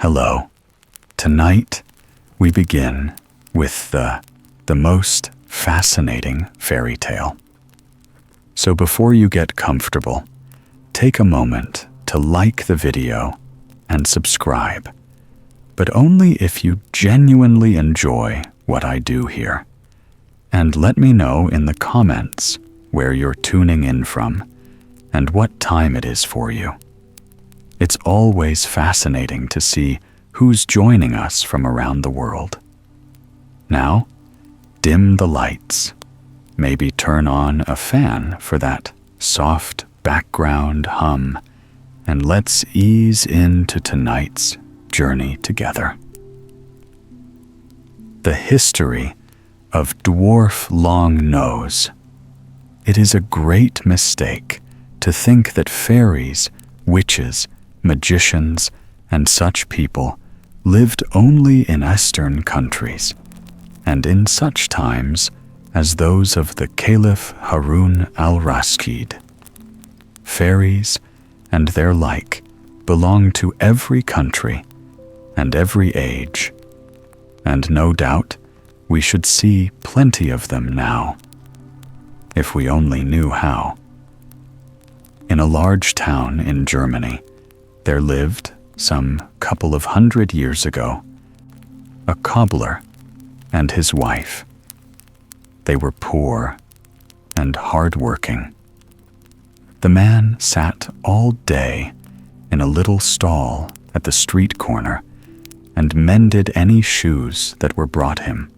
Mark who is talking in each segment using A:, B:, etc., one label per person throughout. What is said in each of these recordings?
A: Hello. Tonight, we begin with the most fascinating fairy tale. So before you get comfortable, take a moment to like the video and subscribe, but only if you genuinely enjoy what I do here. And let me know in the comments where you're tuning in from and what time it is for you. It's always fascinating to see who's joining us from around the world. Now, dim the lights. Maybe turn on a fan for that soft background hum, and let's ease into tonight's journey together. The history of Dwarf Long Nose. It is a great mistake to think that fairies, witches, magicians, and such people lived only in Eastern countries, and in such times as those of the Caliph Harun al-Rashid. Fairies and their like belong to every country and every age, and no doubt we should see plenty of them now, if we only knew how. In a large town in Germany, there lived, some couple of 100 years ago, a cobbler and his wife. They were poor and hard-working. The man sat all day in a little stall at the street corner and mended any shoes that were brought him.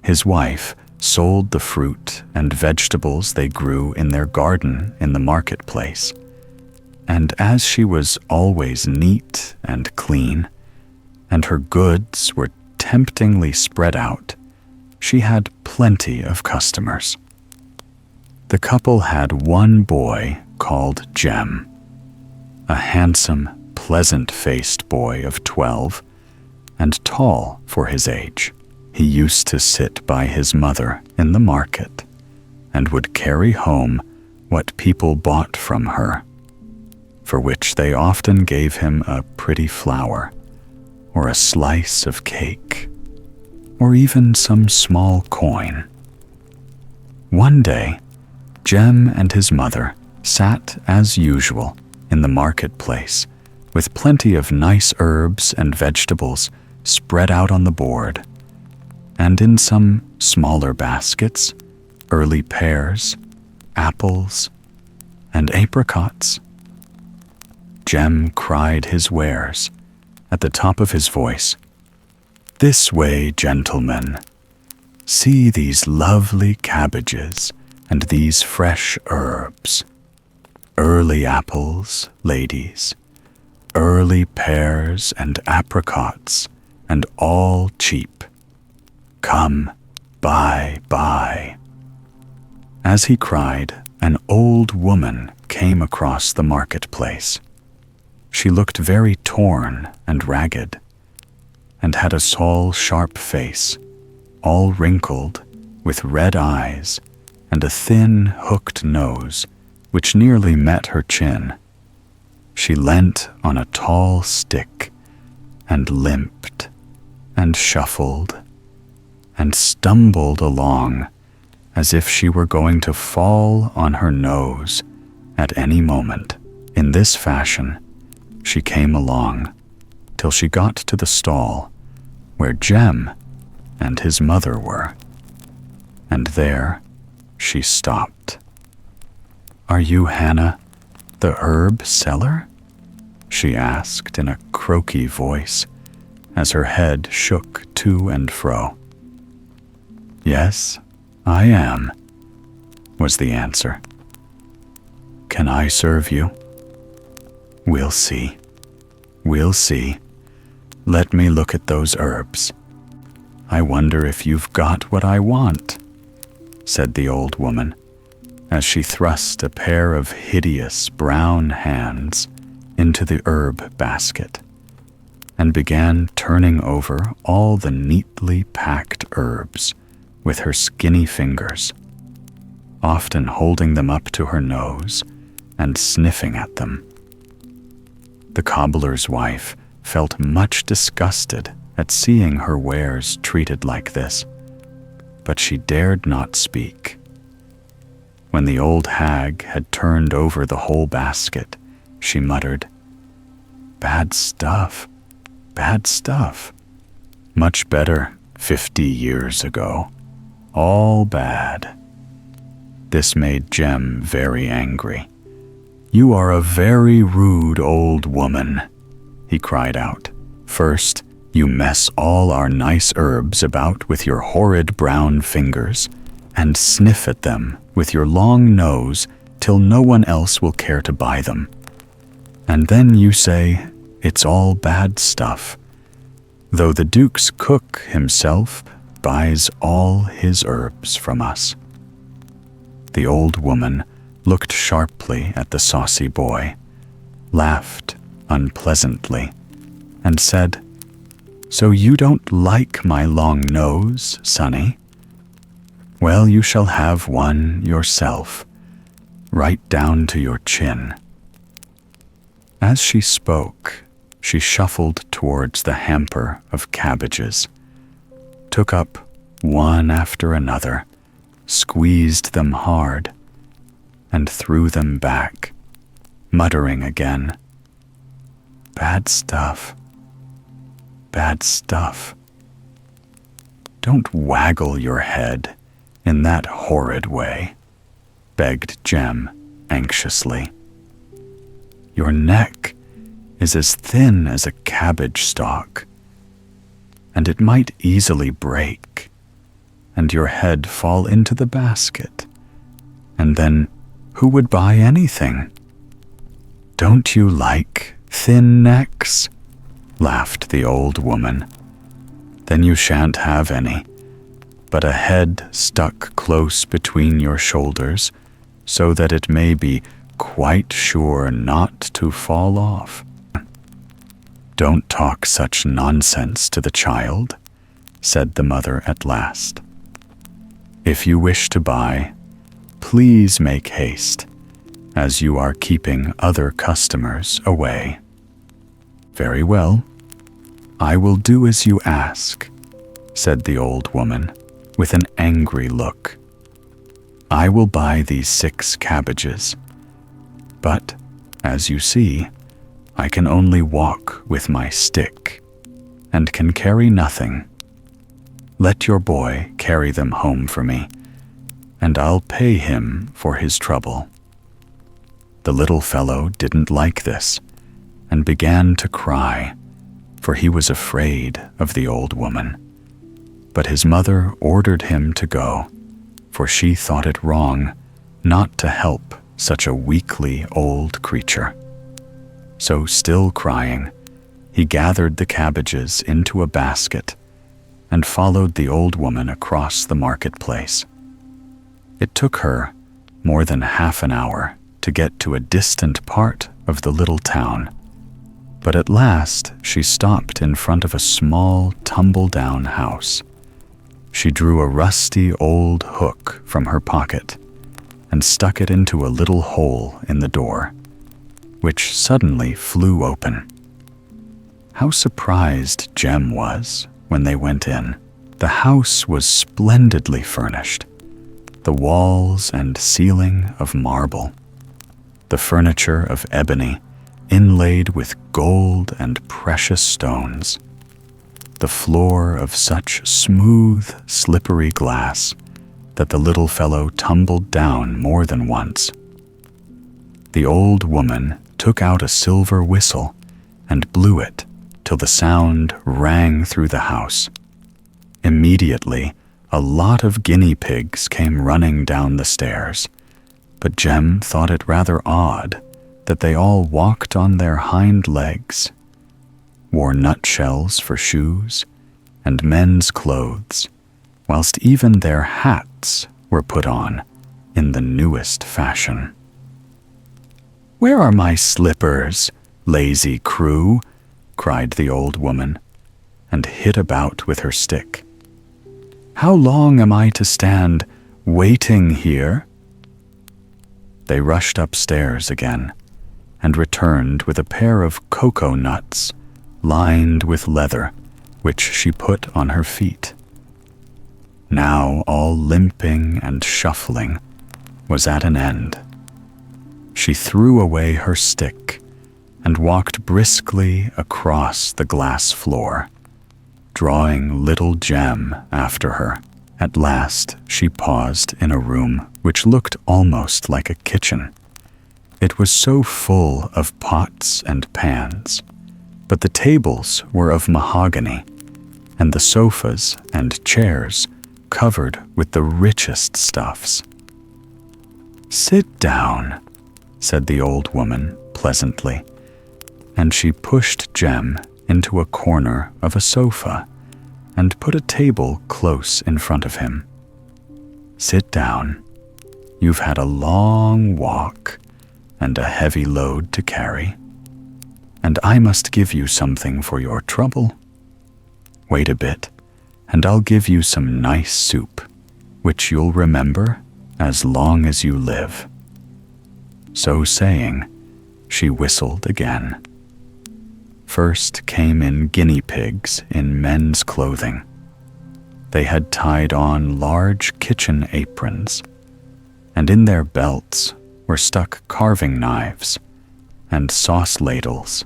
A: His wife sold the fruit and vegetables they grew in their garden in the marketplace, and as she was always neat and clean, and her goods were temptingly spread out, she had plenty of customers. The couple had one boy called Jem, a handsome, pleasant-faced boy of 12, and tall for his age. He used to sit by his mother in the market and would carry home what people bought from her, for which they often gave him a pretty flower, or a slice of cake, or even some small coin. One day, Jem and his mother sat as usual in the marketplace with plenty of nice herbs and vegetables spread out on the board, and in some smaller baskets, early pears, apples, and apricots. Jem cried his wares at the top of his voice. "This way, gentlemen. See these lovely cabbages and these fresh herbs. Early apples, ladies. Early pears and apricots, and all cheap. Come, buy, buy." As he cried, an old woman came across the marketplace. She looked very torn and ragged, and had a tall, sharp face, all wrinkled, with red eyes, and a thin, hooked nose, which nearly met her chin. She leant on a tall stick, and limped, and shuffled, and stumbled along, as if she were going to fall on her nose at any moment. In this fashion, she came along till she got to the stall where Jem and his mother were, and there she stopped. "Are you Hannah, the herb seller?" she asked in a croaky voice as her head shook to and fro. "Yes, I am," was the answer. "Can I serve you?" "We'll see. We'll see. Let me look at those herbs. I wonder if you've got what I want," said the old woman, as she thrust a pair of hideous brown hands into the herb basket and began turning over all the neatly packed herbs with her skinny fingers, often holding them up to her nose and sniffing at them. The cobbler's wife felt much disgusted at seeing her wares treated like this, but she dared not speak. When the old hag had turned over the whole basket, she muttered, "Bad stuff, bad stuff. Much better 50 years ago. All bad." This made Jem very angry. "You are a very rude old woman," he cried out. "First, you mess all our nice herbs about with your horrid brown fingers, and sniff at them with your long nose till no one else will care to buy them. And then you say it's all bad stuff, though the Duke's cook himself buys all his herbs from us." The old woman looked sharply at the saucy boy, laughed unpleasantly, and said, "So you don't like my long nose, sonny? Well, you shall have one yourself, right down to your chin." As she spoke, she shuffled towards the hamper of cabbages, took up one after another, squeezed them hard, and threw them back, muttering again, "Bad stuff, bad stuff." "Don't waggle your head in that horrid way," begged Jem anxiously. "Your neck is as thin as a cabbage stalk, and it might easily break, and your head fall into the basket, and then who would buy anything?" "Don't you like thin necks?" laughed the old woman. "Then you shan't have any, but a head stuck close between your shoulders so that it may be quite sure not to fall off." "Don't talk such nonsense to the child," said the mother at last. "If you wish to buy, please make haste, as you are keeping other customers away." "Very well, I will do as you ask," said the old woman with an angry look. "I will buy these 6 cabbages, but, as you see, I can only walk with my stick, and can carry nothing. Let your boy carry them home for me, and I'll pay him for his trouble." The little fellow didn't like this, and began to cry, for he was afraid of the old woman. But his mother ordered him to go, for she thought it wrong not to help such a weakly old creature. So, still crying, he gathered the cabbages into a basket and followed the old woman across the marketplace. It took her more than half an hour to get to a distant part of the little town, but at last she stopped in front of a small, tumble-down house. She drew a rusty old hook from her pocket and stuck it into a little hole in the door, which suddenly flew open. How surprised Jem was when they went in. The house was splendidly furnished, the walls and ceiling of marble, the furniture of ebony inlaid with gold and precious stones, the floor of such smooth, slippery glass that the little fellow tumbled down more than once. The old woman took out a silver whistle and blew it till the sound rang through the house. Immediately, a lot of guinea pigs came running down the stairs, but Jem thought it rather odd that they all walked on their hind legs, wore nutshells for shoes, and men's clothes, whilst even their hats were put on in the newest fashion. "Where are my slippers, lazy crew?" cried the old woman, and hit about with her stick. "How long am I to stand waiting here?" They rushed upstairs again, and returned with a pair of cocoa nuts lined with leather, which she put on her feet. Now all limping and shuffling was at an end. She threw away her stick and walked briskly across the glass floor, drawing little Jem after her. At last she paused in a room which looked almost like a kitchen. It was so full of pots and pans, but the tables were of mahogany, and the sofas and chairs covered with the richest stuffs. "Sit down," said the old woman pleasantly, and she pushed Jem into a corner of a sofa and put a table close in front of him. "Sit down. You've had a long walk and a heavy load to carry, and I must give you something for your trouble. Wait a bit, and I'll give you some nice soup, which you'll remember as long as you live." So saying, she whistled again. First came in guinea pigs in men's clothing. They had tied on large kitchen aprons, and in their belts were stuck carving knives and sauce ladles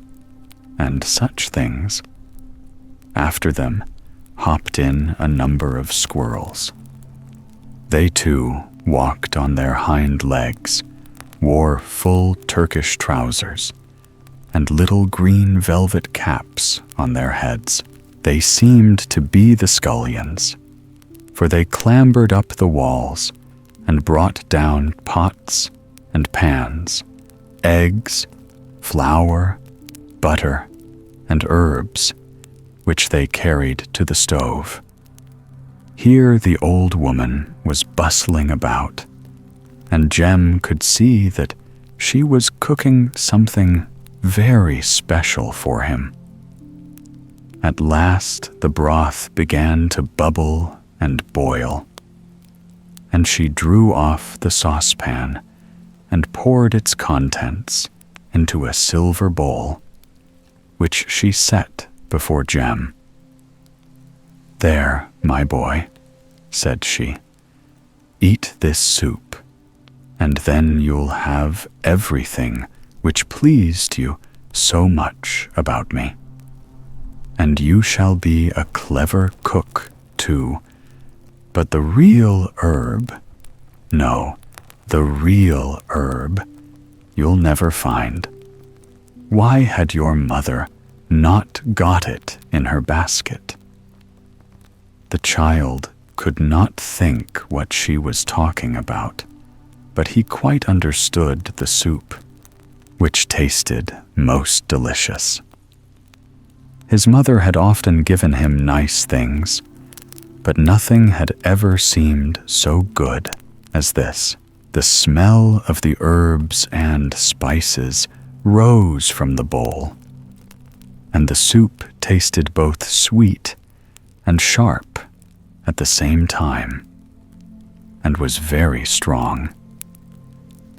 A: and such things. After them hopped in a number of squirrels. They too walked on their hind legs, wore full Turkish trousers, and little green velvet caps on their heads. They seemed to be the scullions, for they clambered up the walls and brought down pots and pans, eggs, flour, butter, and herbs, which they carried to the stove. Here the old woman was bustling about, and Jem could see that she was cooking something very special for him. At last the broth began to bubble and boil, and she drew off the saucepan and poured its contents into a silver bowl, which she set before Jem. "There, my boy," said she, "eat this soup, and then you'll have everything which pleased you so much about me. And you shall be a clever cook, too, but the real herb you'll never find. Why had your mother not got it in her basket?" The child could not think what she was talking about, but he quite understood the soup, which tasted most delicious. His mother had often given him nice things, but nothing had ever seemed so good as this. The smell of the herbs and spices rose from the bowl, and the soup tasted both sweet and sharp at the same time, and was very strong.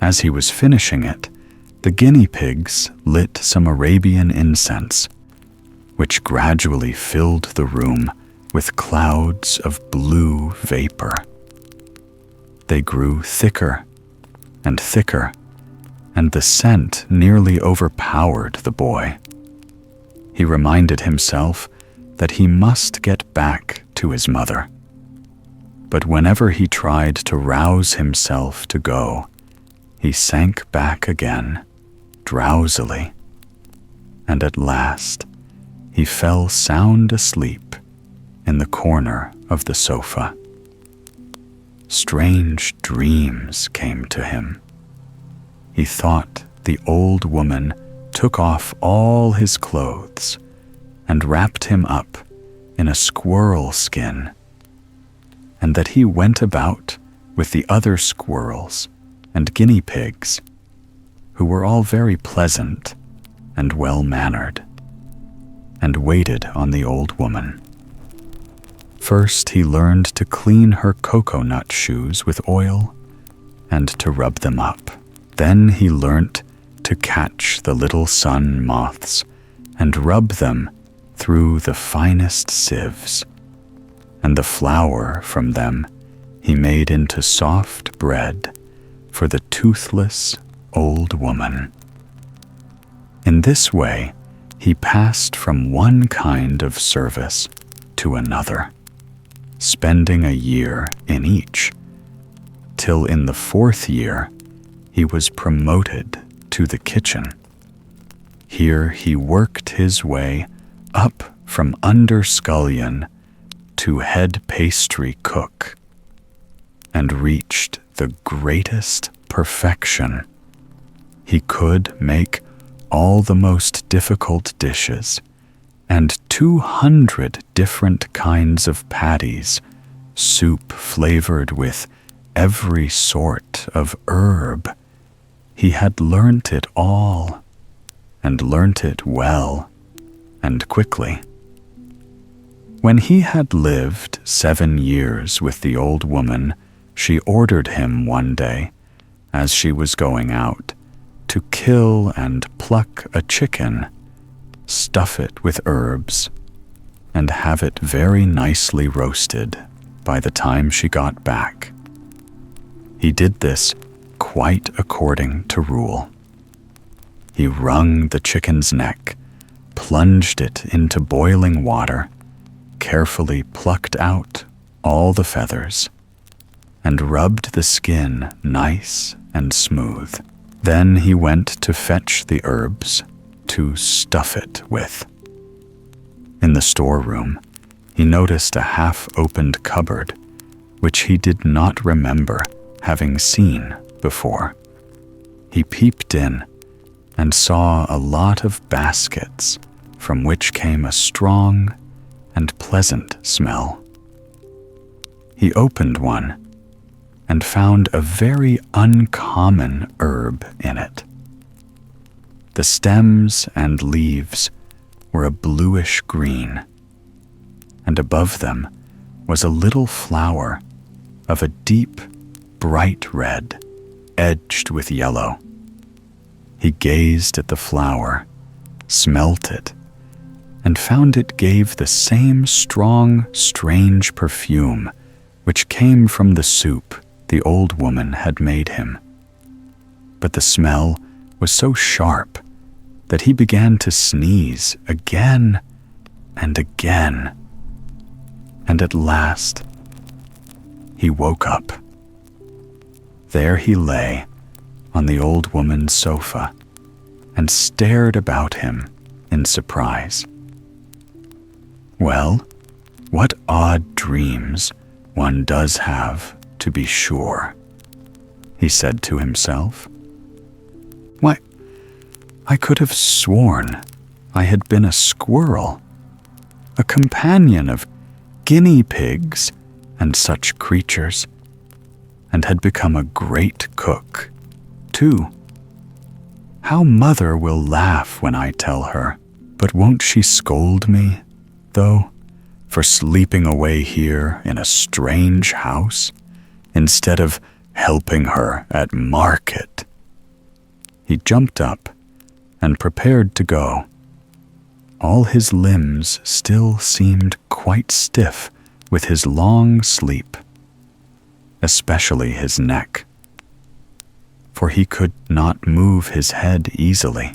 A: As he was finishing it, the guinea pigs lit some Arabian incense, which gradually filled the room with clouds of blue vapor. They grew thicker and thicker, and the scent nearly overpowered the boy. He reminded himself that he must get back to his mother. But whenever he tried to rouse himself to go, he sank back again, drowsily, and at last he fell sound asleep in the corner of the sofa. Strange dreams came to him. He thought the old woman took off all his clothes and wrapped him up in a squirrel skin, and that he went about with the other squirrels and guinea pigs, who were all very pleasant and well-mannered, and waited on the old woman. First he learned to clean her cocoa-nut shoes with oil and to rub them up. Then he learnt to catch the little sun moths and rub them through the finest sieves, and the flour from them he made into soft bread for the toothless old woman. In this way, he passed from one kind of service to another, spending a year in each, till in the 4th year he was promoted to the kitchen. Here he worked his way up from under scullion to head pastry cook, and reached the greatest perfection. He could make all the most difficult dishes, and 200 different kinds of patties, soup flavored with every sort of herb. He had learnt it all, and learnt it well and quickly. When he had lived 7 years with the old woman, she ordered him one day, as she was going out, to kill and pluck a chicken, stuff it with herbs, and have it very nicely roasted by the time she got back. He did this quite according to rule. He wrung the chicken's neck, plunged it into boiling water, carefully plucked out all the feathers, and rubbed the skin nice and smooth. Then he went to fetch the herbs to stuff it with. In the storeroom, he noticed a half-opened cupboard, which he did not remember having seen before. He peeped in and saw a lot of baskets from which came a strong and pleasant smell. He opened one and found a very uncommon herb in it. The stems and leaves were a bluish green, and above them was a little flower of a deep, bright red, edged with yellow. He gazed at the flower, smelt it, and found it gave the same strong, strange perfume which came from the soup the old woman had made him. But the smell was so sharp that he began to sneeze again and again, and at last he woke up. There he lay on the old woman's sofa and stared about him in surprise. Well, what odd dreams one does have, to be sure, he said to himself. Why, I could have sworn I had been a squirrel, a companion of guinea pigs and such creatures, and had become a great cook, too. How mother will laugh when I tell her, but won't she scold me, though, for sleeping away here in a strange house, instead of helping her at market? He jumped up and prepared to go. All his limbs still seemed quite stiff with his long sleep, especially his neck, for he could not move his head easily.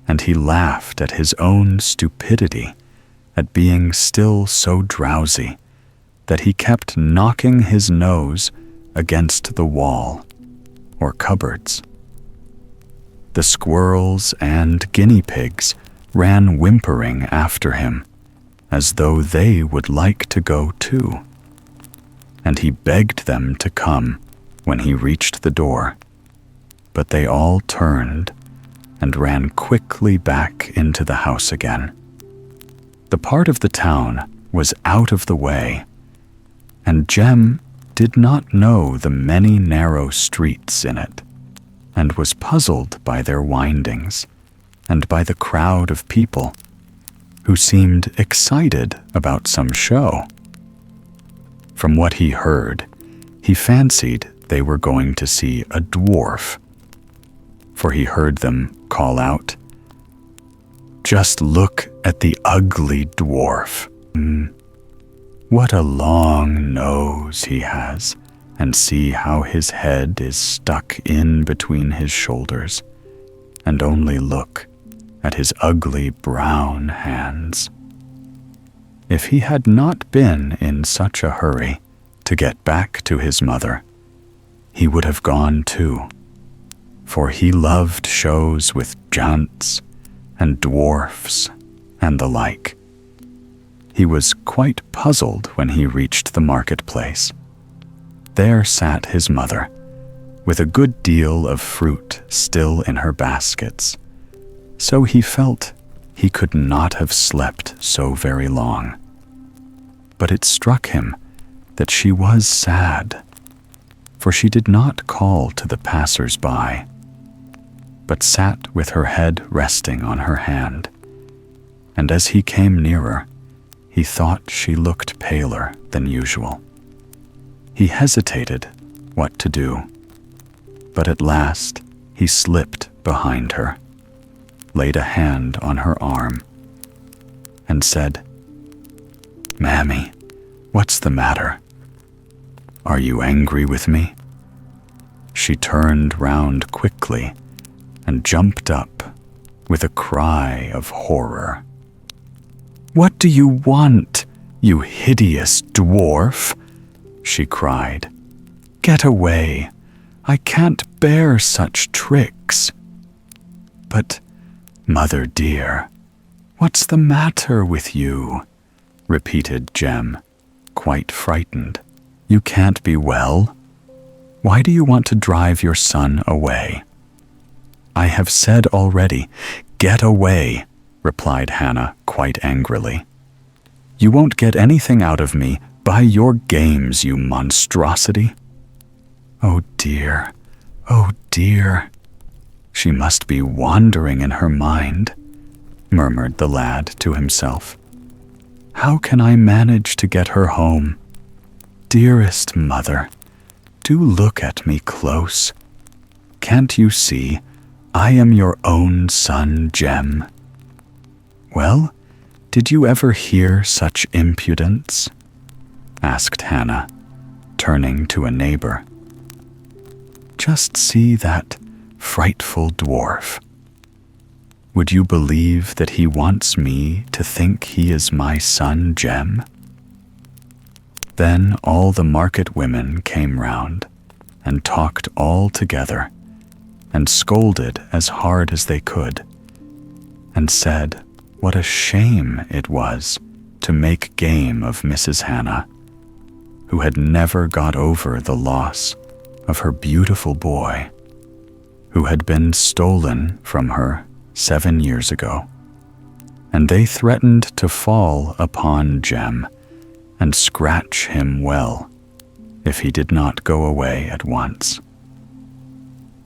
A: And he laughed at his own stupidity at being still so drowsy that he kept knocking his nose against the wall or cupboards. The squirrels and guinea pigs ran whimpering after him, as though they would like to go too, and he begged them to come when he reached the door, but they all turned and ran quickly back into the house again. The part of the town was out of the way, and Jem did not know the many narrow streets in it, and was puzzled by their windings and by the crowd of people who seemed excited about some show. From what he heard, he fancied they were going to see a dwarf, for he heard them call out, Just look at the ugly dwarf. What a long nose he has, and see how his head is stuck in between his shoulders, and only look at his ugly brown hands. If he had not been in such a hurry to get back to his mother, he would have gone too, for he loved shows with giants and dwarfs and the like. He was quite puzzled when he reached the marketplace. There sat his mother, with a good deal of fruit still in her baskets, so he felt he could not have slept so very long. But it struck him that she was sad, for she did not call to the passers-by, but sat with her head resting on her hand, and as he came nearer, he thought she looked paler than usual. He hesitated what to do, but at last he slipped behind her, laid a hand on her arm, and said, "Mammy, what's the matter? Are you angry with me?" She turned round quickly and jumped up with a cry of horror. "What do you want, you hideous dwarf?" she cried. "Get away! I can't bear such tricks." "But, mother dear, what's the matter with you?" repeated Jem, quite frightened. "You can't be well? Why do you want to drive your son away?" "I have said already, get away," replied Hannah quite angrily. "You won't get anything out of me by your games, you monstrosity." Oh dear, she must be wandering in her mind," murmured the lad to himself. "How can I manage to get her home? Dearest mother, do look at me close. Can't you see I am your own son, Jem?" "Well, did you ever hear such impudence?" asked Hannah, turning to a neighbor. "Just see that frightful dwarf. Would you believe that he wants me to think he is my son, Jem?" Then all the market women came round and talked all together and scolded as hard as they could, and said what a shame it was to make game of Mrs. Hannah, who had never got over the loss of her beautiful boy, who had been stolen from her 7 years ago. And they threatened to fall upon Jem and scratch him well if he did not go away at once.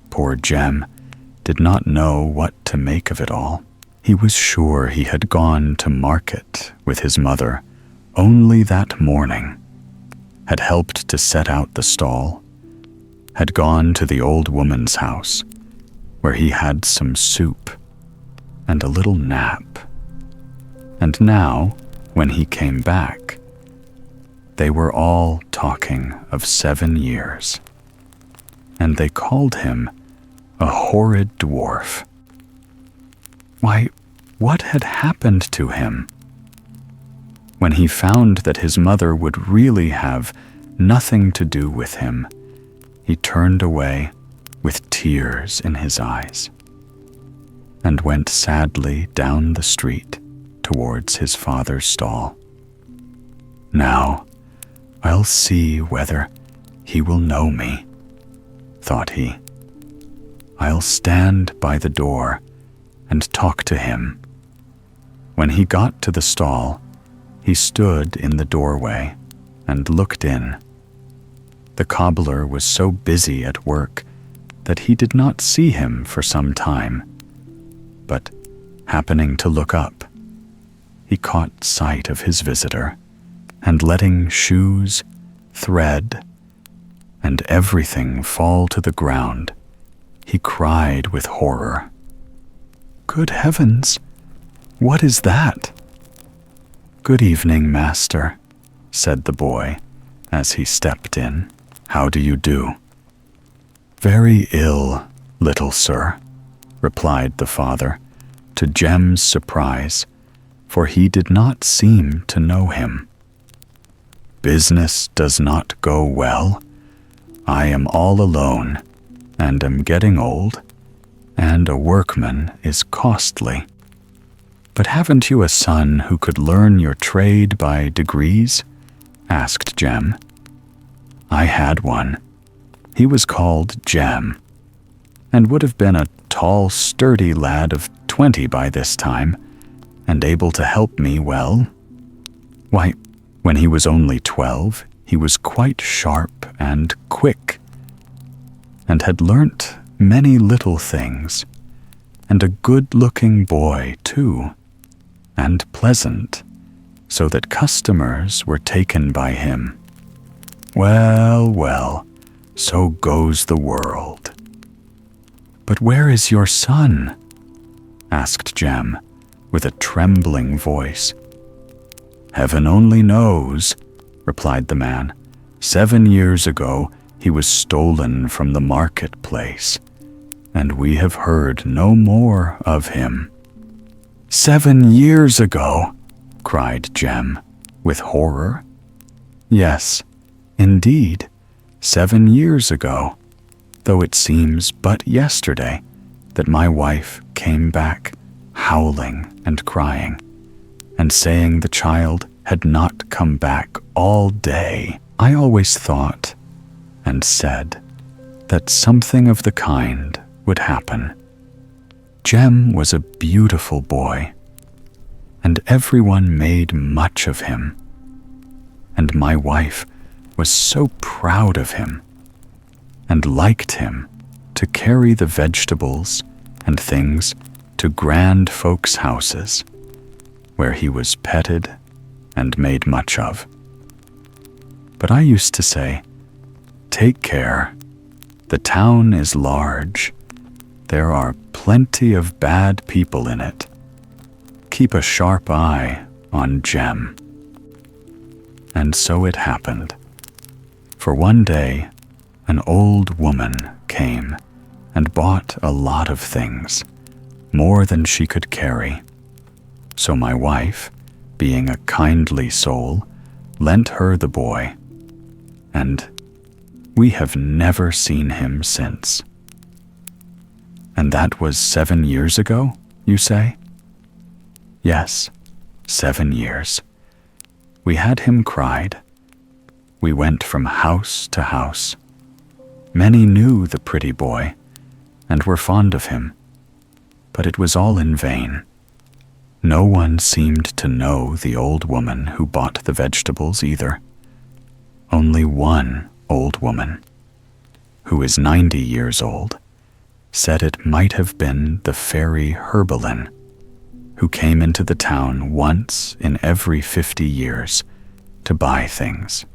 A: Poor Jem did not know what to make of it all. He was sure he had gone to market with his mother only that morning, had helped to set out the stall, had gone to the old woman's house, where he had some soup and a little nap. And now, when he came back, they were all talking of 7 years, and they called him a horrid dwarf. Why, what had happened to him? When he found that his mother would really have nothing to do with him, he turned away with tears in his eyes and went sadly down the street towards his father's stall. "Now, I'll see whether he will know me," thought he. "I'll stand by the door and talk to him." When he got to the stall, he stood in the doorway and looked in. The cobbler was so busy at work that he did not see him for some time, but happening to look up, he caught sight of his visitor, and letting shoes, thread, and everything fall to the ground, he cried with horror, "Good heavens! What is that?" "Good evening, master," said the boy as he stepped in. "How do you do?" "Very ill, little sir," replied the father, to Jem's surprise, for he did not seem to know him. "Business does not go well. I am all alone, and am getting old, and a workman is costly." "But haven't you a son who could learn your trade by degrees?" asked Jem. "I had one. He was called Jem, and would have been a tall, sturdy lad of 20 by this time, and able to help me well. Why, when he was only 12, he was quite sharp and quick, and had learnt many little things, and a good-looking boy, too, and pleasant, so that customers were taken by him. Well, well, so goes the world." "But where is your son?" asked Jem, with a trembling voice. "Heaven only knows," replied the man. "7 years ago he was stolen from the marketplace, and we have heard no more of him." "7 years ago!" cried Jem, with horror. "Yes, indeed, 7 years ago, though it seems but yesterday that my wife came back howling and crying, and saying the child had not come back all day. I always thought and said that something of the kind would happen. Jem was a beautiful boy, and everyone made much of him, and my wife was so proud of him, and liked him to carry the vegetables and things to grand folks' houses, where he was petted and made much of. But I used to say, 'Take care, the town is large, there are plenty of bad people in it. Keep a sharp eye on Jem.' And so it happened. For one day, an old woman came and bought a lot of things, more than she could carry. So my wife, being a kindly soul, lent her the boy, and we have never seen him since." "And that was 7 years ago, you say?" "Yes, 7 years. We had him cried. We went from house to house. Many knew the pretty boy, and were fond of him, but it was all in vain. No one seemed to know the old woman who bought the vegetables either. Only one old woman, who is 90 years old, said it might have been the fairy Herbalin, who came into the town once in every 50 years to buy things."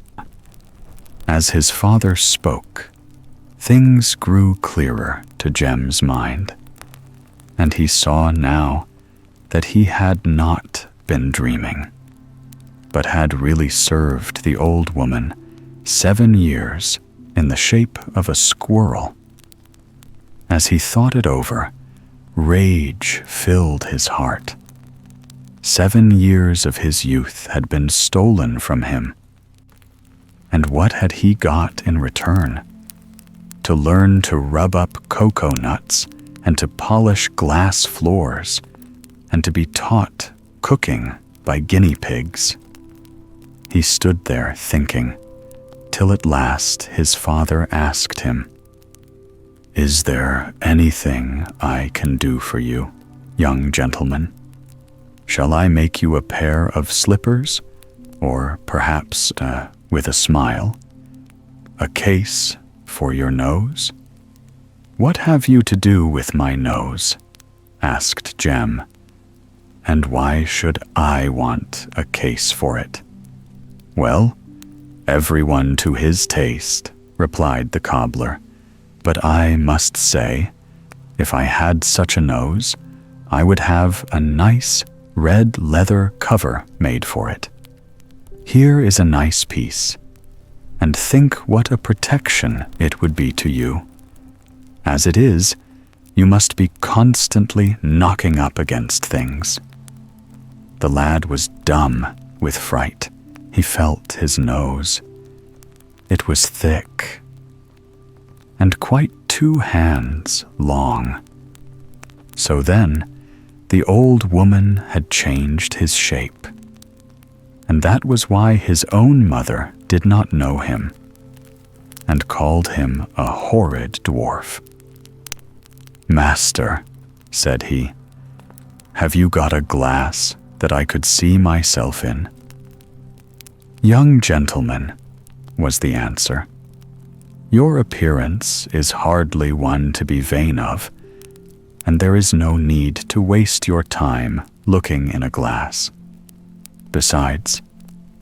A: As his father spoke, things grew clearer to Jem's mind, and he saw now that he had not been dreaming, but had really served the old woman 7 years in the shape of a squirrel. As he thought it over, rage filled his heart. 7 years of his youth had been stolen from him. And what had he got in return? To learn to rub up cocoa nuts and to polish glass floors, and to be taught cooking by guinea pigs. He stood there thinking, till at last his father asked him, "Is there anything I can do for you, young gentleman? Shall I make you a pair of slippers, or perhaps, with a smile, a case for your nose?" "What have you to do with my nose?" asked Jem. "And why should I want a case for it?" "Well, everyone to his taste," replied the cobbler. "But I must say, if I had such a nose, I would have a nice, red leather cover made for it. Here is a nice piece, and think what a protection it would be to you. As it is, you must be constantly knocking up against things. The lad was dumb with fright. He felt his nose. It was thick, and quite 2 hands long. So then, the old woman had changed his shape, and that was why his own mother did not know him, and called him a horrid dwarf. "Master," said he, "have you got a glass that I could see myself in?" "Young gentleman," was the answer, "your appearance is hardly one to be vain of, and there is no need to waste your time looking in a glass. Besides,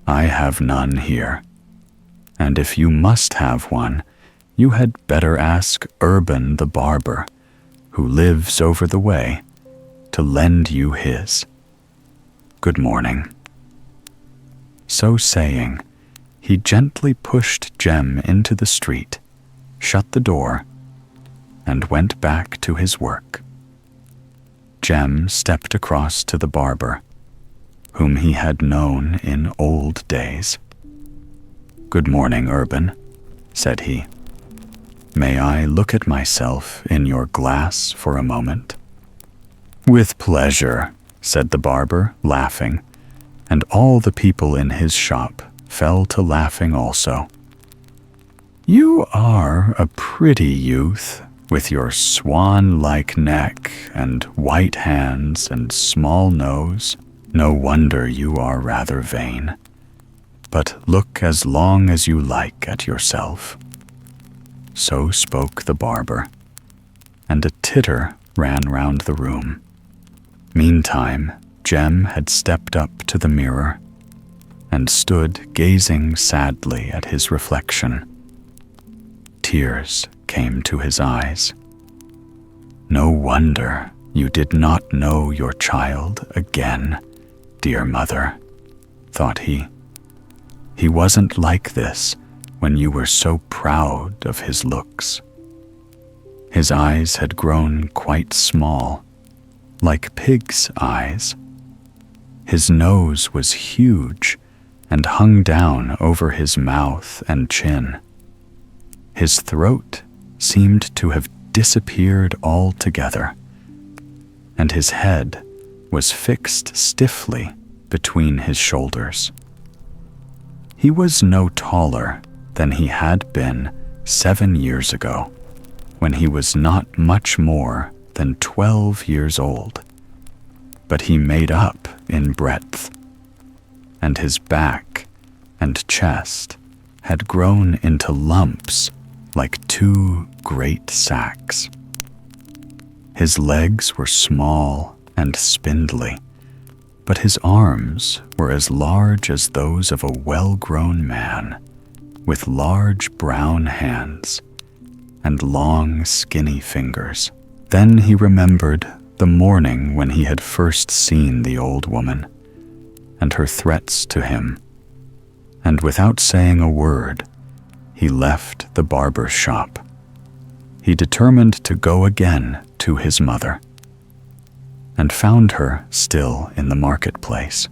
A: I have none here, and if you must have one, you had better ask Urban the barber, who lives over the way, to lend you his. Good morning." So saying, he gently pushed Jem into the street, shut the door, and went back to his work. Jem stepped across to the barber, whom he had known in old days. "Good morning, Urban," said he. "May I look at myself in your glass for a moment?" "With pleasure," said the barber, laughing, and all the people in his shop fell to laughing also. "You are a pretty youth, with your swan-like neck and white hands and small nose. No wonder you are rather vain. But look as long as you like at yourself." So spoke the barber, and a titter ran round the room. Meantime, Jem had stepped up to the mirror and stood gazing sadly at his reflection. Tears came to his eyes. "No wonder you did not know your child again, dear mother," thought he. "He wasn't like this when you were so proud of his looks." His eyes had grown quite small, like pig's eyes. His nose was huge and hung down over his mouth and chin. His throat seemed to have disappeared altogether, and his head was fixed stiffly between his shoulders. He was no taller than he had been 7 years ago, when he was not much more than 12 years old, but he made up in breadth, and his back and chest had grown into lumps like 2 great sacks. His legs were small and spindly, but his arms were as large as those of a well-grown man, with large brown hands and long skinny fingers. Then he remembered the morning when he had first seen the old woman, and her threats to him, and without saying a word, he left the barber's shop. He determined to go again to his mother, and found her still in the marketplace.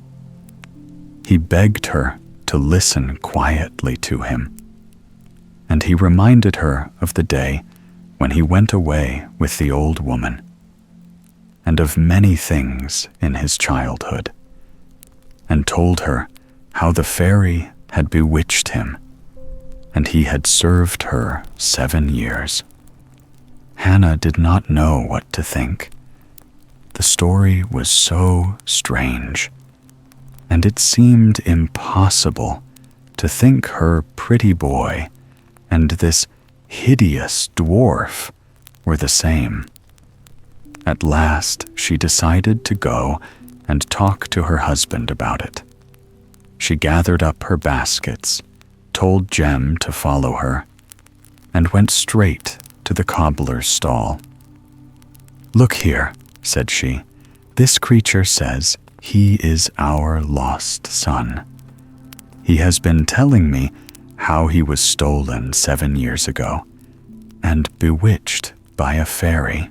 A: He begged her to listen quietly to him, and he reminded her of the day when he went away with the old woman, and of many things in his childhood, and told her how the fairy had bewitched him, and he had served her 7 years. Hannah did not know what to think. The story was so strange, and it seemed impossible to think her pretty boy and this hideous dwarf were the same. At last she decided to go and talk to her husband about it. She gathered up her baskets, told Jem to follow her, and went straight to the cobbler's stall. "Look here," said she, "this creature says He is our lost son. He has been telling me how he was stolen 7 years ago and bewitched by a fairy."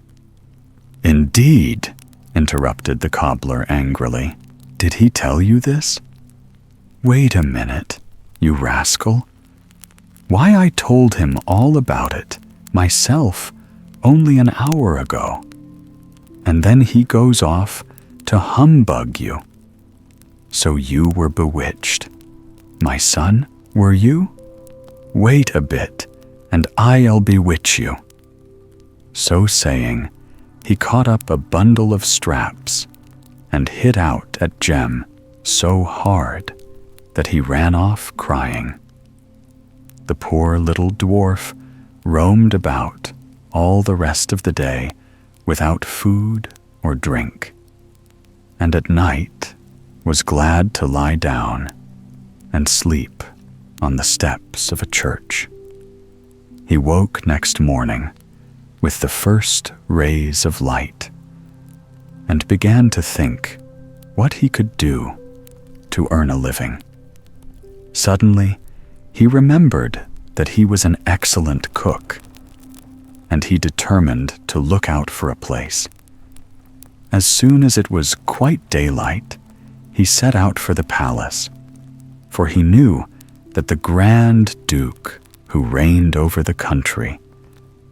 A: "Indeed," interrupted the cobbler angrily. "Did he tell you this?" "Wait a minute, you rascal. Why, I told him all about it myself only an hour ago. And then he goes off to humbug you. So you were bewitched. My son, were you? Wait a bit, and I'll bewitch you." So saying, he caught up a bundle of straps and hit out at Jem so hard that he ran off crying. The poor little dwarf roamed about all the rest of the day without food or drink, and at night was glad to lie down and sleep on the steps of a church. He woke next morning with the first rays of light and began to think what he could do to earn a living. Suddenly, he remembered that he was an excellent cook, and he determined to look out for a place. As soon as it was quite daylight, he set out for the palace, for he knew that the Grand Duke, who reigned over the country,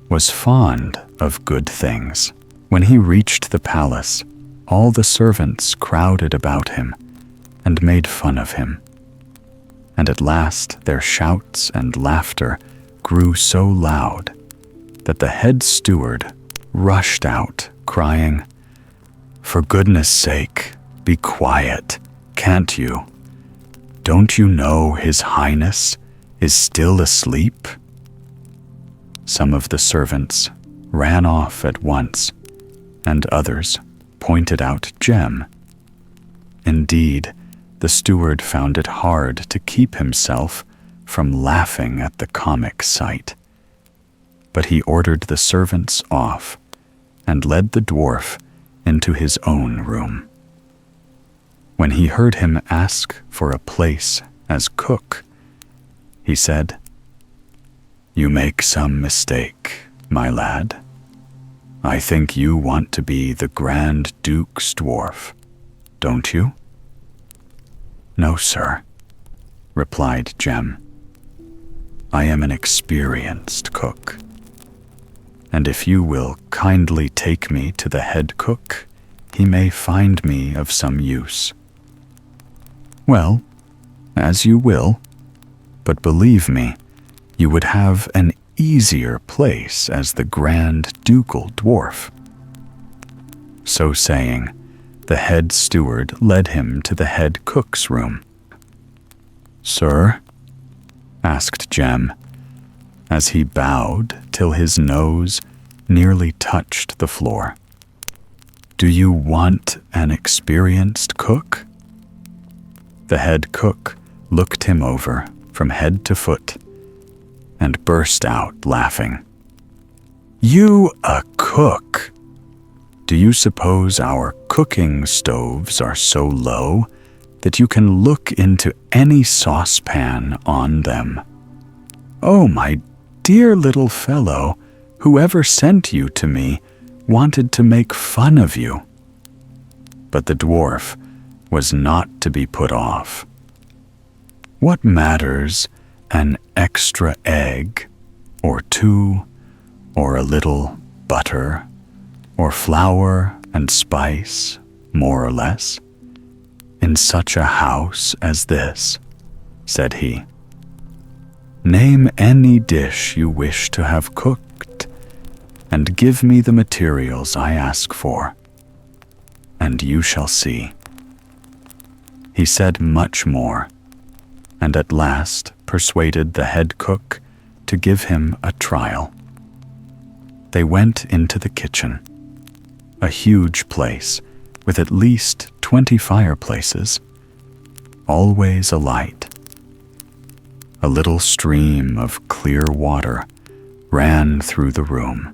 A: was fond of good things. When he reached the palace, all the servants crowded about him and made fun of him. And at last their shouts and laughter grew so loud that the head steward rushed out, crying, "For goodness sake, be quiet, can't you? Don't you know His Highness is still asleep?" Some of the servants ran off at once, and others pointed out Jem. Indeed, the steward found it hard to keep himself from laughing at the comic sight. But he ordered the servants off and led the dwarf into his own room. When he heard him ask for a place as cook, he said, "You make some mistake, my lad. I think you want to be the Grand Duke's dwarf, don't you?" "No, sir," replied Jem. "I am an experienced cook, and if you will kindly take me to the head cook, he may find me of some use." "Well, as you will, but believe me, you would have an easier place as the Grand Ducal Dwarf." So saying, the head steward led him to the head cook's room. "Sir?" asked Jem, as he bowed till his nose nearly touched the floor. "Do you want an experienced cook?" The head cook looked him over from head to foot and burst out laughing. "You a cook? Do you suppose our cooking stoves are so low that you can look into any saucepan on them? Oh, my dear little fellow, whoever sent you to me wanted to make fun of you." But the dwarf was not to be put off. What matters an extra egg, or two, or a little butter, or flour and spice, more or less, in such a house as this, said he. "Name any dish you wish to have cooked, and give me the materials I ask for, and you shall see." He said much more, and at last persuaded the head cook to give him a trial. They went into the kitchen, a huge place with at least 20 fireplaces, always alight. A little stream of clear water ran through the room,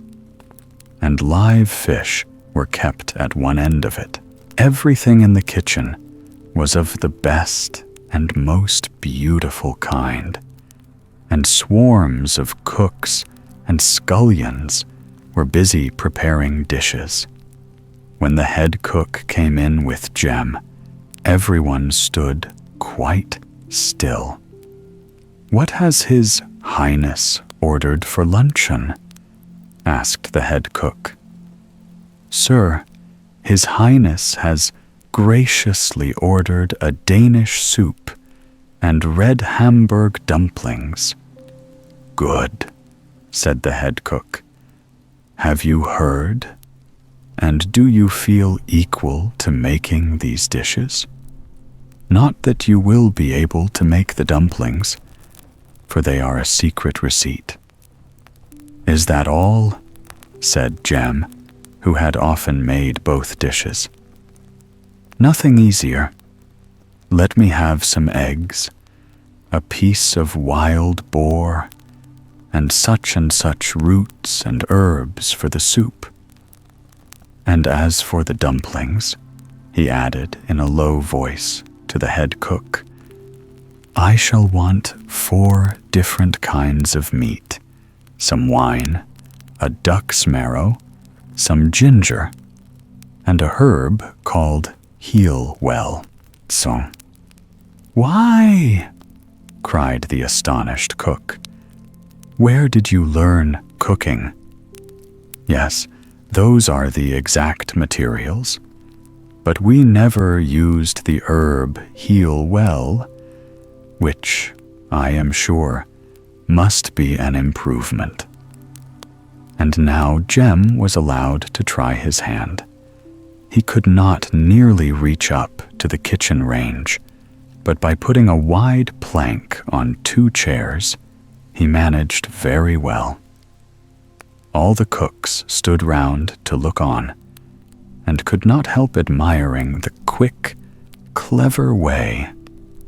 A: and live fish were kept at one end of it. Everything in the kitchen was of the best and most beautiful kind, and swarms of cooks and scullions were busy preparing dishes. When the head cook came in with Jem, everyone stood quite still. "What has His Highness ordered for luncheon?" asked the head cook. "Sir, His Highness has graciously ordered a Danish soup and red Hamburg dumplings." "Good," said the head cook. "Have you heard? And do you feel equal to making these dishes? Not that you will be able to make the dumplings, for they are a secret receipt." "Is that all?" said Jem, who had often made both dishes. "Nothing easier. Let me have some eggs, a piece of wild boar, and such roots and herbs for the soup. And as for the dumplings," he added in a low voice to the head cook, "I shall want 4 different kinds of meat, some wine, a duck's marrow, some ginger, and a herb called heel well. So." "Why?" cried the astonished cook. "Where did you learn cooking?" "Yes, those are the exact materials, but we never used the herb heel well, which, I am sure, must be an improvement." And now Jem was allowed to try his hand. He could not nearly reach up to the kitchen range, but by putting a wide plank on 2 chairs, he managed very well. All the cooks stood round to look on, and could not help admiring the quick, clever way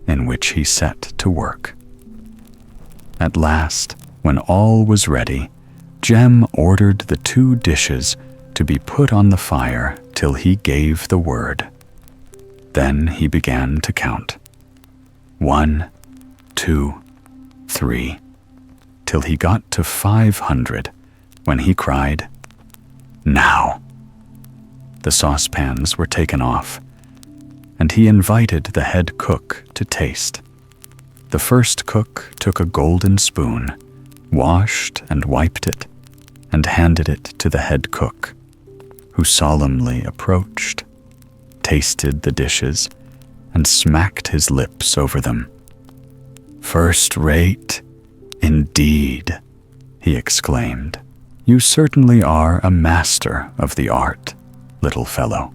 A: in which he set to work. At last, when all was ready, Jem ordered the 2 dishes to be put on the fire till he gave the word. Then he began to count. 1, 2, 3, till he got to 500, when he cried, "Now!" The saucepans were taken off, and he invited the head cook to taste. The first cook took a golden spoon, washed and wiped it, and handed it to the head cook, who solemnly approached, tasted the dishes, and smacked his lips over them. "First rate, indeed," he exclaimed. "You certainly are a master of the art, little fellow.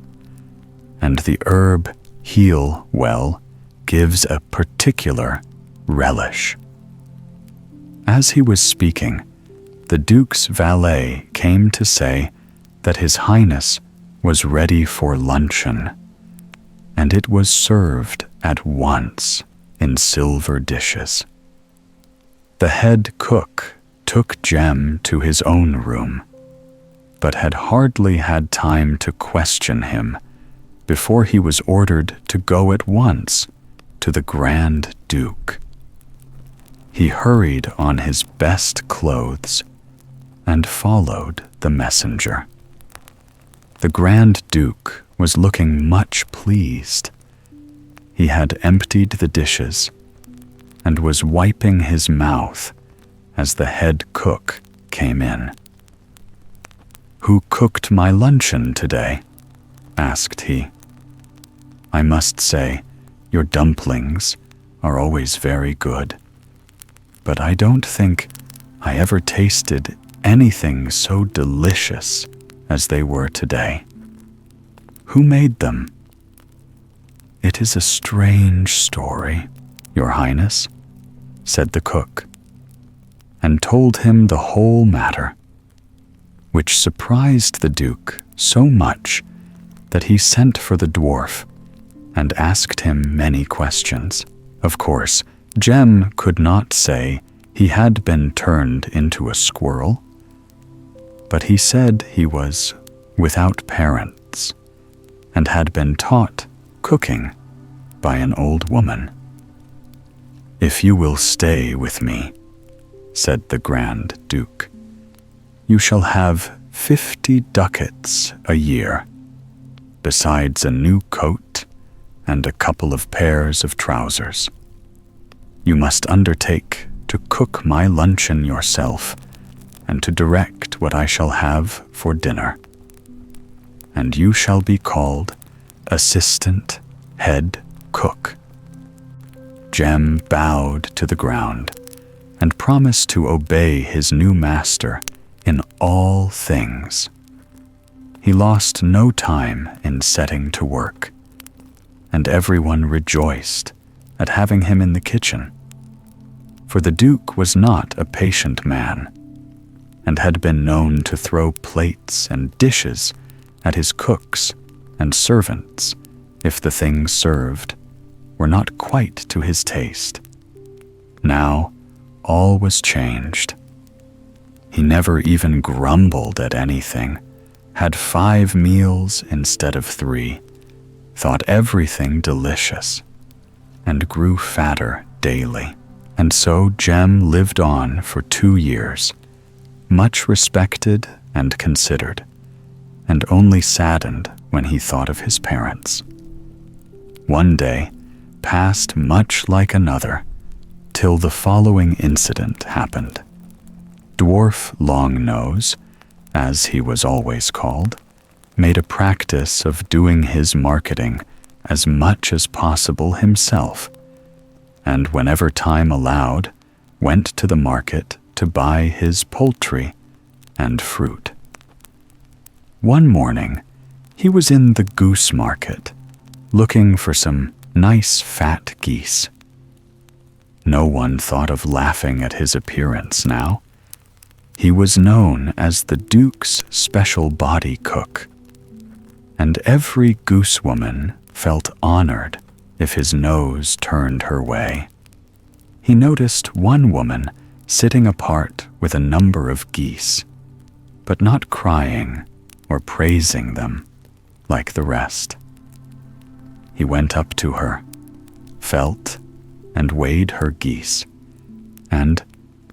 A: And the herb heel well gives a particular relish." As he was speaking, the Duke's valet came to say that His Highness was ready for luncheon, and it was served at once in silver dishes. The head cook took Jem to his own room, but had hardly had time to question him before he was ordered to go at once to the Grand Duke. He hurried on his best clothes and followed the messenger. The Grand Duke was looking much pleased. He had emptied the dishes and was wiping his mouth as the head cook came in. "Who cooked my luncheon today?" asked he. "I must say, your dumplings are always very good, but I don't think I ever tasted anything so delicious as they were today. Who made them?" "It is a strange story, Your Highness," said the cook, and told him the whole matter, which surprised the Duke so much that he sent for the dwarf and asked him many questions. Of course, Jem could not say he had been turned into a squirrel, but he said he was without parents and had been taught cooking by an old woman. "If you will stay with me," said the Grand Duke, "you shall have 50 ducats a year, besides a new coat and a couple of pairs of trousers. You must undertake to cook my luncheon yourself and to direct what I shall have for dinner. And you shall be called Assistant Head Cook." Jem bowed to the ground and promised to obey his new master in all things. He lost no time in setting to work, and everyone rejoiced at having him in the kitchen. For the Duke was not a patient man, and had been known to throw plates and dishes at his cooks and servants if the things served were not quite to his taste. Now all was changed. He never even grumbled at anything, had 5 meals instead of 3, thought everything delicious, and grew fatter daily. And so Jem lived on for 2 years, much respected and considered, and only saddened when he thought of his parents. One day passed much like another, till the following incident happened. Dwarf Longnose, as he was always called, made a practice of doing his marketing as much as possible himself, and whenever time allowed, went to the market to buy his poultry and fruit. One morning, he was in the goose market, looking for some nice fat geese. No one thought of laughing at his appearance now. He was known as the Duke's special body cook, and every goosewoman felt honored if his nose turned her way. He noticed one woman sitting apart with a number of geese, but not crying or praising them like the rest. He went up to her, felt and weighed her geese, and,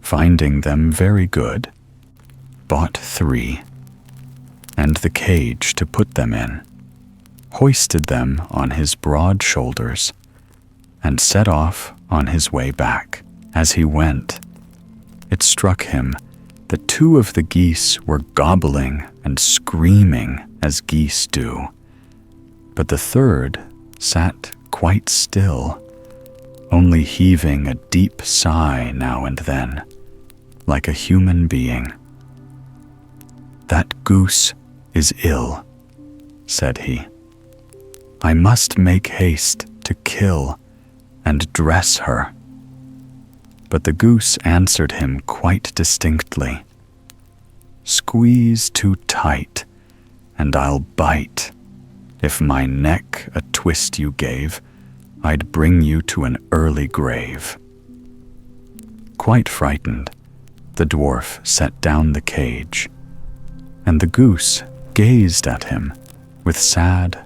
A: finding them very good, bought 3, and the cage to put them in, hoisted them on his broad shoulders, and set off on his way back. As he went, it struck him that 2 of the geese were gobbling and screaming as geese do, but the third sat quite still, only heaving a deep sigh now and then, like a human being. "That goose is ill," said he. "I must make haste to kill and dress her." But the goose answered him quite distinctly, "Squeeze too tight, and I'll bite. If my neck a twist you gave, I'd bring you to an early grave." Quite frightened, the dwarf set down the cage, and the goose gazed at him with sad,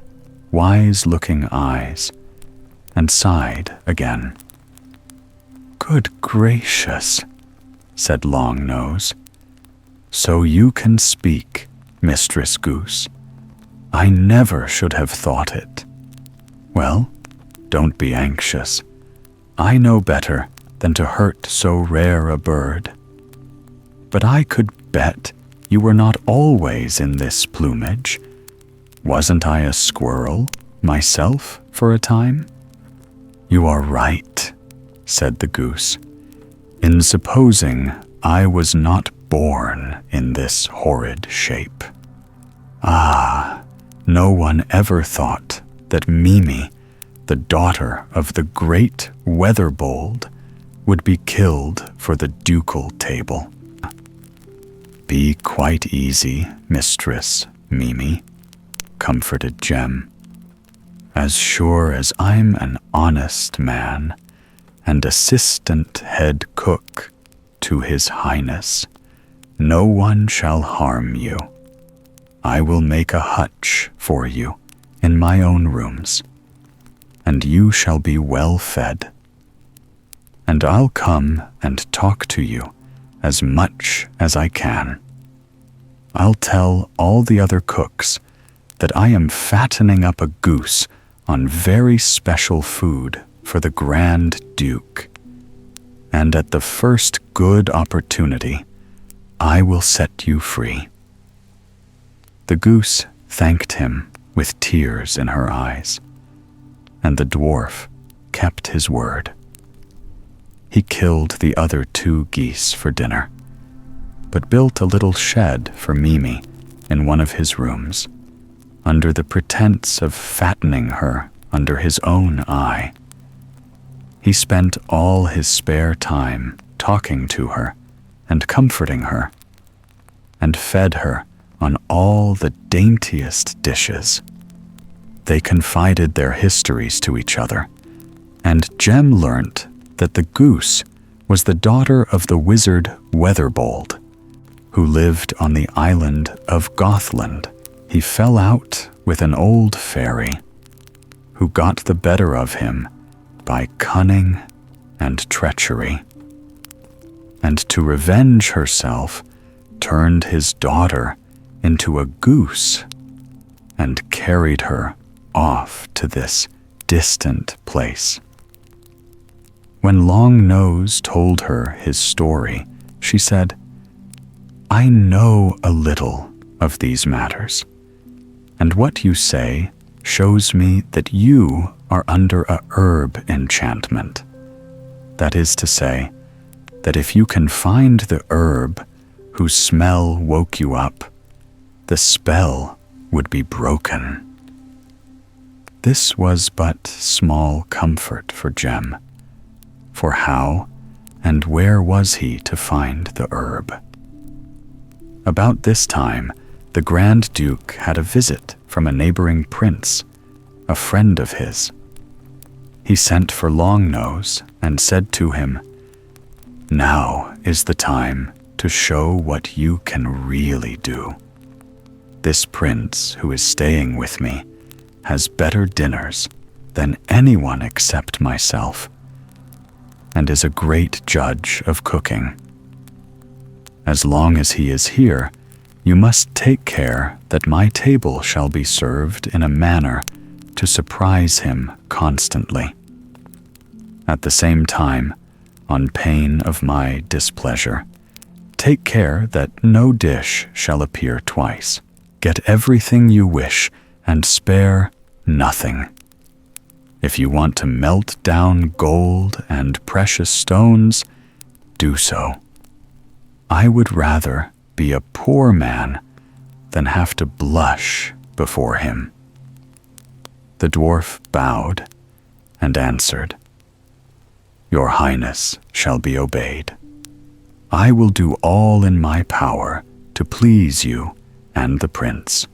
A: wise-looking eyes, and sighed again. "Good gracious," said Longnose. "So you can speak, Mistress Goose. I never should have thought it. Well, don't be anxious. I know better than to hurt so rare a bird. But I could bet you were not always in this plumage. Wasn't I a squirrel myself for a time?" "You are right," said the goose, "in supposing I was not born in this horrid shape. Ah, no one ever thought that Mimi, the daughter of the great Weatherbold, would be killed for the ducal table." "Be quite easy, Mistress Mimi," comforted Jem. "As sure as I'm an honest man and assistant head cook to His Highness, no one shall harm you. I will make a hutch for you in my own rooms, and you shall be well fed. And I'll come and talk to you as much as I can. I'll tell all the other cooks that I am fattening up a goose on very special food for the Grand Duke, and at the first good opportunity, I will set you free." The goose thanked him with tears in her eyes, and the dwarf kept his word. He killed the other 2 geese for dinner, but built a little shed for Mimi in one of his rooms, under the pretense of fattening her under his own eye. He spent all his spare time talking to her and comforting her, and fed her on all the daintiest dishes. They confided their histories to each other, and Jem learnt that the goose was the daughter of the wizard Weatherbold, who lived on the island of Gothland. He fell out with an old fairy, who got the better of him by cunning and treachery, and to revenge herself turned his daughter into a goose and carried her off to this distant place. When Long Nose told her his story, she said, "I know a little of these matters, and what you say shows me that you are under a herb enchantment. That is to say, that if you can find the herb whose smell woke you up, the spell would be broken." This was but small comfort for Jem, for how and where was he to find the herb? About this time, the Grand Duke had a visit from a neighboring prince, a friend of his. He sent for Long Nose and said to him, "Now is the time to show what you can really do. This prince who is staying with me has better dinners than anyone except myself, and is a great judge of cooking. As long as he is here, you must take care that my table shall be served in a manner to surprise him constantly. At the same time, on pain of my displeasure, take care that no dish shall appear twice. Get everything you wish and spare nothing. If you want to melt down gold and precious stones, do so. I would rather be a poor man than have to blush before him." The dwarf bowed and answered, "Your Highness shall be obeyed. I will do all in my power to please you and the prince."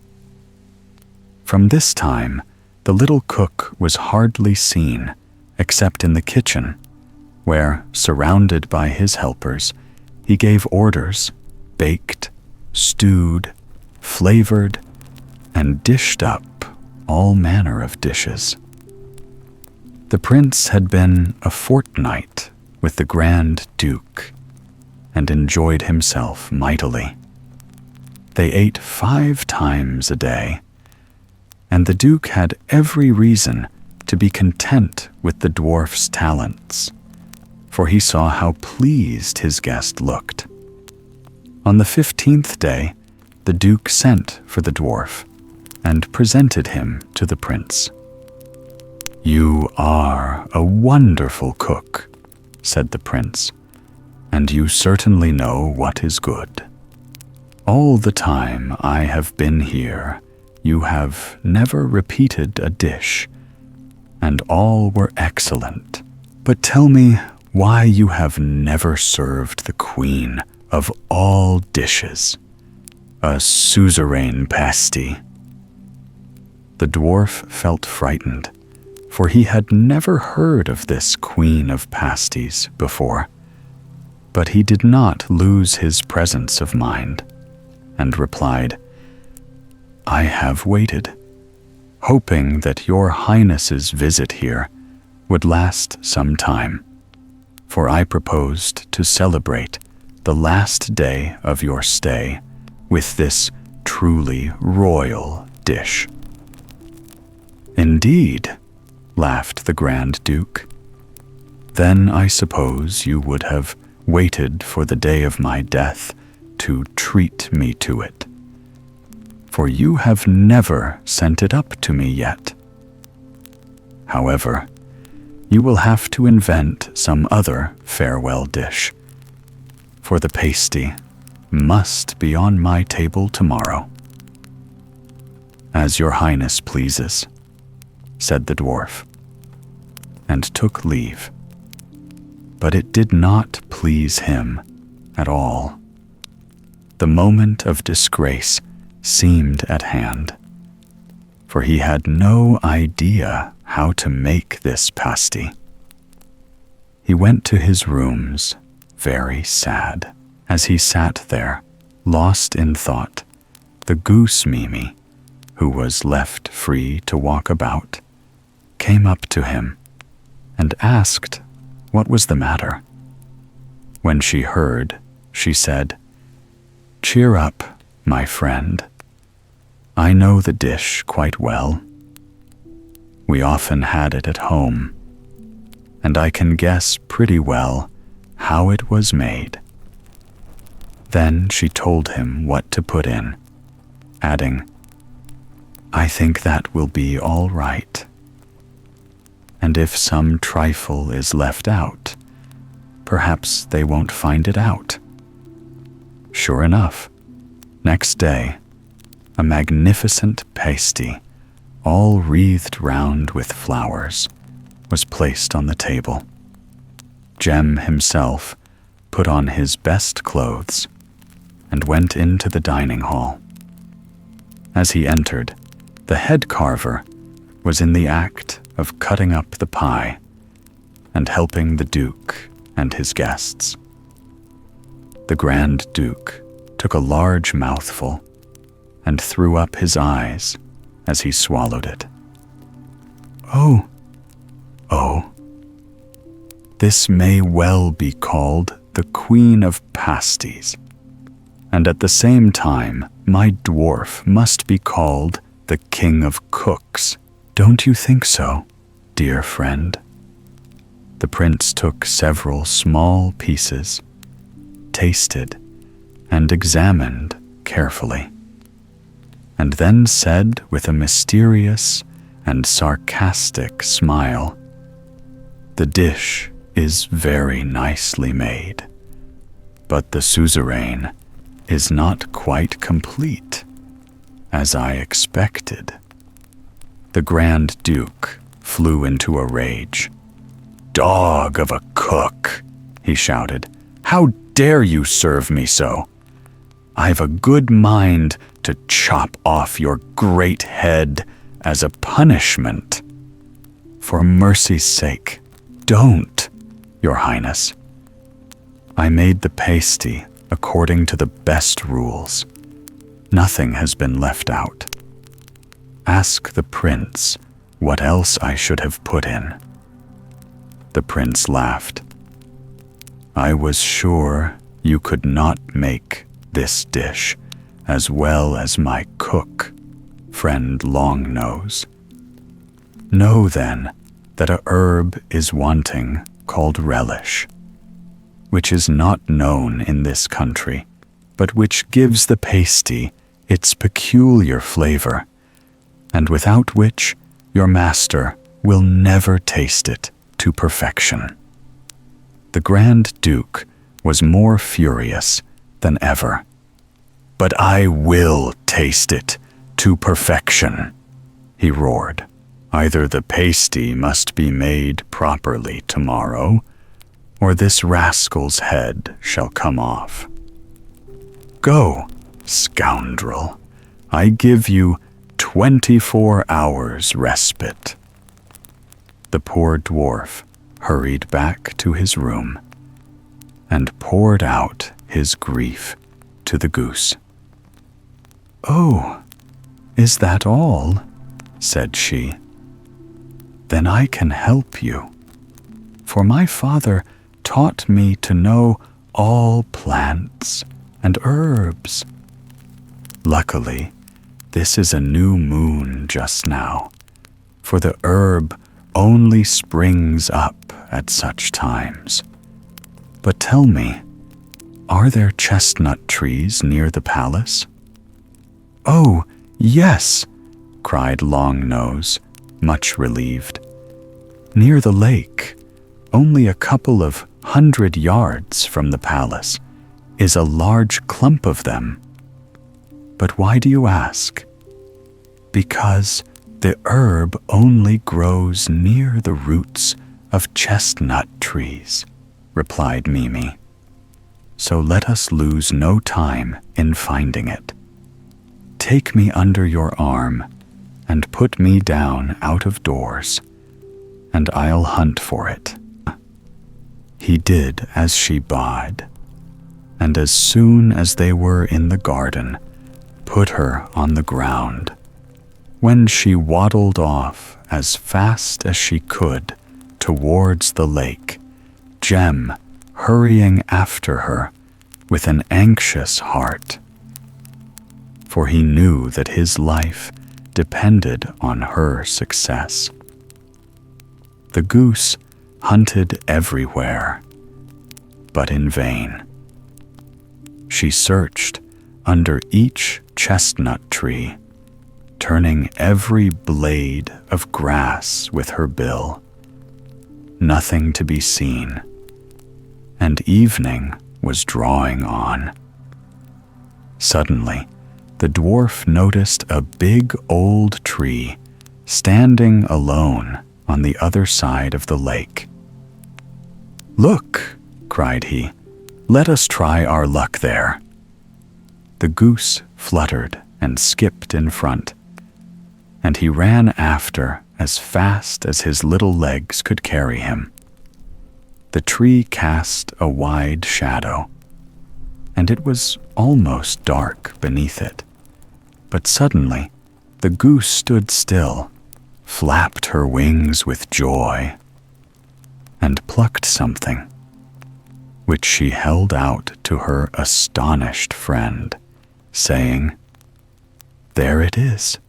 A: From this time, the little cook was hardly seen except in the kitchen, where, surrounded by his helpers, he gave orders, baked, stewed, flavored, and dished up all manner of dishes. The prince had been a fortnight with the Grand Duke and enjoyed himself mightily. They ate 5 times a day, and the Duke had every reason to be content with the dwarf's talents, for he saw how pleased his guest looked. On the 15th day, the Duke sent for the dwarf and presented him to the prince. "You are a wonderful cook," said the prince, "and you certainly know what is good. All the time I have been here, you have never repeated a dish, and all were excellent. But tell me why you have never served the queen of all dishes, a suzerain pasty." The dwarf felt frightened, for he had never heard of this queen of pasties before. But he did not lose his presence of mind, and replied, "I have waited. hoping that your Highness's visit here would last some time, for I proposed to celebrate the last day of your stay with this truly royal dish." "Indeed," laughed the Grand Duke. "Then I suppose you would have waited for the day of my death to treat me to it, for you have never sent it up to me yet. However, you will have to invent some other farewell dish, for the pasty must be on my table tomorrow." "As your Highness pleases," said the dwarf, and took leave. But it did not please him at all. The moment of disgrace seemed at hand, for he had no idea how to make this pasty. He went to his rooms, very sad. As he sat there, lost in thought, the goose Mimi, who was left free to walk about, came up to him and asked what was the matter. When she heard, she said, "Cheer up, my friend. I know the dish quite well. We often had it at home, and I can guess pretty well how it was made." Then she told him what to put in, adding, "I think that will be all right. And if some trifle is left out, perhaps they won't find it out." Sure enough, next day, a magnificent pasty, all wreathed round with flowers, was placed on the table. Jem himself put on his best clothes and went into the dining hall. As he entered, the head carver was in the act of cutting up the pie and helping the Duke and his guests. The Grand Duke took a large mouthful and threw up his eyes as he swallowed it. Oh, this may well be called the Queen of Pasties, and at the same time my dwarf must be called the King of Cooks. Don't you think so, dear friend?" The prince took several small pieces, tasted, and examined carefully, and then said with a mysterious and sarcastic smile, "The dish is very nicely made, but the suzerain is not quite complete, as I expected." The Grand Duke flew into a rage. "Dog of a cook," he shouted. "How dare you serve me so? I've a good mind to chop off your great head as a punishment. For mercy's sake, don't, Your Highness. I made the pasty according to the best rules. Nothing has been left out. Ask the prince what else I should have put in." The prince laughed. "I was sure you could not make this dish as well as my cook, friend Longnose. Know then that a herb is wanting called relish, which is not known in this country, but which gives the pasty its peculiar flavor, and without which your master will never taste it to perfection." The Grand Duke was more furious than ever. "But I will taste it to perfection," he roared. "Either the pasty must be made properly tomorrow, or this rascal's head shall come off. Go, scoundrel, I give you 24 hours respite." The poor dwarf hurried back to his room and poured out his grief to the goose. "Oh, is that all?" said she. "Then I can help you, for my father taught me to know all plants and herbs. Luckily, this is a new moon just now, for the herb only springs up at such times. But tell me, are there chestnut trees near the palace?" "Oh, yes," cried Long Nose, much relieved. "Near the lake, only a couple of 100 yards from the palace, is a large clump of them." "But why do you ask?" "Because the herb only grows near the roots of chestnut trees," replied Mimi. "So let us lose no time in finding it. Take me under your arm and put me down out of doors, and I'll hunt for it." He did as she bade, and as soon as they were in the garden, put her on the ground, when she waddled off as fast as she could towards the lake, Jem hurrying after her with an anxious heart, for he knew that his life depended on her success. The goose hunted everywhere, but in vain. She searched under each chestnut tree, turning every blade of grass with her bill. Nothing to be seen, and evening was drawing on. Suddenly, the dwarf noticed a big old tree standing alone on the other side of the lake. "Look," cried he, "let us try our luck there." The goose fluttered and skipped in front, and he ran after as fast as his little legs could carry him. The tree cast a wide shadow, and it was almost dark beneath it. But suddenly, the goose stood still, flapped her wings with joy, and plucked something, which she held out to her astonished friend, saying, "There it is,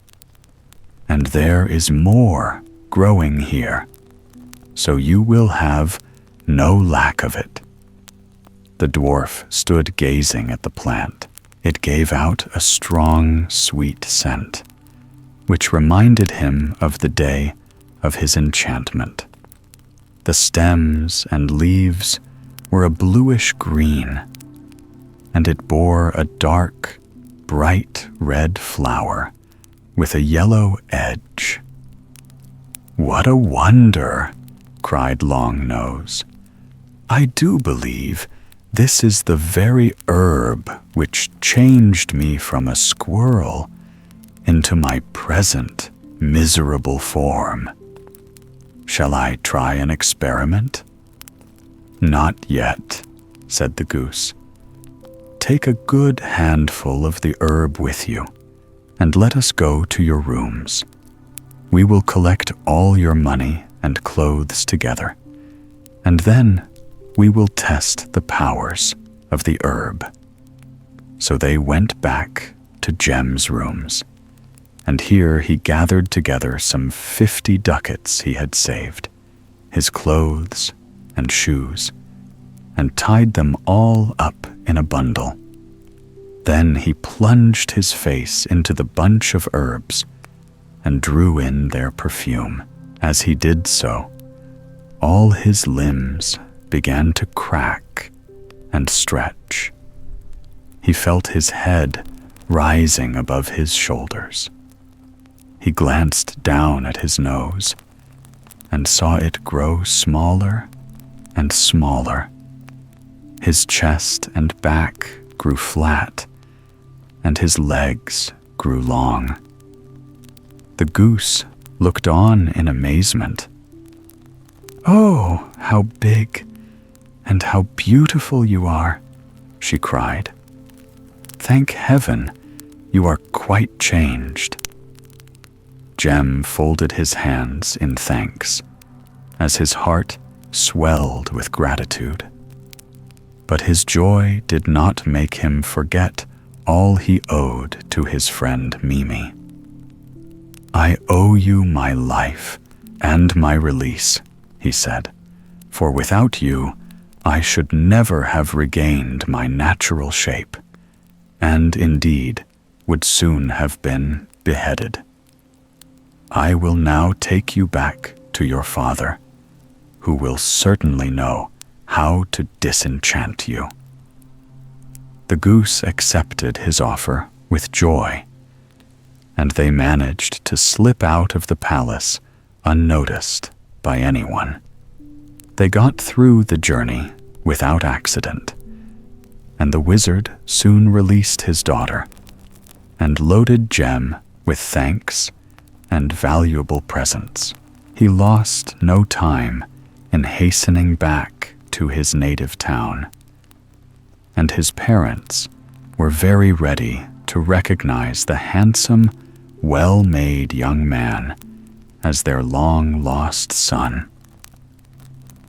A: and there is more growing here, so you will have no lack of it." The dwarf stood gazing at the plant. It gave out a strong, sweet scent, which reminded him of the day of his enchantment. The stems and leaves were a bluish green, and it bore a dark, bright red flower with a yellow edge. "What a wonder!" cried Long Nose. "I do believe this is the very herb which changed me from a squirrel into my present miserable form. Shall I try an experiment?" "Not yet," said the goose. "Take a good handful of the herb with you, and let us go to your rooms. We will collect all your money and clothes together, and then we will test the powers of the herb." So they went back to Jem's rooms, and here he gathered together some 50 ducats he had saved, his clothes and shoes, and tied them all up in a bundle. Then he plunged his face into the bunch of herbs and drew in their perfume. As he did so, all his limbs began to crack and stretch. He felt his head rising above his shoulders. He glanced down at his nose and saw it grow smaller and smaller. His chest and back grew flat, and his legs grew long. The goose looked on in amazement. "Oh, how big and how beautiful you are," she cried. "Thank heaven, you are quite changed." Jem folded his hands in thanks, as his heart swelled with gratitude. But his joy did not make him forget all he owed to his friend Mimi. "I owe you my life and my release," he said, "for without you, I should never have regained my natural shape, and indeed would soon have been beheaded. I will now take you back to your father, who will certainly know how to disenchant you." The goose accepted his offer with joy, and they managed to slip out of the palace unnoticed by anyone. They got through the journey without accident, and the wizard soon released his daughter and loaded Jem with thanks and valuable presents. He lost no time in hastening back to his native town, and his parents were very ready to recognize the handsome, well-made young man as their long-lost son.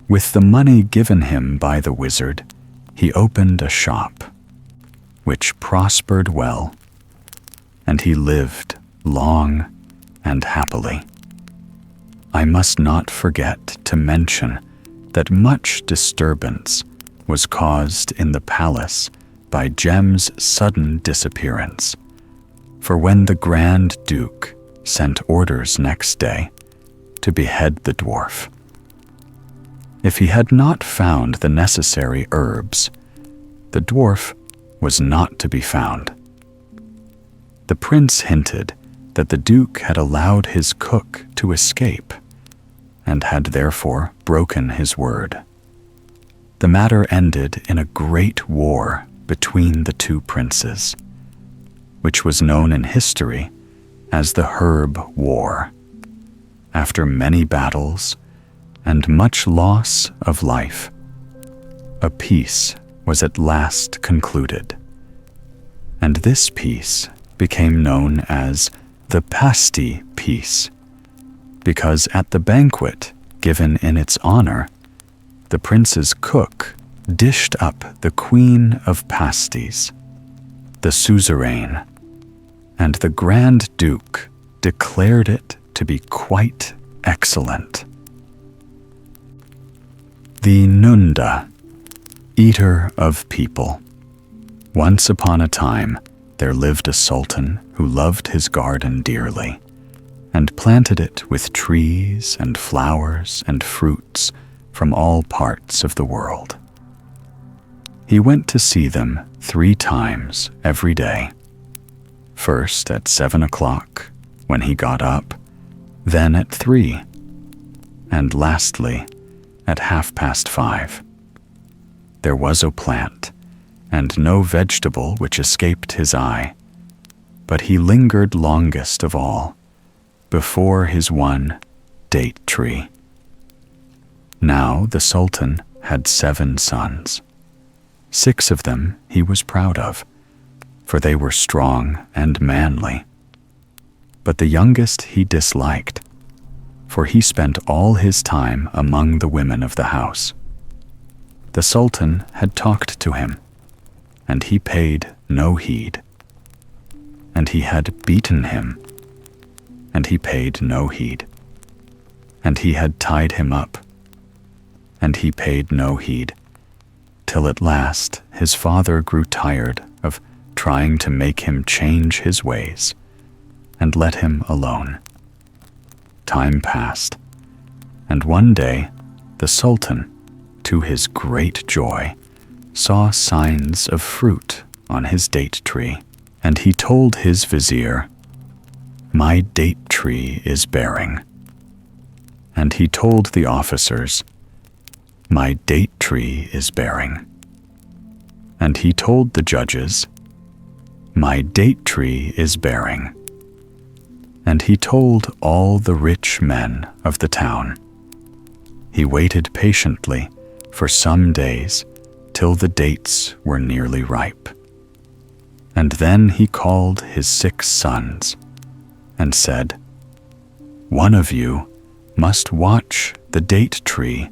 A: With the money given him by the wizard, he opened a shop, which prospered well, and he lived long and happily. I must not forget to mention that much disturbance was caused in the palace by Jem's sudden disappearance, for when the Grand Duke sent orders next day to behead the dwarf, if he had not found the necessary herbs, the dwarf was not to be found. The prince hinted that the Duke had allowed his cook to escape and had therefore broken his word. The matter ended in a great war between the two princes, which was known in history as the Herb War. After many battles and much loss of life, a peace was at last concluded, and this peace became known as the Pasty Peace, because at the banquet given in its honor, the prince's cook dished up the Queen of Pasties, the suzerain, and the Grand Duke declared it to be quite excellent. The Nunda, eater of people. Once upon a time, there lived a sultan who loved his garden dearly, and planted it with trees and flowers and fruits from all parts of the world. He went to see them 3 times every day, first at 7 o'clock when he got up, then at 3, and lastly at 5:30. There was no plant and no vegetable which escaped his eye, but he lingered longest of all before his one date tree. Now the Sultan had 7 sons. 6 of them he was proud of, for they were strong and manly. But the youngest he disliked, for he spent all his time among the women of the house. The Sultan had talked to him, and he paid no heed. And he had beaten him, and he paid no heed. And he had tied him up, and he paid no heed, till at last his father grew tired of trying to make him change his ways, and let him alone. Time passed, and one day the Sultan, to his great joy, saw signs of fruit on his date tree, and he told his vizier, "My date tree is bearing." And he told the officers, "My date tree is bearing." And he told the judges, "My date tree is bearing." And he told all the rich men of the town. He waited patiently for some days till the dates were nearly ripe. And then he called his 6 sons and said, One of you must watch the date tree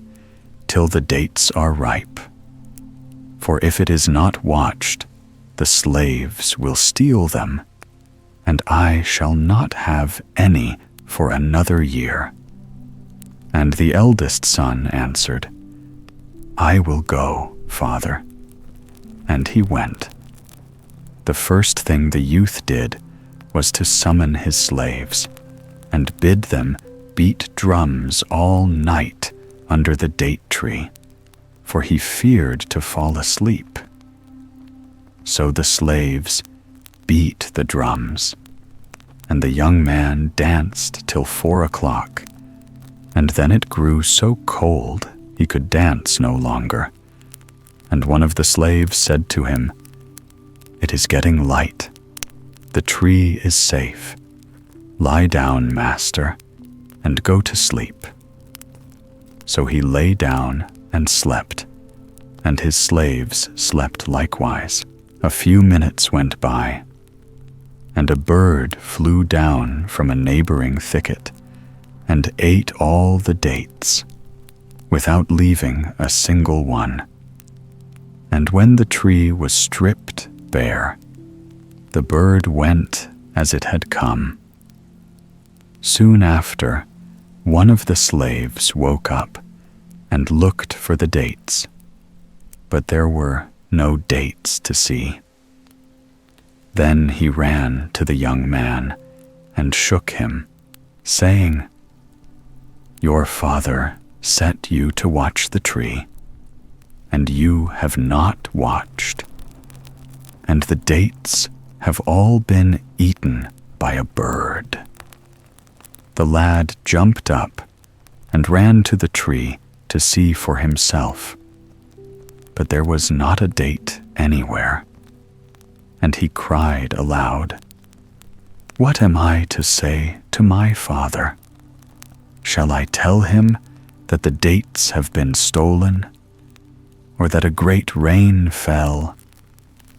A: till the dates are ripe. For if it is not watched, the slaves will steal them, and I shall not have any for another year." And the eldest son answered, "I will go, father." And he went. The first thing the youth did was to summon his slaves and bid them beat drums all night under the date tree, for he feared to fall asleep. So the slaves beat the drums, and the young man danced till 4 o'clock, and then it grew so cold he could dance no longer. And one of the slaves said to him, "It is getting light. The tree is safe. Lie down, master, and go to sleep." So he lay down and slept, and his slaves slept likewise. A few minutes went by, and a bird flew down from a neighboring thicket and ate all the dates, without leaving a single one. And when the tree was stripped bare, the bird went as it had come. Soon after, one of the slaves woke up and looked for the dates, but there were no dates to see. Then he ran to the young man and shook him, saying, "Your father set you to watch the tree, and you have not watched, and the dates have all been eaten by a bird." The lad jumped up and ran to the tree to see for himself, but there was not a date anywhere, and he cried aloud, "What am I to say to my father? Shall I tell him that the dates have been stolen, or that a great rain fell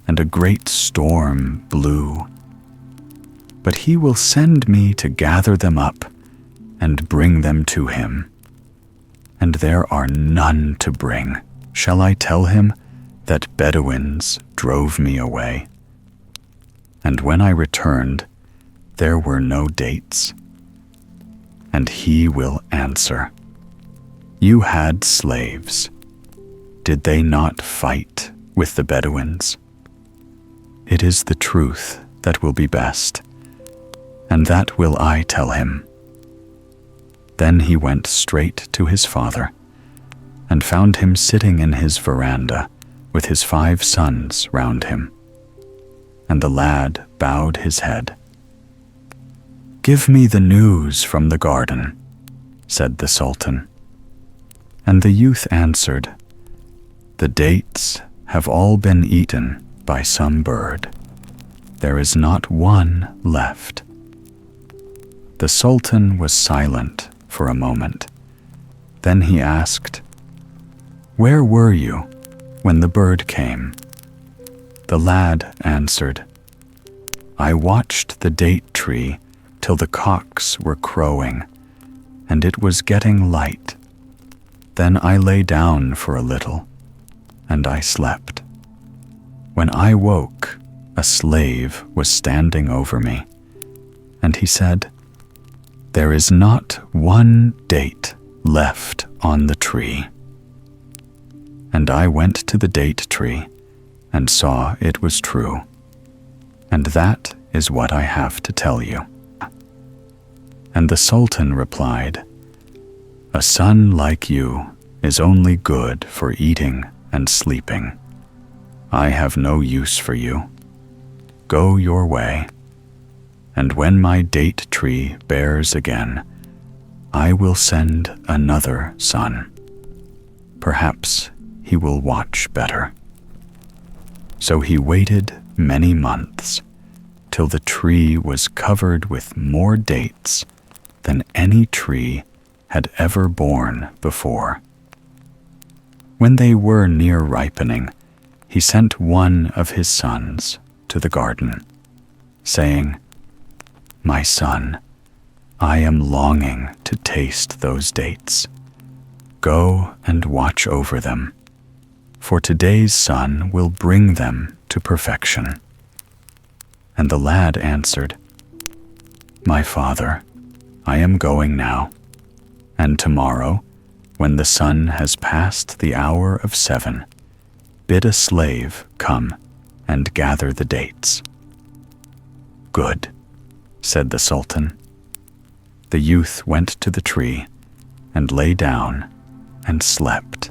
A: and a great storm blew? But he will send me to gather them up and bring them to him, and there are none to bring. Shall I tell him that Bedouins drove me away? And when I returned, there were no dates." And he will answer, "You had slaves. Did they not fight with the Bedouins?" It is the truth that will be best, and that will I tell him." Then he went straight to his father, and found him sitting in his veranda with his 5 sons round him. And the lad bowed his head. "Give me the news from the garden," said the Sultan. And the youth answered, "The dates have all been eaten by some bird. There is not one left." The Sultan was silent for a moment. Then he asked, "Where were you when the bird came?" The lad answered, "I watched the date tree till the cocks were crowing, and it was getting light. Then I lay down for a little, and I slept. When I woke, a slave was standing over me, and he said, 'There is not one date left on the tree.' And I went to the date tree and saw it was true. And that is what I have to tell you." And the Sultan replied, "A son like you is only good for eating and sleeping. I have no use for you. Go your way, and when my date tree bears again, I will send another son. Perhaps he will watch better." So he waited many months, till the tree was covered with more dates than any tree had ever borne before. When they were near ripening, he sent one of his sons to the garden, saying, "My son, I am longing to taste those dates. Go and watch over them, for today's sun will bring them to perfection." And the lad answered, "My father, I am going now, and tomorrow, when the sun has passed the hour of 7, bid a slave come and gather the dates." "Good," said the Sultan. The youth went to the tree and lay down and slept.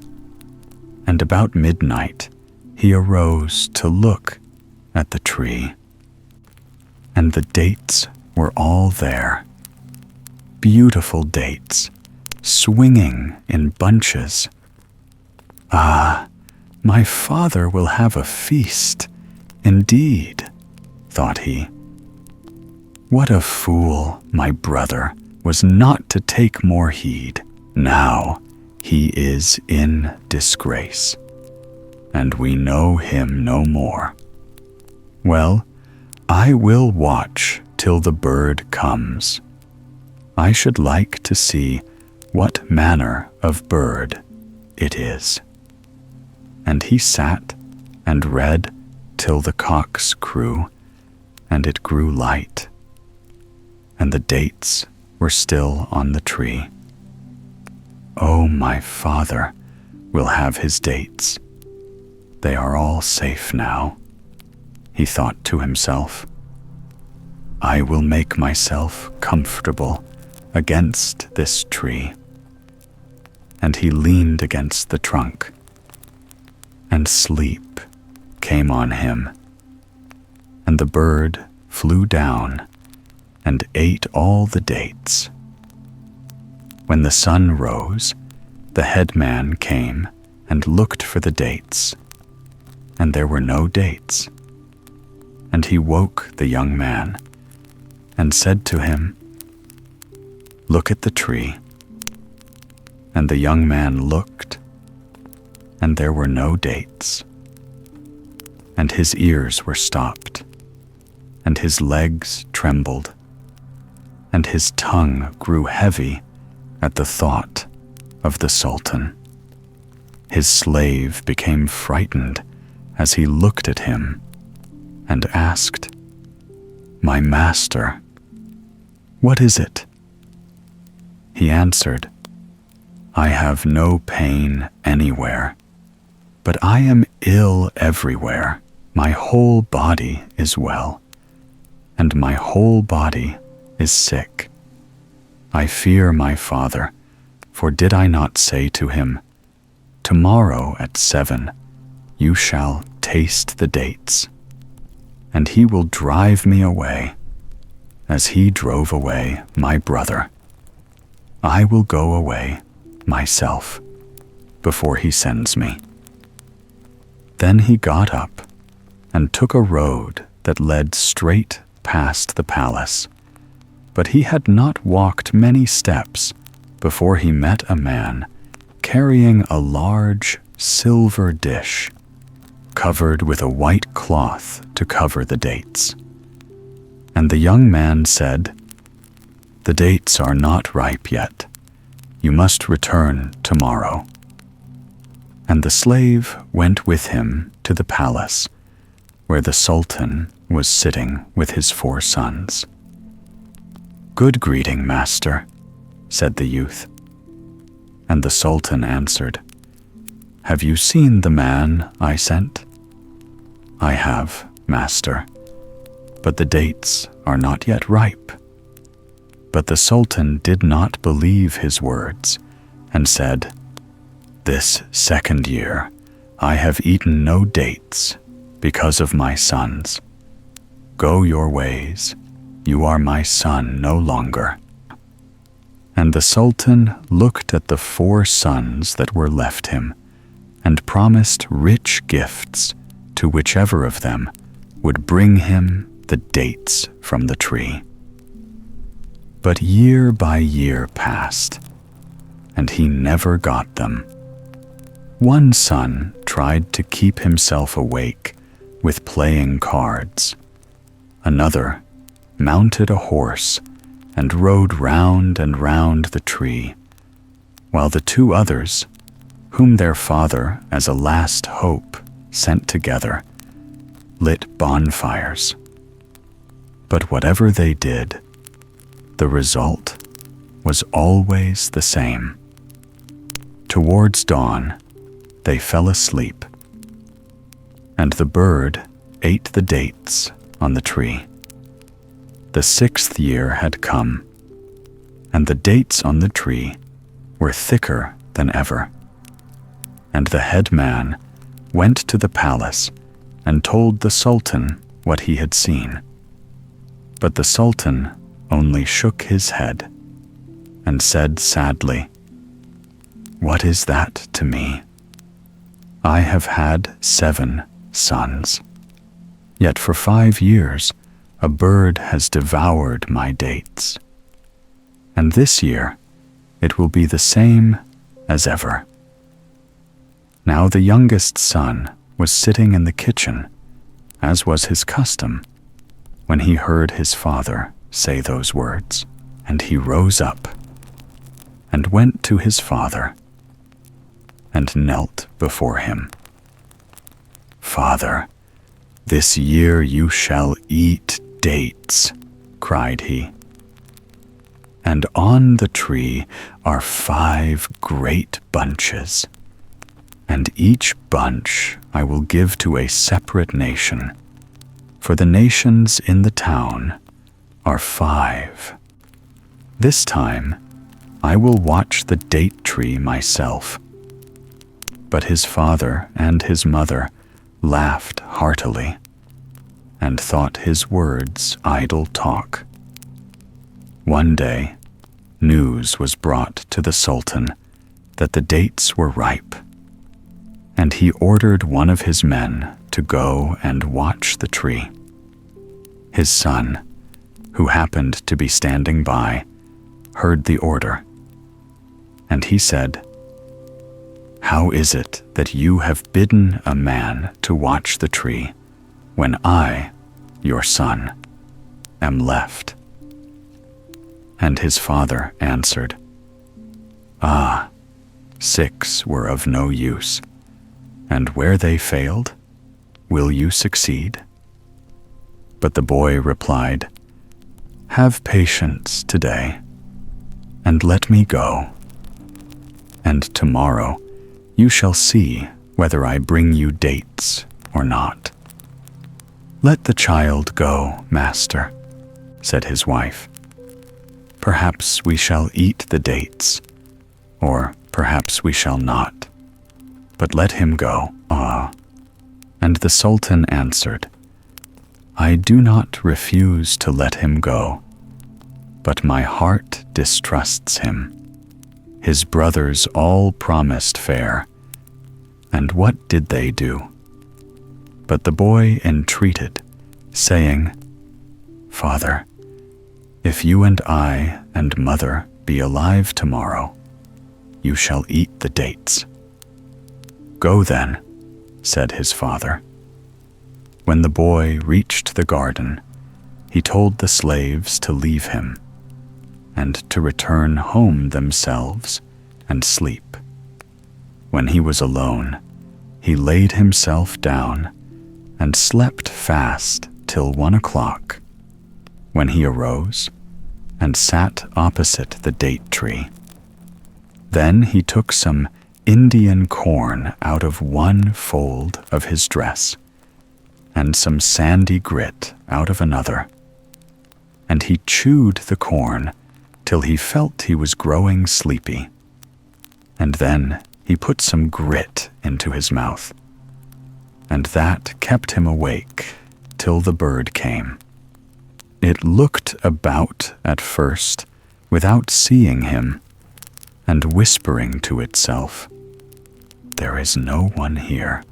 A: And about midnight he arose to look at the tree. And the dates were all there. Beautiful dates, swinging in bunches. "Ah, my father will have a feast, indeed," thought he. "What a fool my brother was not to take more heed. Now he is in disgrace, and we know him no more. Well, I will watch till the bird comes. I should like to see what manner of bird it is." And he sat and read till the cocks crew, and it grew light, and the dates were still on the tree. "Oh, my father will have his dates. They are all safe now," he thought to himself. "I will make myself comfortable against this tree." And he leaned against the trunk, and sleep came on him. And the bird flew down and ate all the dates. When the sun rose, the headman came and looked for the dates, and there were no dates. And he woke the young man and said to him, "Look at the tree." And the young man looked, and there were no dates. And his ears were stopped, and his legs trembled, and his tongue grew heavy at the thought of the Sultan. His slave became frightened as he looked at him and asked, "My master, what is it?" He answered, "I have no pain anywhere, but I am ill everywhere. My whole body is well, and my whole body is sick. I fear my father, for did I not say to him, 'Tomorrow at 7 you shall taste the dates,' and he will drive me away, as he drove away my brother. I will go away myself before he sends me." Then he got up and took a road that led straight past the palace, but he had not walked many steps before he met a man carrying a large silver dish covered with a white cloth to cover the dates. And the young man said, "The dates are not ripe yet. You must return tomorrow." And the slave went with him to the palace, where the Sultan was sitting with his 4 sons. "Good greeting, master," said the youth. And the Sultan answered, "Have you seen the man I sent?" "I have, master, but the dates are not yet ripe." But the Sultan did not believe his words, and said, "This 2nd year I have eaten no dates because of my sons. Go your ways, you are my son no longer." And the Sultan looked at the 4 sons that were left him, and promised rich gifts to whichever of them would bring him the dates from the tree. But year by year passed, and he never got them. One son tried to keep himself awake with playing cards. Another mounted a horse and rode round and round the tree, while the two others, whom their father as a last hope sent together, lit bonfires. But whatever they did, the result was always the same. Towards dawn, they fell asleep, and the bird ate the dates on the tree. The 6th year had come, and the dates on the tree were thicker than ever. And the head man went to the palace and told the Sultan what he had seen. But the Sultan only shook his head and said sadly, "What is that to me? I have had 7 sons, yet for 5 years a bird has devoured my dates. And this year it will be the same as ever." Now the youngest son was sitting in the kitchen, as was his custom, when he heard his father say those words, and he rose up and went to his father and knelt before him. "Father, this year you shall eat dates," cried he. "And on the tree are 5 great bunches, and each bunch I will give to a separate nation, for the nations in the town are 5. This time I will watch the date tree myself." But his father and his mother laughed heartily and thought his words idle talk. One day, news was brought to the Sultan that the dates were ripe, and he ordered one of his men to go and watch the tree. His son, who happened to be standing by, heard the order, and he said, "How is it that you have bidden a man to watch the tree when I, your son, am left?" And his father answered, "Ah, 6 were of no use, and where they failed, will you succeed?" But the boy replied, "Have patience today, and let me go, and tomorrow you shall see whether I bring you dates or not." "Let the child go, master," said his wife. "Perhaps we shall eat the dates, or perhaps we shall not. But let him go." And the Sultan answered, "I do not refuse to let him go, but my heart distrusts him. His brothers all promised fair, and what did they do?" But the boy entreated, saying, "Father, if you and I and mother be alive tomorrow, you shall eat the dates." "Go then," said his father. When the boy reached the garden, he told the slaves to leave him, and to return home themselves and sleep. When he was alone, he laid himself down and slept fast till 1 o'clock, when he arose and sat opposite the date tree. Then he took some Indian corn out of one fold of his dress, and some sandy grit out of another, and he chewed the corn till he felt he was growing sleepy, and then he put some grit into his mouth, and that kept him awake till the bird came. It looked about at first without seeing him, and whispering to itself, "There is no one here,"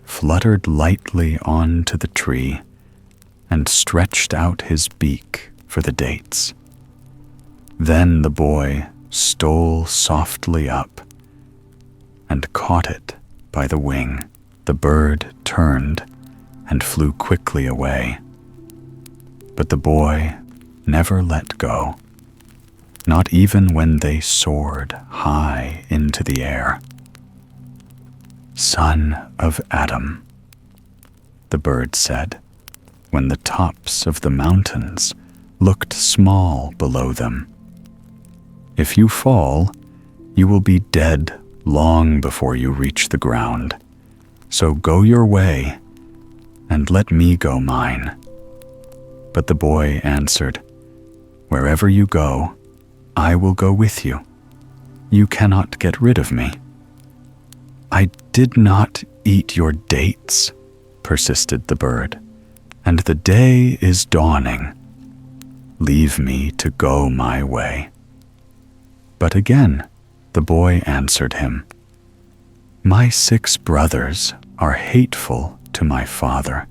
A: fluttered lightly on to the tree, and stretched out his beak for the dates. Then the boy stole softly up, and caught it by the wing. The bird turned and flew quickly away. But the boy never let go, not even when they soared high into the air. "Son of Adam," the bird said, when the tops of the mountains looked small below them. "If you fall, you will be dead long before you reach the ground. So go your way, and let me go mine." But the boy answered, "Wherever you go, I will go with you. You cannot get rid of me." "I did not eat your dates," persisted the bird, "and the day is dawning. Leave me to go my way." But again the boy answered him, "My 6 brothers are hateful to my father,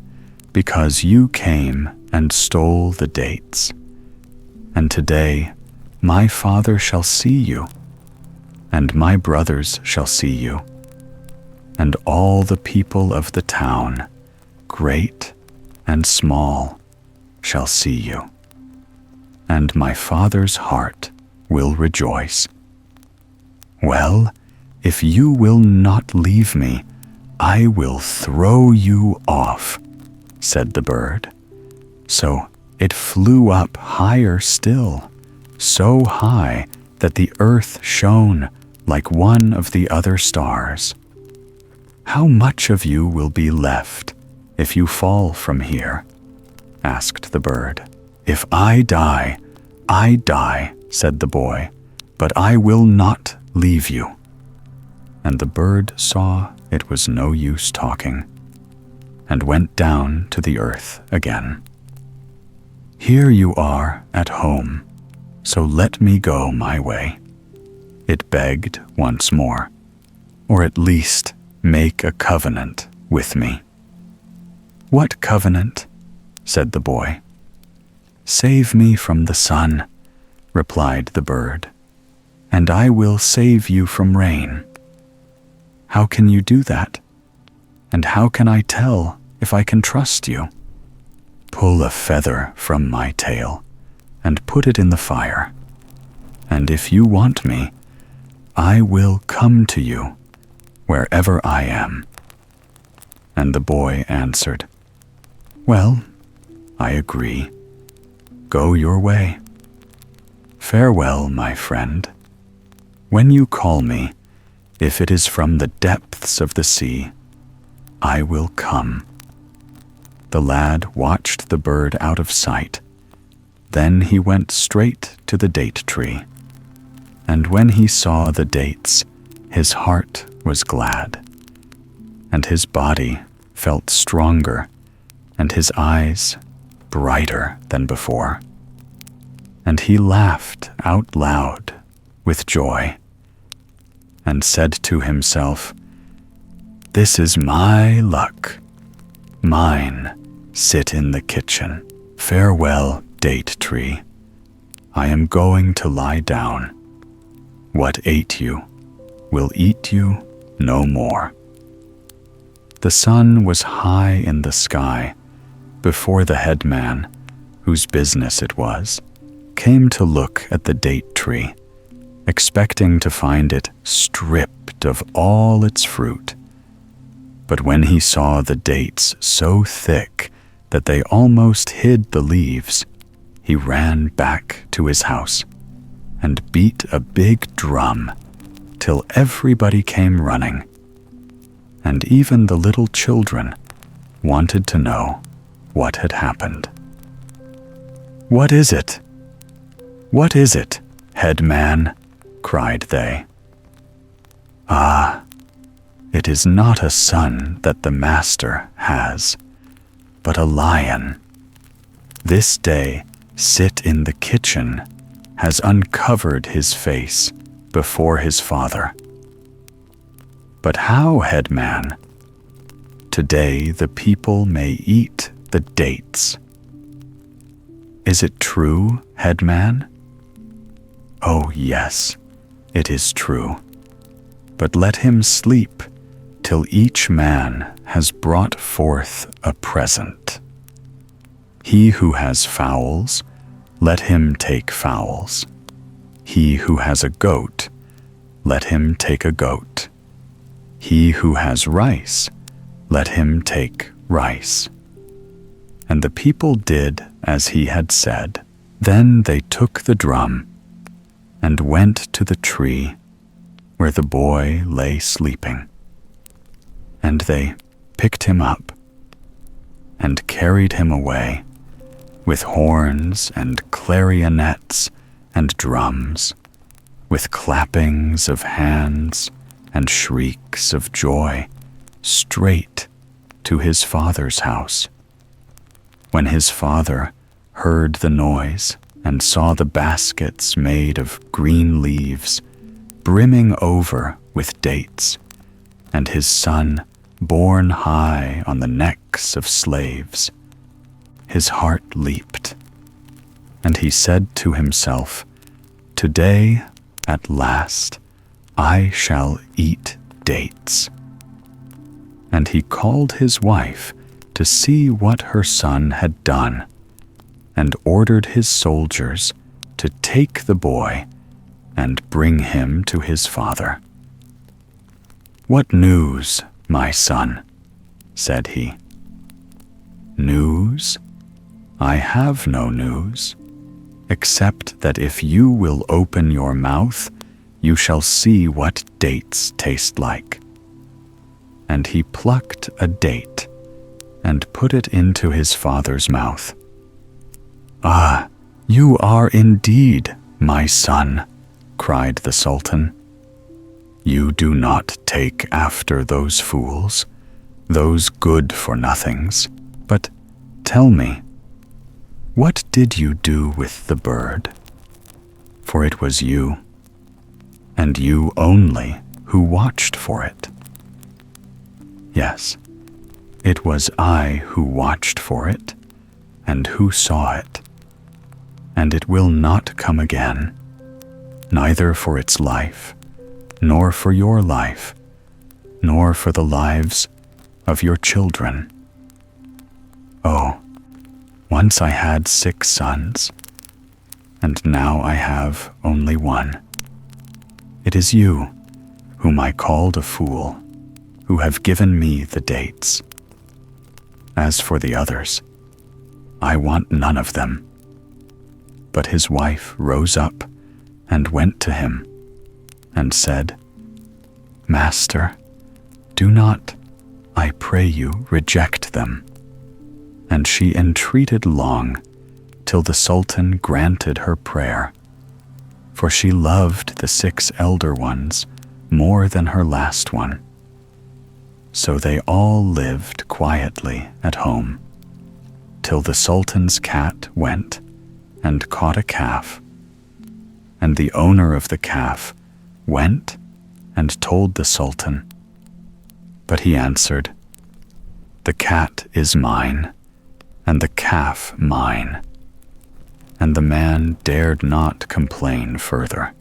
A: because you came and stole the dates. And today my father shall see you, and my brothers shall see you, and all the people of the town, great and small, shall see you. And my father's heart will rejoice. Well, if you will not leave me, I will throw you off," said the bird. So it flew up higher still, so high that the earth shone like one of the other stars. "How much of you will be left if you fall from here?" asked the bird. "If I die, I die," said the boy, "but I will not leave you." And the bird saw it was no use talking, and went down to the earth again. "Here you are at home, so let me go my way," it begged once more, "or at least make a covenant with me." "What covenant?" said the boy. "Save me from the sun," replied the bird, "and I will save you from rain." "How can you do that? And how can I tell if I can trust you?" "Pull a feather from my tail and put it in the fire, and if you want me, I will come to you wherever I am." And the boy answered, "Well, I agree. Go your way. Farewell, my friend. When you call me, if it is from the depths of the sea, I will come." The lad watched the bird out of sight. Then he went straight to the date tree. And when he saw the dates, his heart was glad, and his body felt stronger, and his eyes brighter than before. And he laughed out loud with joy, and said to himself, "This is my luck. Mine sit in the kitchen. Farewell, date tree. I am going to lie down. What ate you will eat you no more." The sun was high in the sky before the headman, whose business it was, came to look at the date tree, expecting to find it stripped of all its fruit. But when he saw the dates so thick that they almost hid the leaves, he ran back to his house and beat a big drum till everybody came running, and even the little children wanted to know what had happened. "What is it? What is it, headman?" cried they. "Ah, it is not a son that the master has, but a lion. This day Sit in the kitchen has uncovered his face before his father." "But how, headman?" "Today the people may eat the dates." "Is it true, headman?" "Oh, yes, it is true. But let him sleep till each man has brought forth a present. He who has fowls, let him take fowls. He who has a goat, let him take a goat. He who has rice, let him take rice. And the people did as he had said. Then they took the drum and went to the tree where the boy lay sleeping. And they picked him up and carried him away with horns and clarionets and drums, with clappings of hands and shrieks of joy, straight to his father's house. When his father heard the noise and saw the baskets made of green leaves, brimming over with dates, and his son borne high on the necks of slaves, his heart leaped, and he said to himself, "Today, at last, I shall eat dates." And he called his wife to see what her son had done, and ordered his soldiers to take the boy and bring him to his father. "What news, my son?" said he. "News? I have no news, except that if you will open your mouth, you shall see what dates taste like." And he plucked a date and put it into his father's mouth. "Ah, you are indeed my son," cried the Sultan. "You do not take after those fools, those good-for-nothings, but tell me, what did you do with the bird? For it was you, and you only, who watched for it." "Yes, it was I who watched for it, and who saw it. And it will not come again, neither for its life, nor for your life, nor for the lives of your children. Oh, once I had 6 sons, and now I have only one. It is you, whom I called a fool, who have given me the dates. As for the others, I want none of them." But his wife rose up and went to him and said, "Master, do not, I pray you, reject them." And she entreated long, till the Sultan granted her prayer, for she loved the 6 elder ones more than her last one. So they all lived quietly at home, till the Sultan's cat went and caught a calf. And the owner of the calf went and told the Sultan. But he answered, "The cat is mine, and the calf mine." And the man dared not complain further.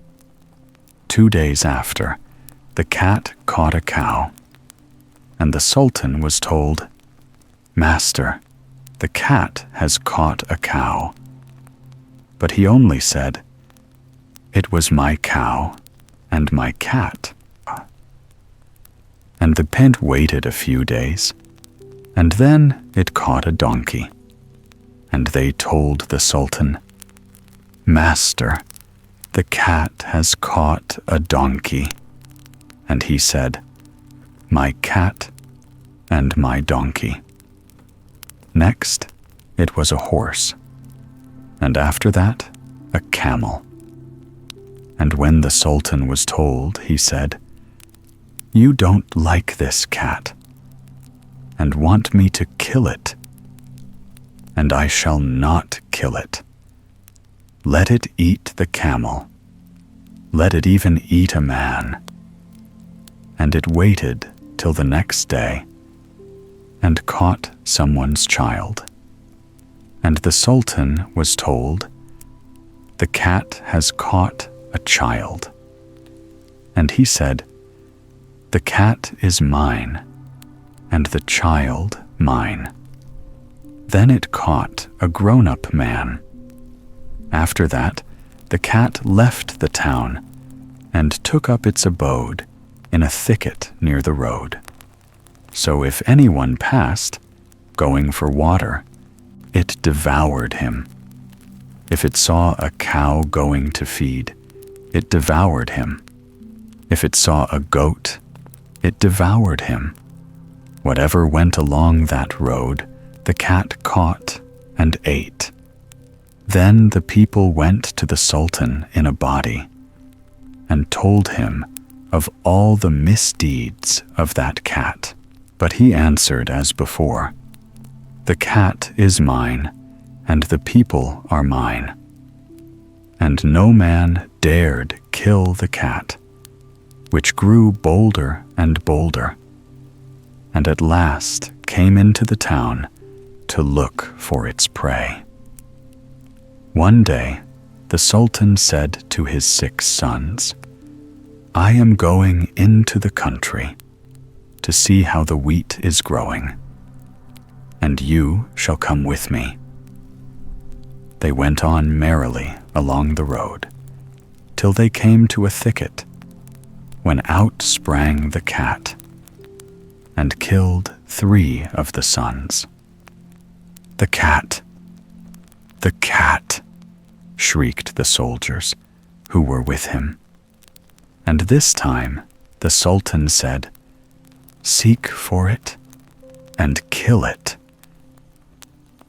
A: 2 days after, the cat caught a cow, and the Sultan was told, "Master, the cat has caught a cow." But he only said, "It was my cow and my cat." And the pet waited a few days, and then it caught a donkey. And they told the Sultan, "Master, the cat has caught a donkey." And he said, "My cat and my donkey." Next, it was a horse, and after that, a camel. And when the Sultan was told, he said, "You don't like this cat, and want me to kill it. And I shall not kill it. Let it eat the camel. Let it even eat a man." And it waited till the next day, and caught someone's child. And the Sultan was told, "The cat has caught a child." And he said, "The cat is mine, and the child mine." Then it caught a grown-up man, After that, the cat left the town and took up its abode in a thicket near the road. So if anyone passed, going for water, it devoured him. If it saw a cow going to feed, it devoured him. If it saw a goat, it devoured him. Whatever went along that road, the cat caught and ate. Then the people went to the Sultan in a body and told him of all the misdeeds of that cat. But he answered as before, "The cat is mine, and the people are mine." And no man dared kill the cat, which grew bolder and bolder, and at last came into the town to look for its prey. One day, the Sultan said to his 6 sons, "I am going into the country to see how the wheat is growing, and you shall come with me." They went on merrily along the road, till they came to a thicket, when out sprang the cat, and killed 3 of the sons. "The cat! The cat!" shrieked the soldiers who were with him. And this time the Sultan said, "Seek for it and kill it.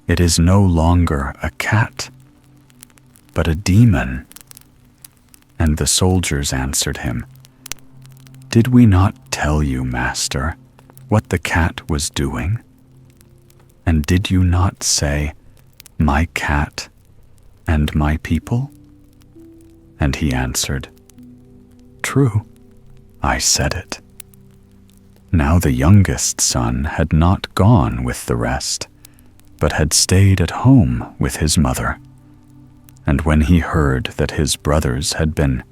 A: It is no longer a cat, but a demon." And the soldiers answered him, "Did we not tell you, master, what the cat was doing? And did you not say, 'My cat and my people'?" And he answered, "True, I said it." Now the youngest son had not gone with the rest, but had stayed at home with his mother. And when he heard that his brothers had been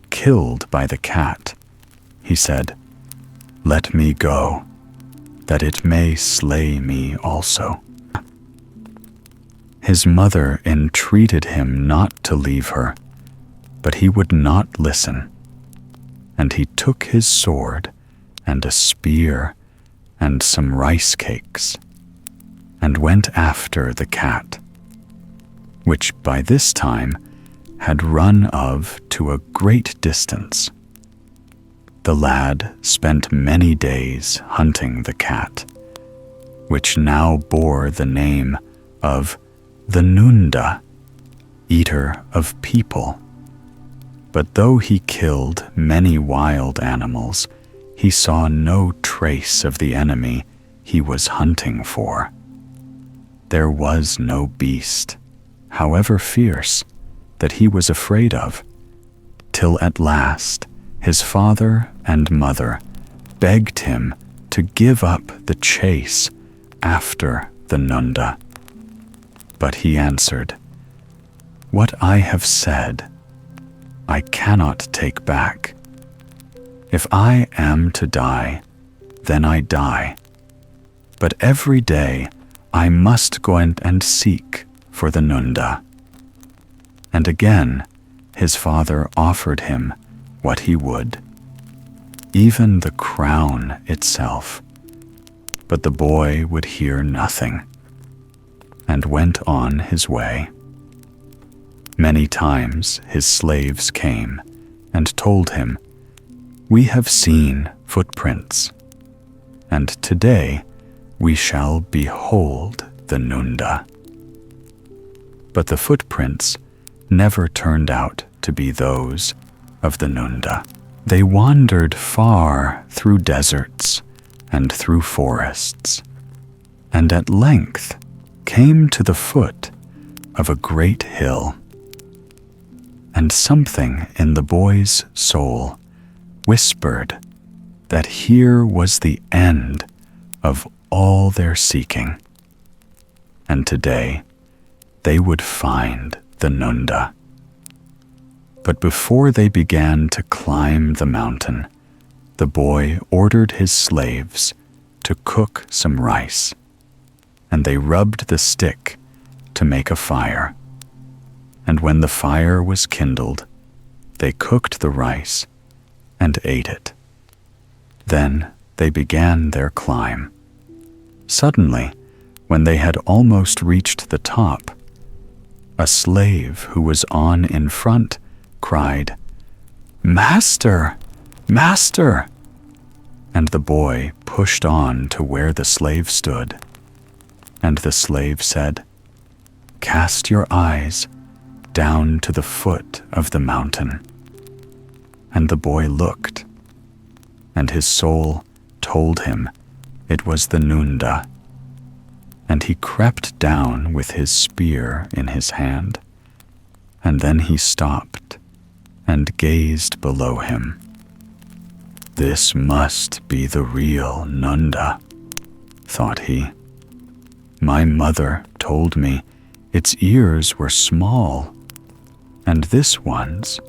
A: killed by the cat, he said, "Let me go, that it may slay me also." His mother entreated him not to leave her, but he would not listen. And he took his sword and a spear and some rice cakes, and went after the cat, which by this time had run of to a great distance. The lad spent many days hunting the cat, which now bore the name of the Nunda, eater of people. But though he killed many wild animals, he saw no trace of the enemy he was hunting for. There was no beast, however fierce, that he was afraid of, till at last his father and mother begged him to give up the chase after the Nunda. But he answered, "What I have said, I cannot take back. If I am to die, then I die. But every day I must go and seek for the Nunda." And again his father offered him what he would, even the crown itself. But the boy would hear nothing, and went on his way. Many times his slaves came and told him, "We have seen footprints, and today we shall behold the Nunda." But the footprints never turned out to be those of the Nunda. They wandered far through deserts and through forests, and at length came to the foot of a great hill. And something in the boy's soul whispered that here was the end of all their seeking, and today they would find the Nunda. But before they began to climb the mountain, the boy ordered his slaves to cook some rice, and they rubbed the stick to make a fire. And when the fire was kindled, they cooked the rice and ate it. Then they began their climb. Suddenly, when they had almost reached the top, a slave who was on in front cried, "Master! Master!" And the boy pushed on to where the slave stood. And the slave said, "Cast your eyes down to the foot of the mountain." And the boy looked, and his soul told him it was the Nunda. And he crept down with his spear in his hand, and then he stopped and gazed below him. "This must be the real Nunda," thought he. "My mother told me its ears were small, and this one's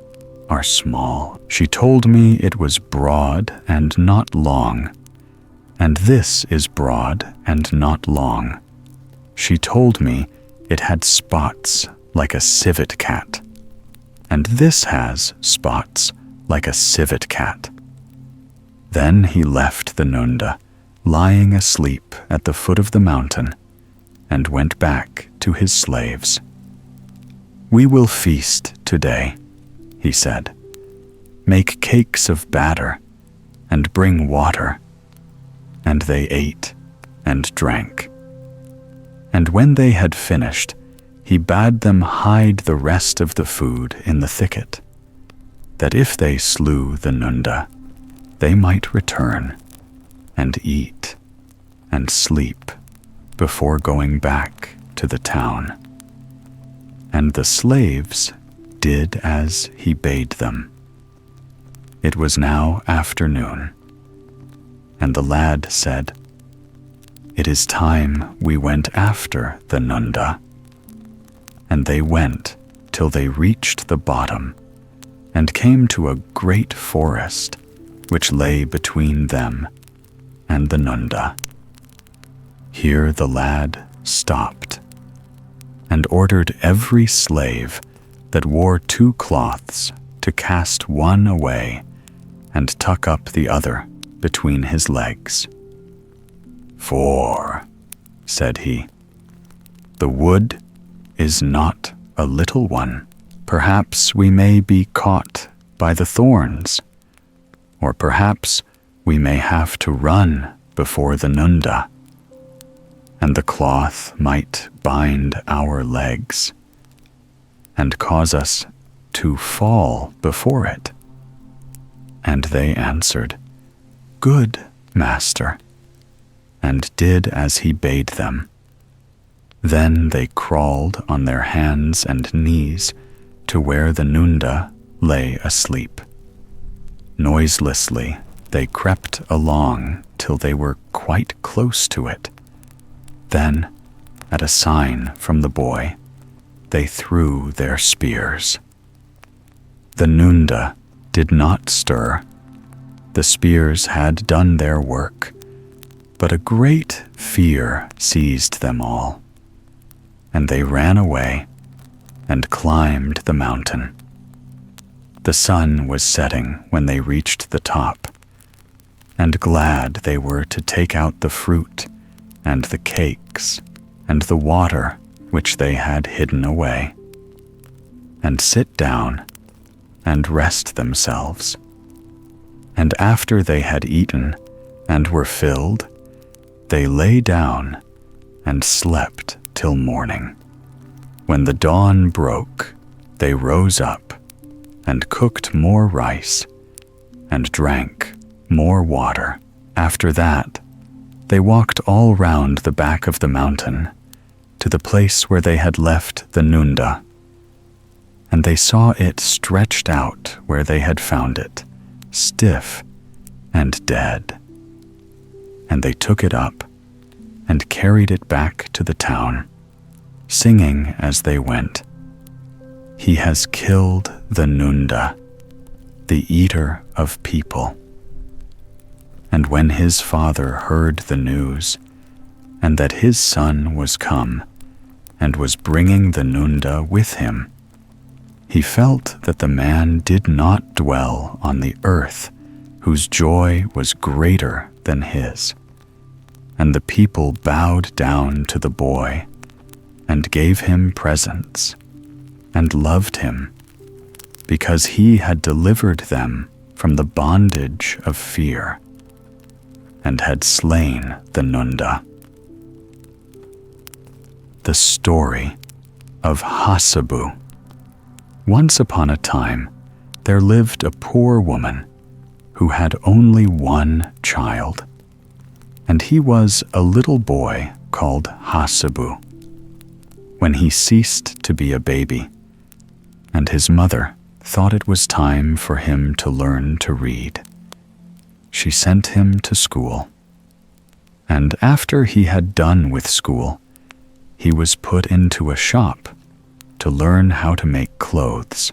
A: are small. She told me it was broad and not long, and this is broad and not long. She told me it had spots like a civet cat, and this has spots like a civet cat." Then he left the Nunda lying asleep at the foot of the mountain and went back to his slaves. "We will feast today," he said. "Make cakes of batter and bring water." And they ate and drank. And when they had finished, he bade them hide the rest of the food in the thicket, that if they slew the Nunda, they might return and eat and sleep before going back to the town. And the slaves did as he bade them. It was now afternoon, and the lad said, "It is time we went after the Nunda." And they went till they reached the bottom and came to a great forest which lay between them and the Nunda. Here the lad stopped and ordered every slave that wore 2 cloths to cast one away and tuck up the other between his legs. "For," said he, "the wood is not a little one. Perhaps we may be caught by the thorns, or perhaps we may have to run before the Nunda, and the cloth might bind our legs and cause us to fall before it." And they answered, "Good, master," and did as he bade them. Then they crawled on their hands and knees to where the Nunda lay asleep. Noiselessly they crept along till they were quite close to it. Then, at a sign from the boy, they threw their spears. The Nunda did not stir. The spears had done their work, but a great fear seized them all, and they ran away and climbed the mountain. The sun was setting when they reached the top, and glad they were to take out the fruit and the cakes and the water which they had hidden away, and sit down and rest themselves. And after they had eaten and were filled, they lay down and slept till morning. When the dawn broke, they rose up and cooked more rice and drank more water. After that, they walked all round the back of the mountain to the place where they had left the Nunda, and they saw it stretched out where they had found it, stiff and dead. And they took it up and carried it back to the town, singing as they went, "He has killed the Nunda, the eater of people." And when his father heard the news, and that his son was come, and was bringing the Nunda with him, He felt that the man did not dwell on the earth, whose joy was greater than his. And the people bowed down to the boy, and gave him presents, and loved him, because he had delivered them from the bondage of fear, and had slain the Nunda. The Story of Hassebu. Once upon a time, there lived a poor woman who had only one child, and he was a little boy called Hassebu. When he ceased to be a baby, and his mother thought it was time for him to learn to read, she sent him to school. And after he had done with school, he was put into a shop to learn how to make clothes,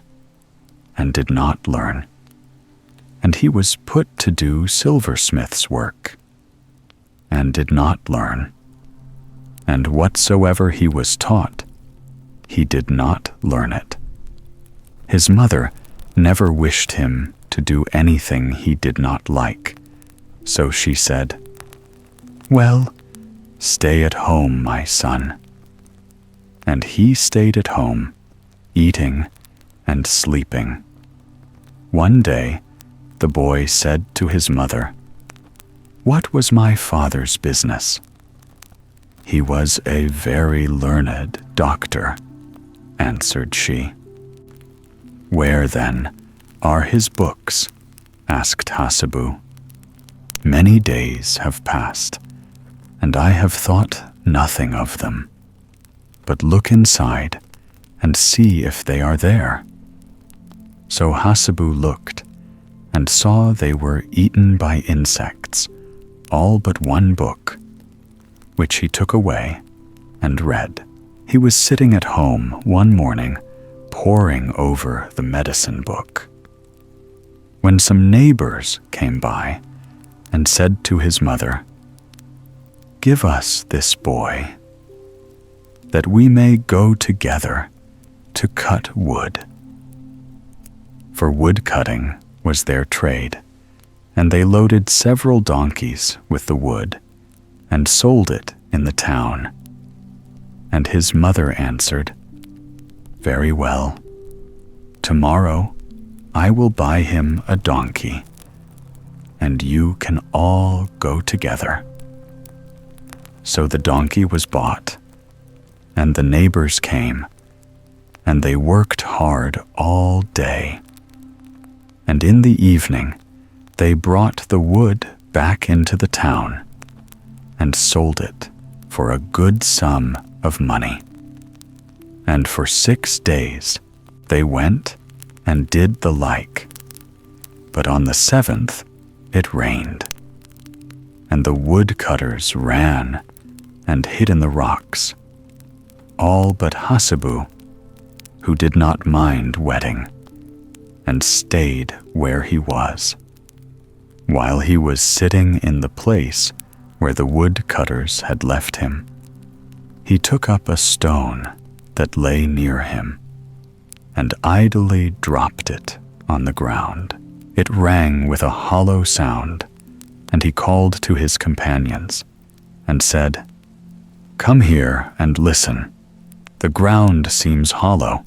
A: and did not learn. And he was put to do silversmith's work, and did not learn. And whatsoever he was taught, he did not learn it. His mother never wished him to do anything he did not like, so she said, "Well, stay at home, my son." And he stayed at home, eating and sleeping. One day, the boy said to his mother, "What was my father's business?" "He was a very learned doctor," answered she. "Where, then, are his books?" asked Hassebu. "Many days have passed, and I have thought nothing of them. But look inside and see if they are there." So Hassebu looked and saw they were eaten by insects, all but one book, which he took away and read. He was sitting at home one morning, poring over the medicine book, when some neighbors came by and said to his mother, "Give us this boy, that we may go together to cut wood." For wood cutting was their trade, and they loaded several donkeys with the wood, and sold it in the town. And his mother answered, "Very well. Tomorrow I will buy him a donkey, and you can all go together." So the donkey was bought, and the neighbors came, and they worked hard all day. And in the evening they brought the wood back into the town, and sold it for a good sum of money. And for 6 days they went and did the like. But on the 7th it rained, and the woodcutters ran and hid in the rocks, all but Hassebu, who did not mind wetting, and stayed where he was. While he was sitting in the place where the woodcutters had left him, he took up a stone that lay near him, and idly dropped it on the ground. It rang with a hollow sound, and he called to his companions, and said, "Come here and listen. The ground seems hollow."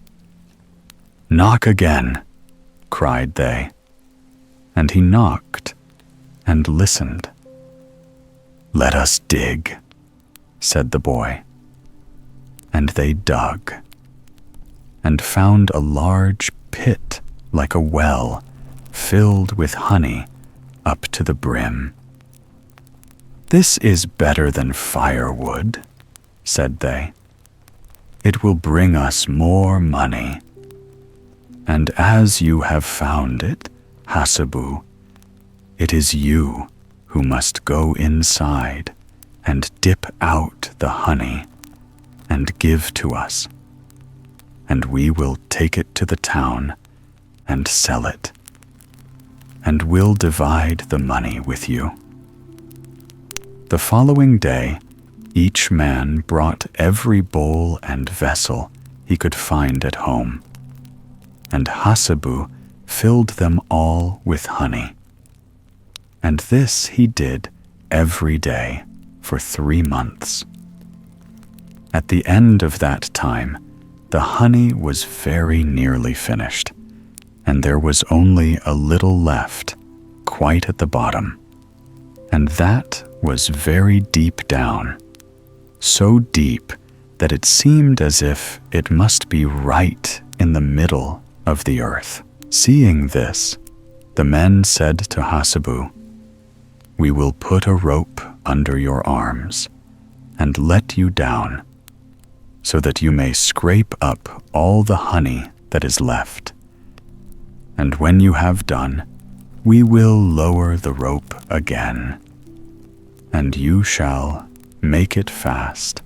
A: "Knock again," cried they. And he knocked and listened. "Let us dig," said the boy. And they dug, and found a large pit like a well, filled with honey up to the brim. "This is better than firewood," said they. "It will bring us more money. And as you have found it, Hassebu, it is you who must go inside and dip out the honey and give to us, and we will take it to the town and sell it, and we'll divide the money with you." The following day, each man brought every bowl and vessel he could find at home, and Hassebu filled them all with honey. And this he did every day for 3 months. At the end of that time, the honey was very nearly finished, and there was only a little left, quite at the bottom. And that was very deep down, so deep that it seemed as if it must be right in the middle of the earth. Seeing this, the men said to Hassebu, "We will put a rope under your arms and let you down, so that you may scrape up all the honey that is left. And when you have done, we will lower the rope again, and you shall make it fast,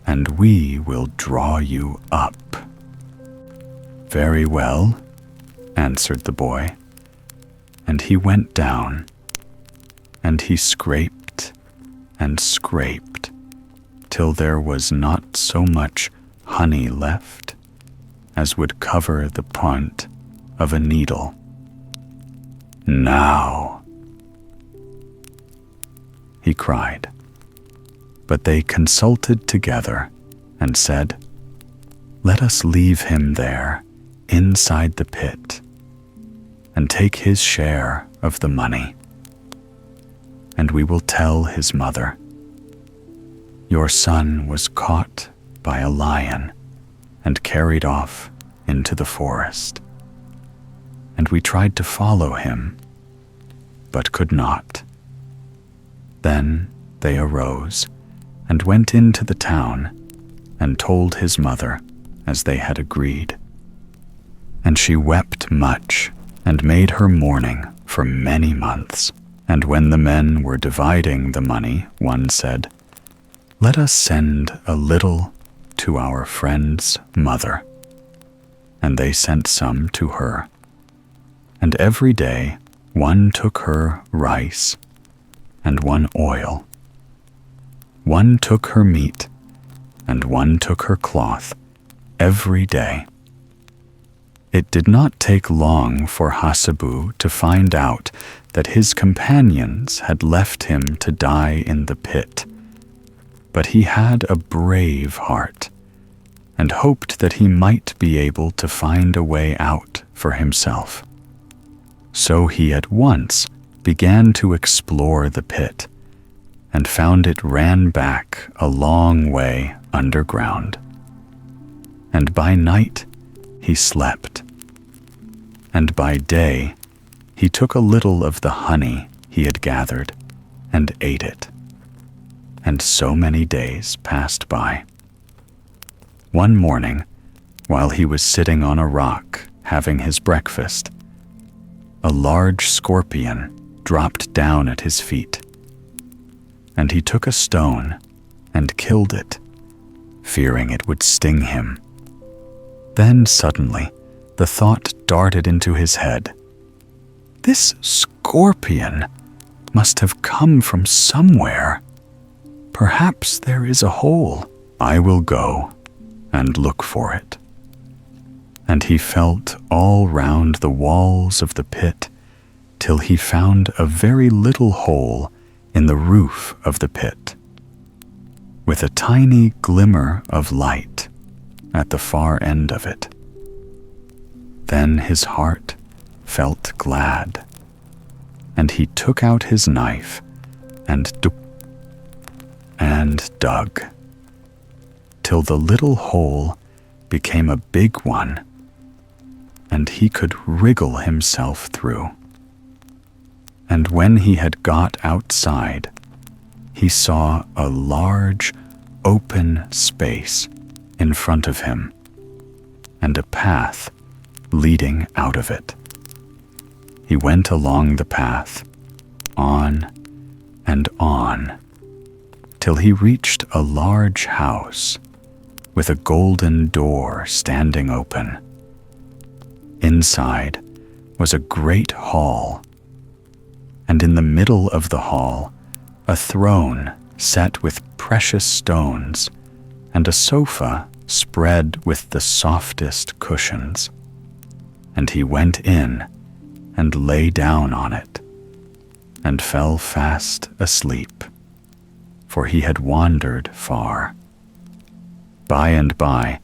A: and we will draw you up." "Very well," answered the boy, and he went down, and he scraped and scraped till there was not so much honey left as would cover the point of a needle. "Now," he cried. But they consulted together and said, "Let us leave him there inside the pit and take his share of the money. And we will tell his mother, 'Your son was caught by a lion and carried off into the forest. And we tried to follow him, but could not.'" Then they arose and went into the town and told his mother as they had agreed. And she wept much and made her mourning for many months. And when the men were dividing the money, one said, "Let us send a little to our friend's mother." And they sent some to her. And every day one took her rice and one oil. One took her meat and one took her cloth every day. It did not take long for Hassebu to find out that his companions had left him to die in the pit. But he had a brave heart and hoped that he might be able to find a way out for himself. So he at once began to explore the pit and found it ran back a long way underground. And by night he slept, and by day he took a little of the honey he had gathered and ate it. And so many days passed by. One morning, while he was sitting on a rock having his breakfast, a large scorpion dropped down at his feet, and he took a stone and killed it, fearing it would sting him. Then suddenly the thought darted into his head, "This scorpion must have come from somewhere. Perhaps there is a hole. I will go and look for it." And he felt all round the walls of the pit till he found a very little hole in the roof of the pit, with a tiny glimmer of light at the far end of it. Then his heart felt glad, and he took out his knife and dug, till the little hole became a big one, and he could wriggle himself through. And when he had got outside, he saw a large open space in front of him, and a path leading out of it. He went along the path, on and on, till he reached a large house with a golden door standing open. Inside was a great hall, and in the middle of the hall a throne set with precious stones and a sofa spread with the softest cushions. and he went in and lay down on it, and fell fast asleep, for he had wandered far. By and by,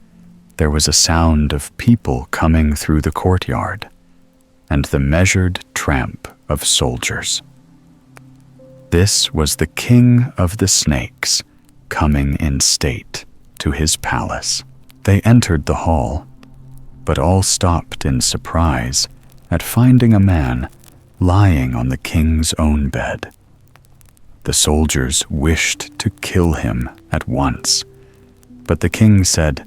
A: there was a sound of people coming through the courtyard, and the measured tramp of soldiers. This was the king of the snakes coming in state to his palace. They entered the hall, but all stopped in surprise at finding a man lying on the king's own bed. The soldiers wished to kill him at once, but the king said,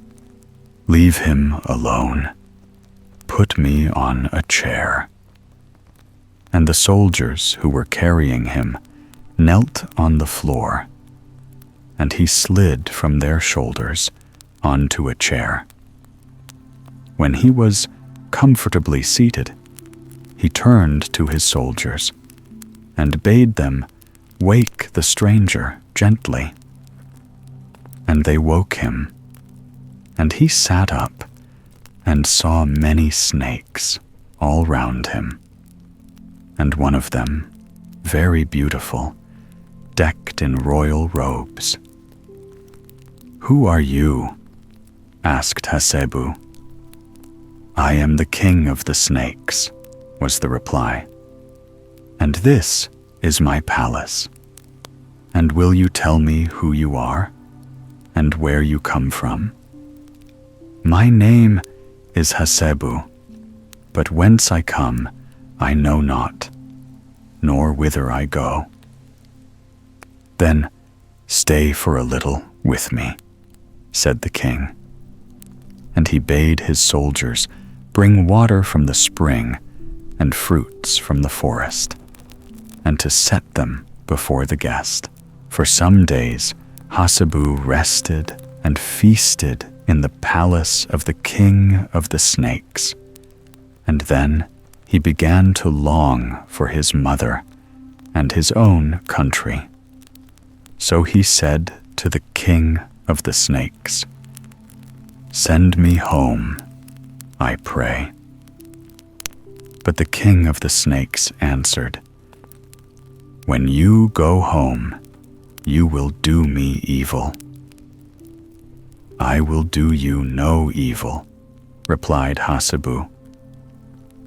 A: "Leave him alone. Put me on a chair." And the soldiers who were carrying him knelt on the floor, and he slid from their shoulders onto a chair. When he was comfortably seated, he turned to his soldiers and bade them wake the stranger gently. And they woke him, and he sat up and saw many snakes all round him, and one of them, very beautiful, decked in royal robes. "Who are you?" asked Hassebu. "I am the king of the snakes," was the reply, "and this is my palace. And will you tell me who you are and where you come from?" "My name is Hassebu, but whence I come I know not, nor whither I go." "Then stay for a little with me," said the king. And he bade his soldiers bring water from the spring and fruits from the forest, and to set them before the guest. For some days Hassebu rested and feasted in the palace of the king of the snakes, and then he began to long for his mother and his own country. So he said to the king of the snakes, "Send me home, I pray." But the king of the snakes answered, "When you go home, you will do me evil." "I will do you no evil," replied Hassebu.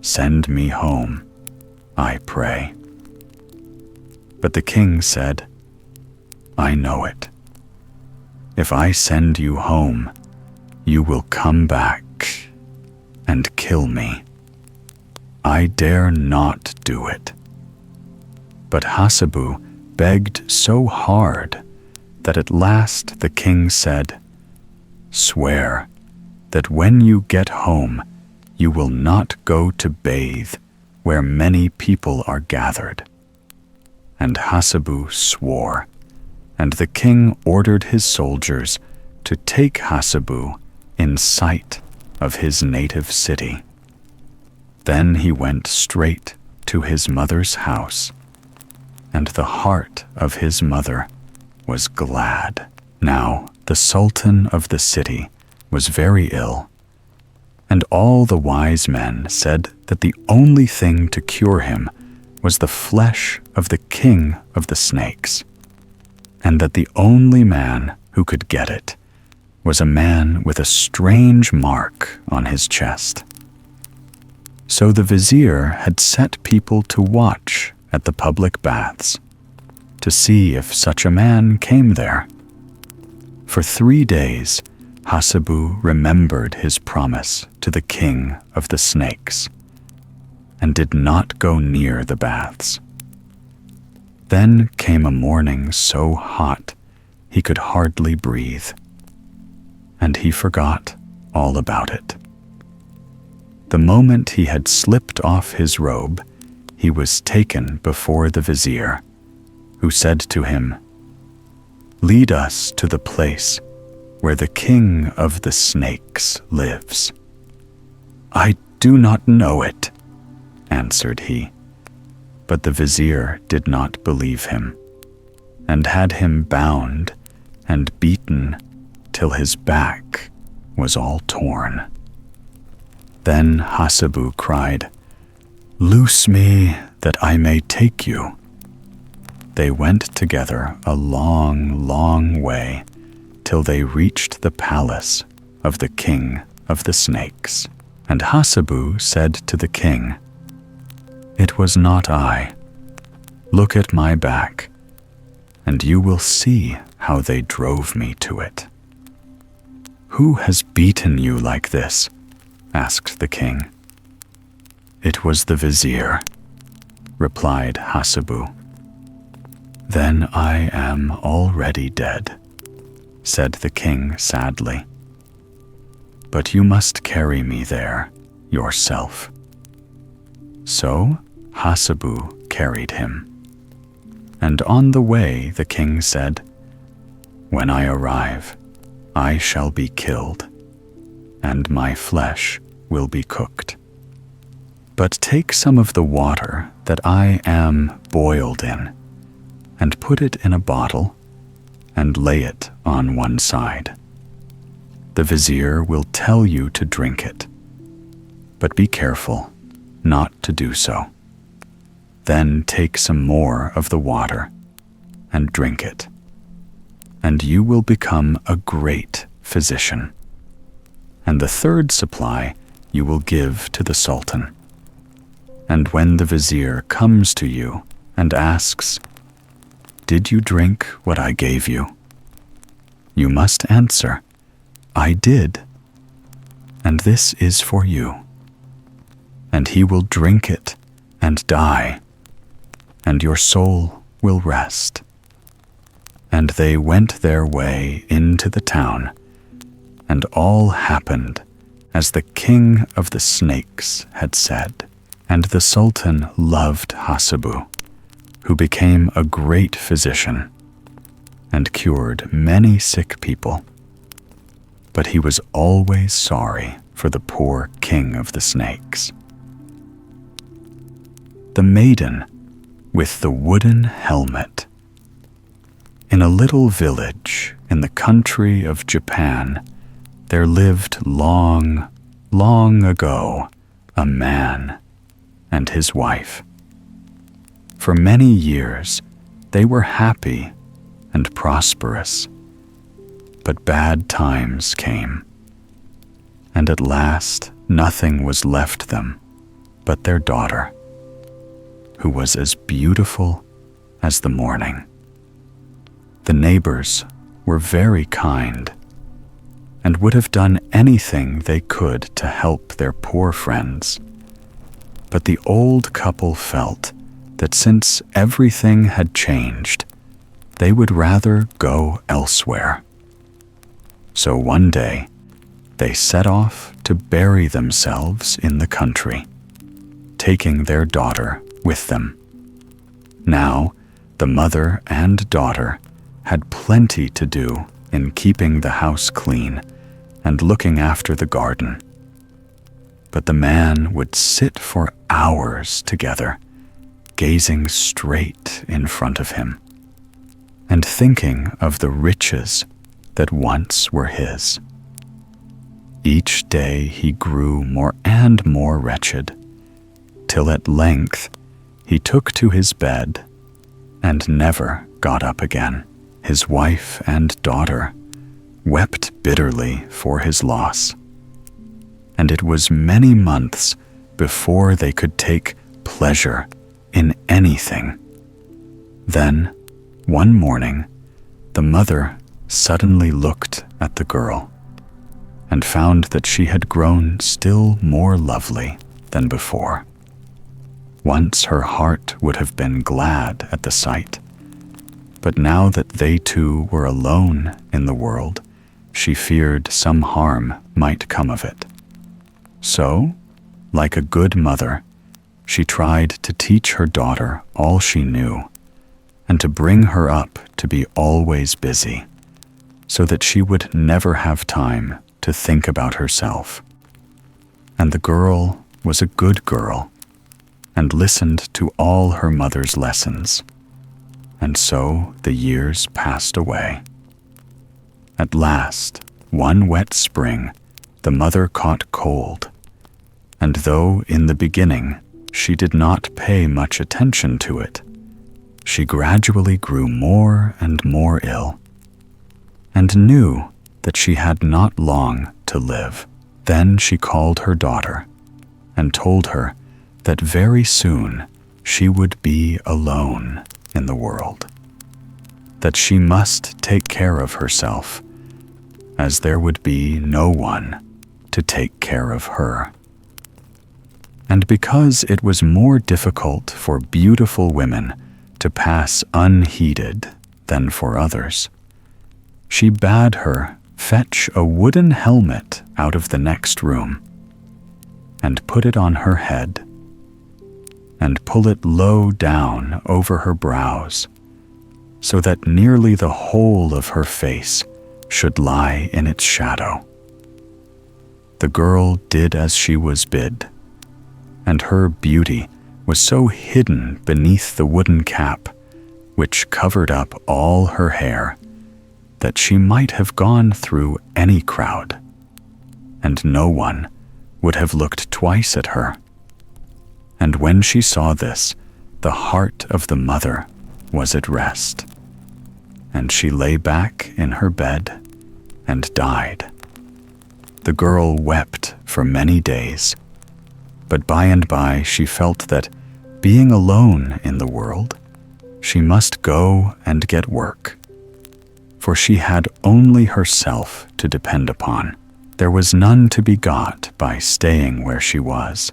A: "Send me home, I pray." But the king said, "I know it. If I send you home, you will come back and kill me. I dare not do it." But Hassebu begged so hard that at last the king said, "Swear that when you get home, you will not go to bathe where many people are gathered." And Hassebu swore, and the king ordered his soldiers to take Hassebu in sight of his native city. Then he went straight to his mother's house, and the heart of his mother was glad. Now the sultan of the city was very ill, and all the wise men said that the only thing to cure him was the flesh of the king of the snakes, and that the only man who could get it was a man with a strange mark on his chest. So the vizier had set people to watch at the public baths, to see if such a man came there. For 3 days, Hassebu remembered his promise to the king of the snakes, and did not go near the baths. Then came a morning so hot he could hardly breathe, and he forgot all about it. The moment he had slipped off his robe, he was taken before the vizier, who said to him, "Lead us to the place where the king of the snakes lives." "I do not know it," answered he. But the vizier did not believe him, and had him bound and beaten till his back was all torn. Then Hassebu cried, "Loose me that I may take you." They went together a long, long way till they reached the palace of the king of the snakes. And Hassebu said to the king, "It was not I. Look at my back, and you will see how they drove me to it." "Who has beaten you like this?" asked the king. "It was the vizier," replied Hassebu. "Then I am already dead," said the king sadly. "But you must carry me there yourself." So Hassebu carried him. And on the way the king said, "When I arrive, I shall be killed, and my flesh will be cooked. But take some of the water that I am boiled in, and put it in a bottle, and lay it on one side. The vizier will tell you to drink it, but be careful not to do so. Then take some more of the water and drink it, and you will become a great physician. And the third supply you will give to the sultan. And when the vizier comes to you and asks, 'Did you drink what I gave you?' you must answer, 'I did, and this is for you.' And he will drink it and die, and your soul will rest." And they went their way into the town, and all happened as the king of the snakes had said. And the sultan loved Hassebu, who became a great physician and cured many sick people. But he was always sorry for the poor king of the snakes. The Maiden with the Wooden Helmet. In a little village in the country of Japan, there lived long, long ago a man and his wife. For many years they were happy and prosperous, but bad times came, and at last nothing was left them but their daughter, who was as beautiful as the morning. The neighbors were very kind and would have done anything they could to help their poor friends. But the old couple felt that since everything had changed, they would rather go elsewhere. So one day, they set off to bury themselves in the country, taking their daughter with them. Now, the mother and daughter had plenty to do in keeping the house clean and looking after the garden. But the man would sit for hours together, gazing straight in front of him, and thinking of the riches that once were his. Each day he grew more and more wretched, till at length he took to his bed and never got up again. His wife and daughter wept bitterly for his loss, and it was many months before they could take pleasure in anything. Then, one morning, the mother suddenly looked at the girl and found that she had grown still more lovely than before. Once her heart would have been glad at the sight, but now that they two were alone in the world, she feared some harm might come of it. So, like a good mother, she tried to teach her daughter all she knew, and to bring her up to be always busy, so that she would never have time to think about herself. And the girl was a good girl, and listened to all her mother's lessons, and so the years passed away. At last, one wet spring, the mother caught cold, And though in the beginning she did not pay much attention to it, she gradually grew more and more ill, and knew that she had not long to live. Then she called her daughter and told her that very soon she would be alone in the world, that she must take care of herself, as there would be no one to take care of her. And because it was more difficult for beautiful women to pass unheeded than for others, she bade her fetch a wooden helmet out of the next room and put it on her head and pull it low down over her brows, so that nearly the whole of her face should lie in its shadow. The girl did as she was bid, and her beauty was so hidden beneath the wooden cap, which covered up all her hair, that she might have gone through any crowd, and no one would have looked twice at her. And when she saw this, the heart of the mother was at rest, and she lay back in her bed and died. The girl wept for many days, but by and by she felt that, being alone in the world, she must go and get work, for she had only herself to depend upon. There was none to be got by staying where she was.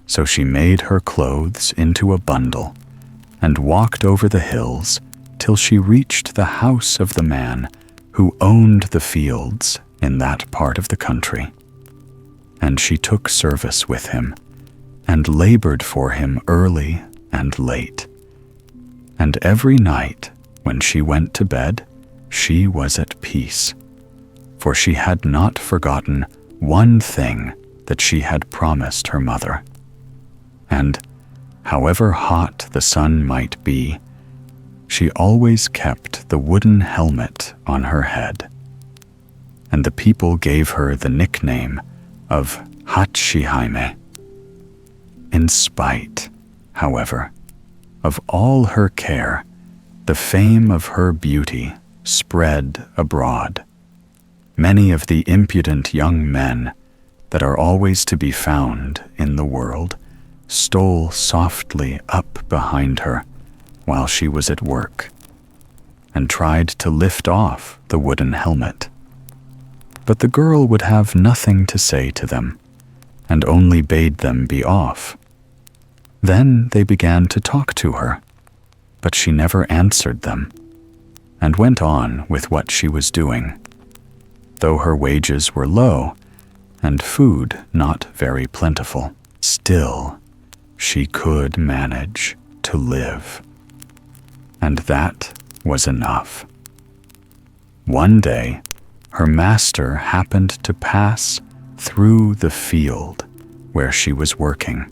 A: So she made her clothes into a bundle and walked over the hills till she reached the house of the man who owned the fields in that part of the country. And she took service with him and labored for him early and late. And every night when she went to bed, she was at peace, for she had not forgotten one thing that she had promised her mother. And, however hot the sun might be, she always kept the wooden helmet on her head. And the people gave her the nickname of Hachihaime. In spite, however, of all her care, the fame of her beauty spread abroad. Many of the impudent young men that are always to be found in the world stole softly up behind her while she was at work and tried to lift off the wooden helmet. But the girl would have nothing to say to them and only bade them be off. Then they began to talk to her, but she never answered them and went on with what she was doing, though her wages were low and food not very plentiful. Still, she could manage to live, and that was enough. One day, her master happened to pass through the field where she was working,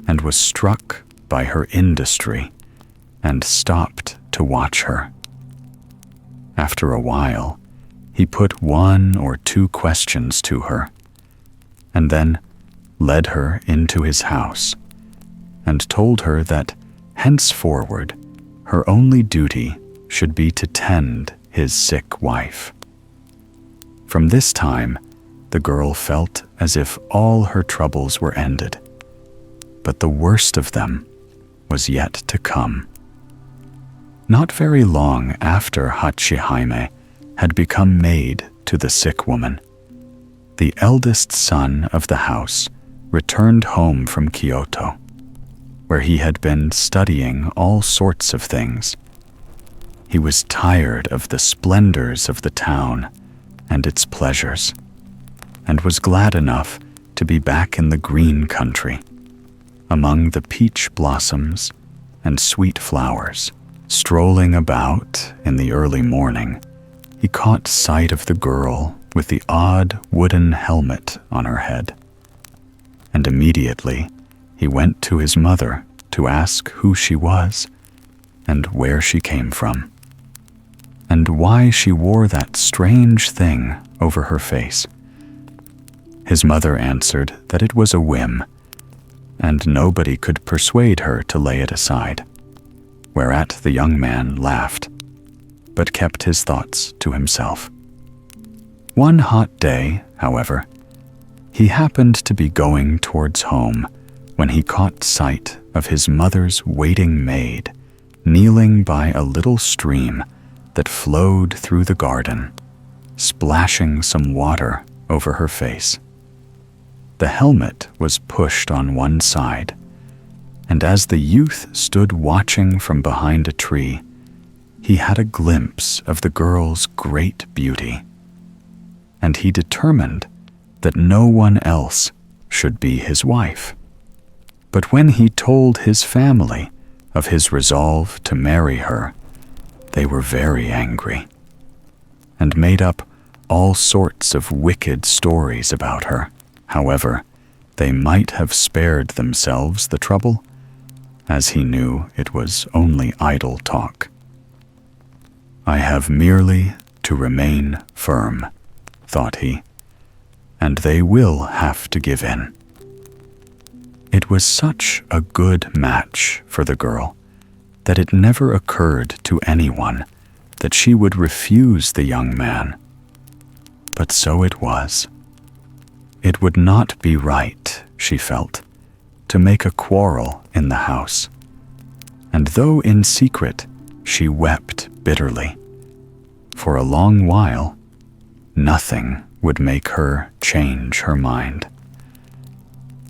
A: and was struck by her industry and stopped to watch her. After a while, he put 1 or 2 questions to her, and then led her into his house, and told her that henceforward her only duty should be to tend his sick wife. From this time, the girl felt as if all her troubles were ended, but the worst of them was yet to come. Not very long after Hachihaime had become maid to the sick woman, the eldest son of the house returned home from Kyoto, where he had been studying all sorts of things. He was tired of the splendors of the town and its pleasures, and was glad enough to be back in the green country, among the peach blossoms and sweet flowers. Strolling about in the early morning, he caught sight of the girl with the odd wooden helmet on her head, and immediately he went to his mother to ask who she was and where she came from, and why she wore that strange thing over her face. His mother answered that it was a whim, and nobody could persuade her to lay it aside, whereat the young man laughed, but kept his thoughts to himself. One hot day, however, he happened to be going towards home when he caught sight of his mother's waiting maid kneeling by a little stream that flowed through the garden, splashing some water over her face. The helmet was pushed on one side, and as the youth stood watching from behind a tree, he had a glimpse of the girl's great beauty, and he determined that no one else should be his wife. But when he told his family of his resolve to marry her, they were very angry, and made up all sorts of wicked stories about her. However, they might have spared themselves the trouble, as he knew it was only idle talk. "I have merely to remain firm," thought he, "and they will have to give in." It was such a good match for the girl that it never occurred to anyone that she would refuse the young man. But so it was. It would not be right, she felt, to make a quarrel in the house, and though in secret she wept bitterly, for a long while nothing would make her change her mind.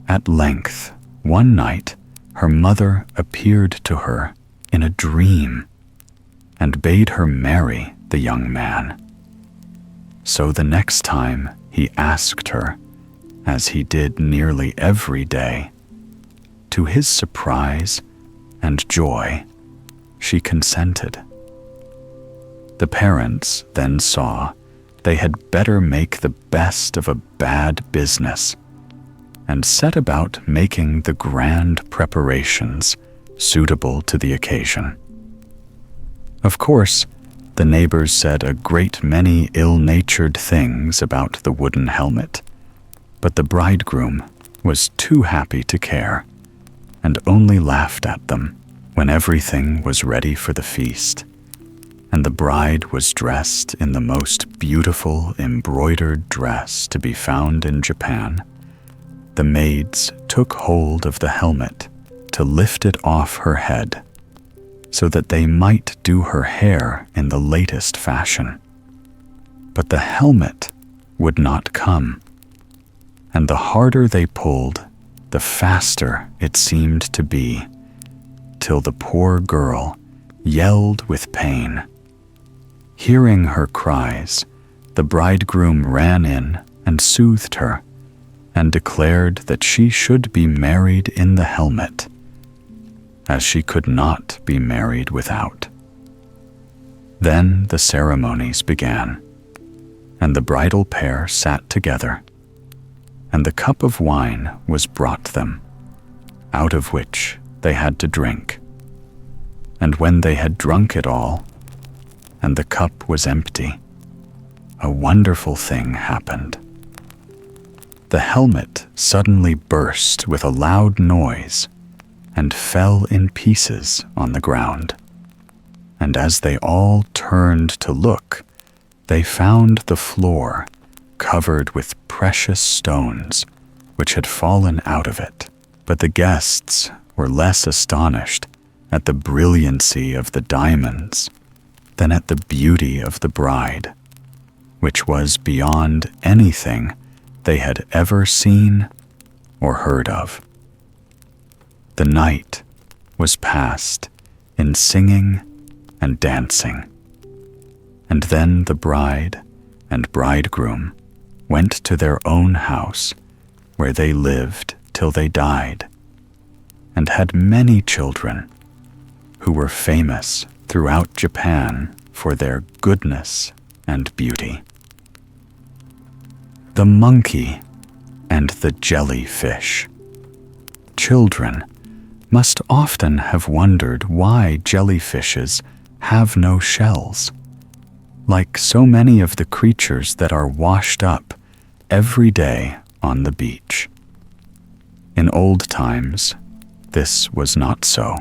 A: At length, one night, her mother appeared to her in a dream and bade her marry the young man. So the next time he asked her, as he did nearly every day, to his surprise and joy, she consented. The parents then saw they had better make the best of a bad business, and set about making the grand preparations suitable to the occasion. Of course, the neighbors said a great many ill-natured things about the wooden helmet, but the bridegroom was too happy to care, and only laughed at them when everything was ready for the feast, and the bride was dressed in the most beautiful embroidered dress to be found in Japan. The maids took hold of the helmet to lift it off her head, so that they might do her hair in the latest fashion. But the helmet would not come, and the harder they pulled, the faster it seemed to be, till the poor girl yelled with pain. Hearing her cries, the bridegroom ran in and soothed her, and declared that she should be married in the helmet, as she could not be married without. Then the ceremonies began, and the bridal pair sat together, and the cup of wine was brought them, out of which they had to drink. And when they had drunk it all, and the cup was empty, a wonderful thing happened. The helmet suddenly burst with a loud noise and fell in pieces on the ground. And as they all turned to look, they found the floor covered with precious stones which had fallen out of it. But the guests were less astonished at the brilliancy of the diamonds than at the beauty of the bride, which was beyond anything they had ever seen or heard of. The night was passed in singing and dancing, and then the bride and bridegroom went to their own house, where they lived till they died, and had many children, who were famous throughout Japan for their goodness and beauty. The monkey and the jellyfish. Children must often have wondered why jellyfishes have no shells. Like so many of the creatures that are washed up every day on the beach. In old times, this was not so.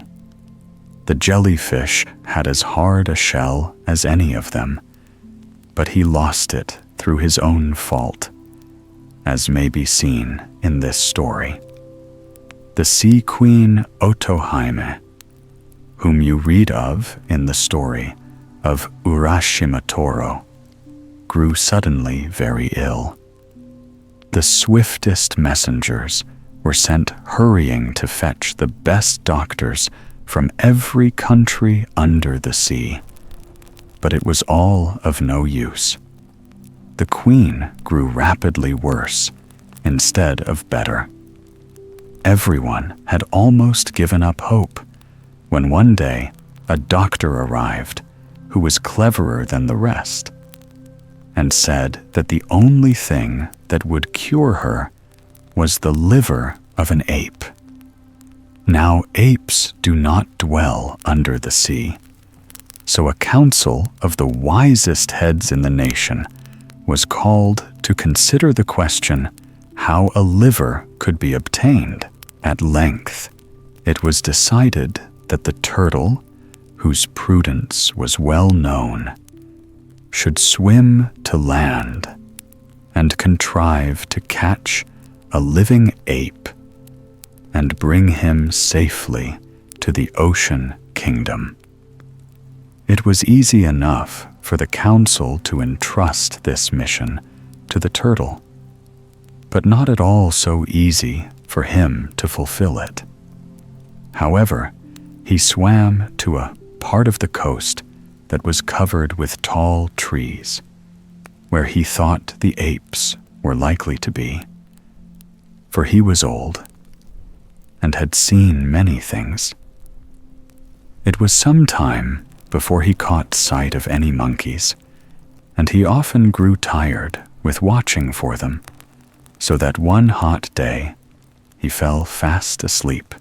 A: The jellyfish had as hard a shell as any of them, but he lost it through his own fault, as may be seen in this story. The sea queen Otohime, whom you read of in the story of Urashima Toro, grew suddenly very ill. The swiftest messengers were sent hurrying to fetch the best doctors from every country under the sea, but it was all of no use. The queen grew rapidly worse instead of better. Everyone had almost given up hope when one day a doctor arrived who was cleverer than the rest and said that the only thing that would cure her was the liver of an ape. Now apes do not dwell under the sea, so a council of the wisest heads in the nation was called to consider the question how a liver could be obtained. At length, it was decided that the turtle, whose prudence was well known, should swim to land and contrive to catch a living ape and bring him safely to the ocean kingdom. It was easy enough for the council to entrust this mission to the turtle, but not at all so easy for him to fulfill it. However, he swam to a part of the coast that was covered with tall trees, where he thought the apes were likely to be, for he was old and had seen many things. It was some time before he caught sight of any monkeys, and he often grew tired with watching for them, so that one hot day he fell fast asleep,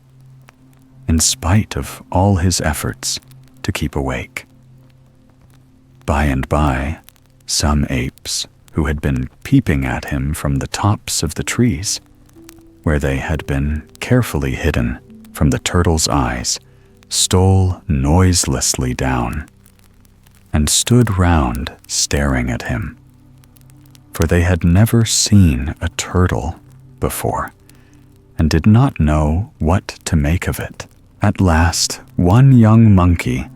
A: in spite of all his efforts to keep awake. By and by, some apes who had been peeping at him from the tops of the trees, where they had been carefully hidden from the turtle's eyes, stole noiselessly down and stood round staring at him, for they had never seen a turtle before and did not know what to make of it. At last, one young monkey,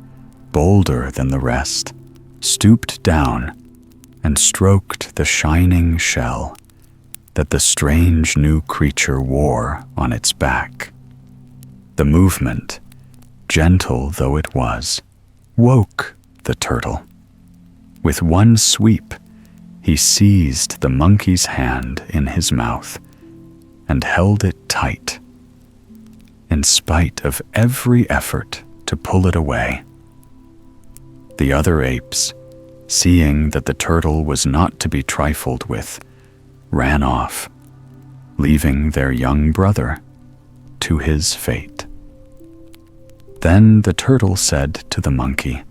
A: bolder than the rest, stooped down and stroked the shining shell that the strange new creature wore on its back. The movement, gentle though it was, woke the turtle. With one sweep, he seized the monkey's hand in his mouth and held it tight, in spite of every effort to pull it away. The other apes, seeing that the turtle was not to be trifled with, ran off, leaving their young brother to his fate. Then the turtle said to the monkey,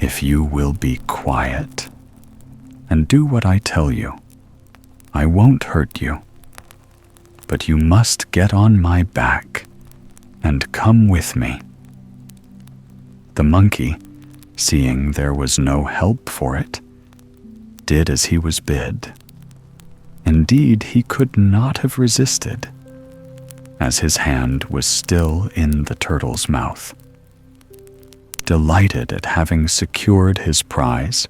A: "If you will be quiet and do what I tell you, I won't hurt you. But you must get on my back and come with me." The monkey, seeing there was no help for it, did as he was bid. Indeed, he could not have resisted, as his hand was still in the turtle's mouth. Delighted at having secured his prize,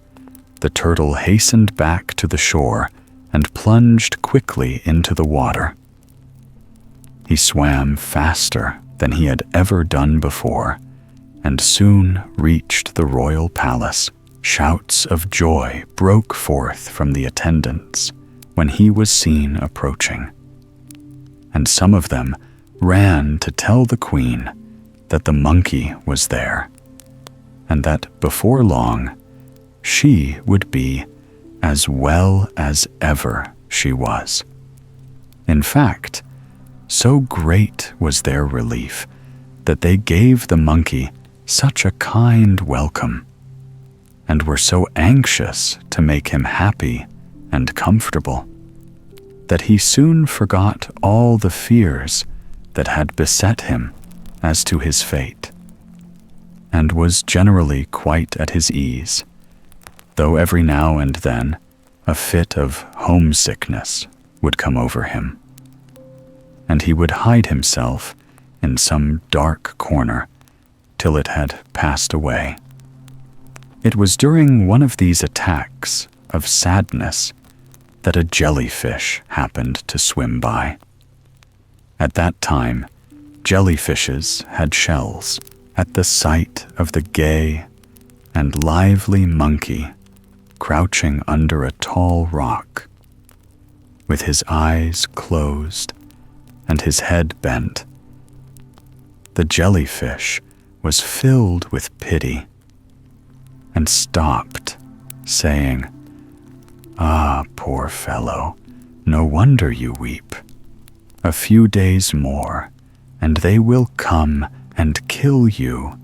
A: the turtle hastened back to the shore and plunged quickly into the water. He swam faster than he had ever done before, and soon reached the royal palace. Shouts of joy broke forth from the attendants when he was seen approaching, and some of them ran to tell the queen that the monkey was there, and that before long she would be as well as ever she was. In fact, so great was their relief that they gave the monkey such a kind welcome, and were so anxious to make him happy and comfortable, that he soon forgot all the fears that had beset him as to his fate, and was generally quite at his ease, though every now and then a fit of homesickness would come over him, and he would hide himself in some dark corner till it had passed away. It was during one of these attacks of sadness that a jellyfish happened to swim by. At that time, jellyfishes had shells. At the sight of the gay and lively monkey crouching under a tall rock, with his eyes closed and his head bent, the jellyfish was filled with pity and stopped, saying, "Ah, poor fellow, no wonder you weep. A few days more, and they will come and kill you,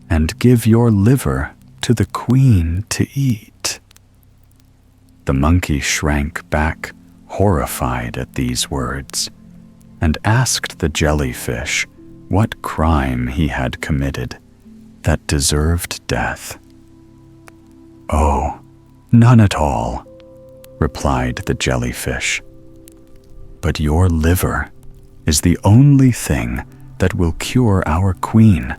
A: and give your liver to the queen to eat." The monkey shrank back, horrified at these words, and asked the jellyfish what crime he had committed that deserved death. "Oh, none at all," replied the jellyfish. "But your liver is the only thing that will cure our queen.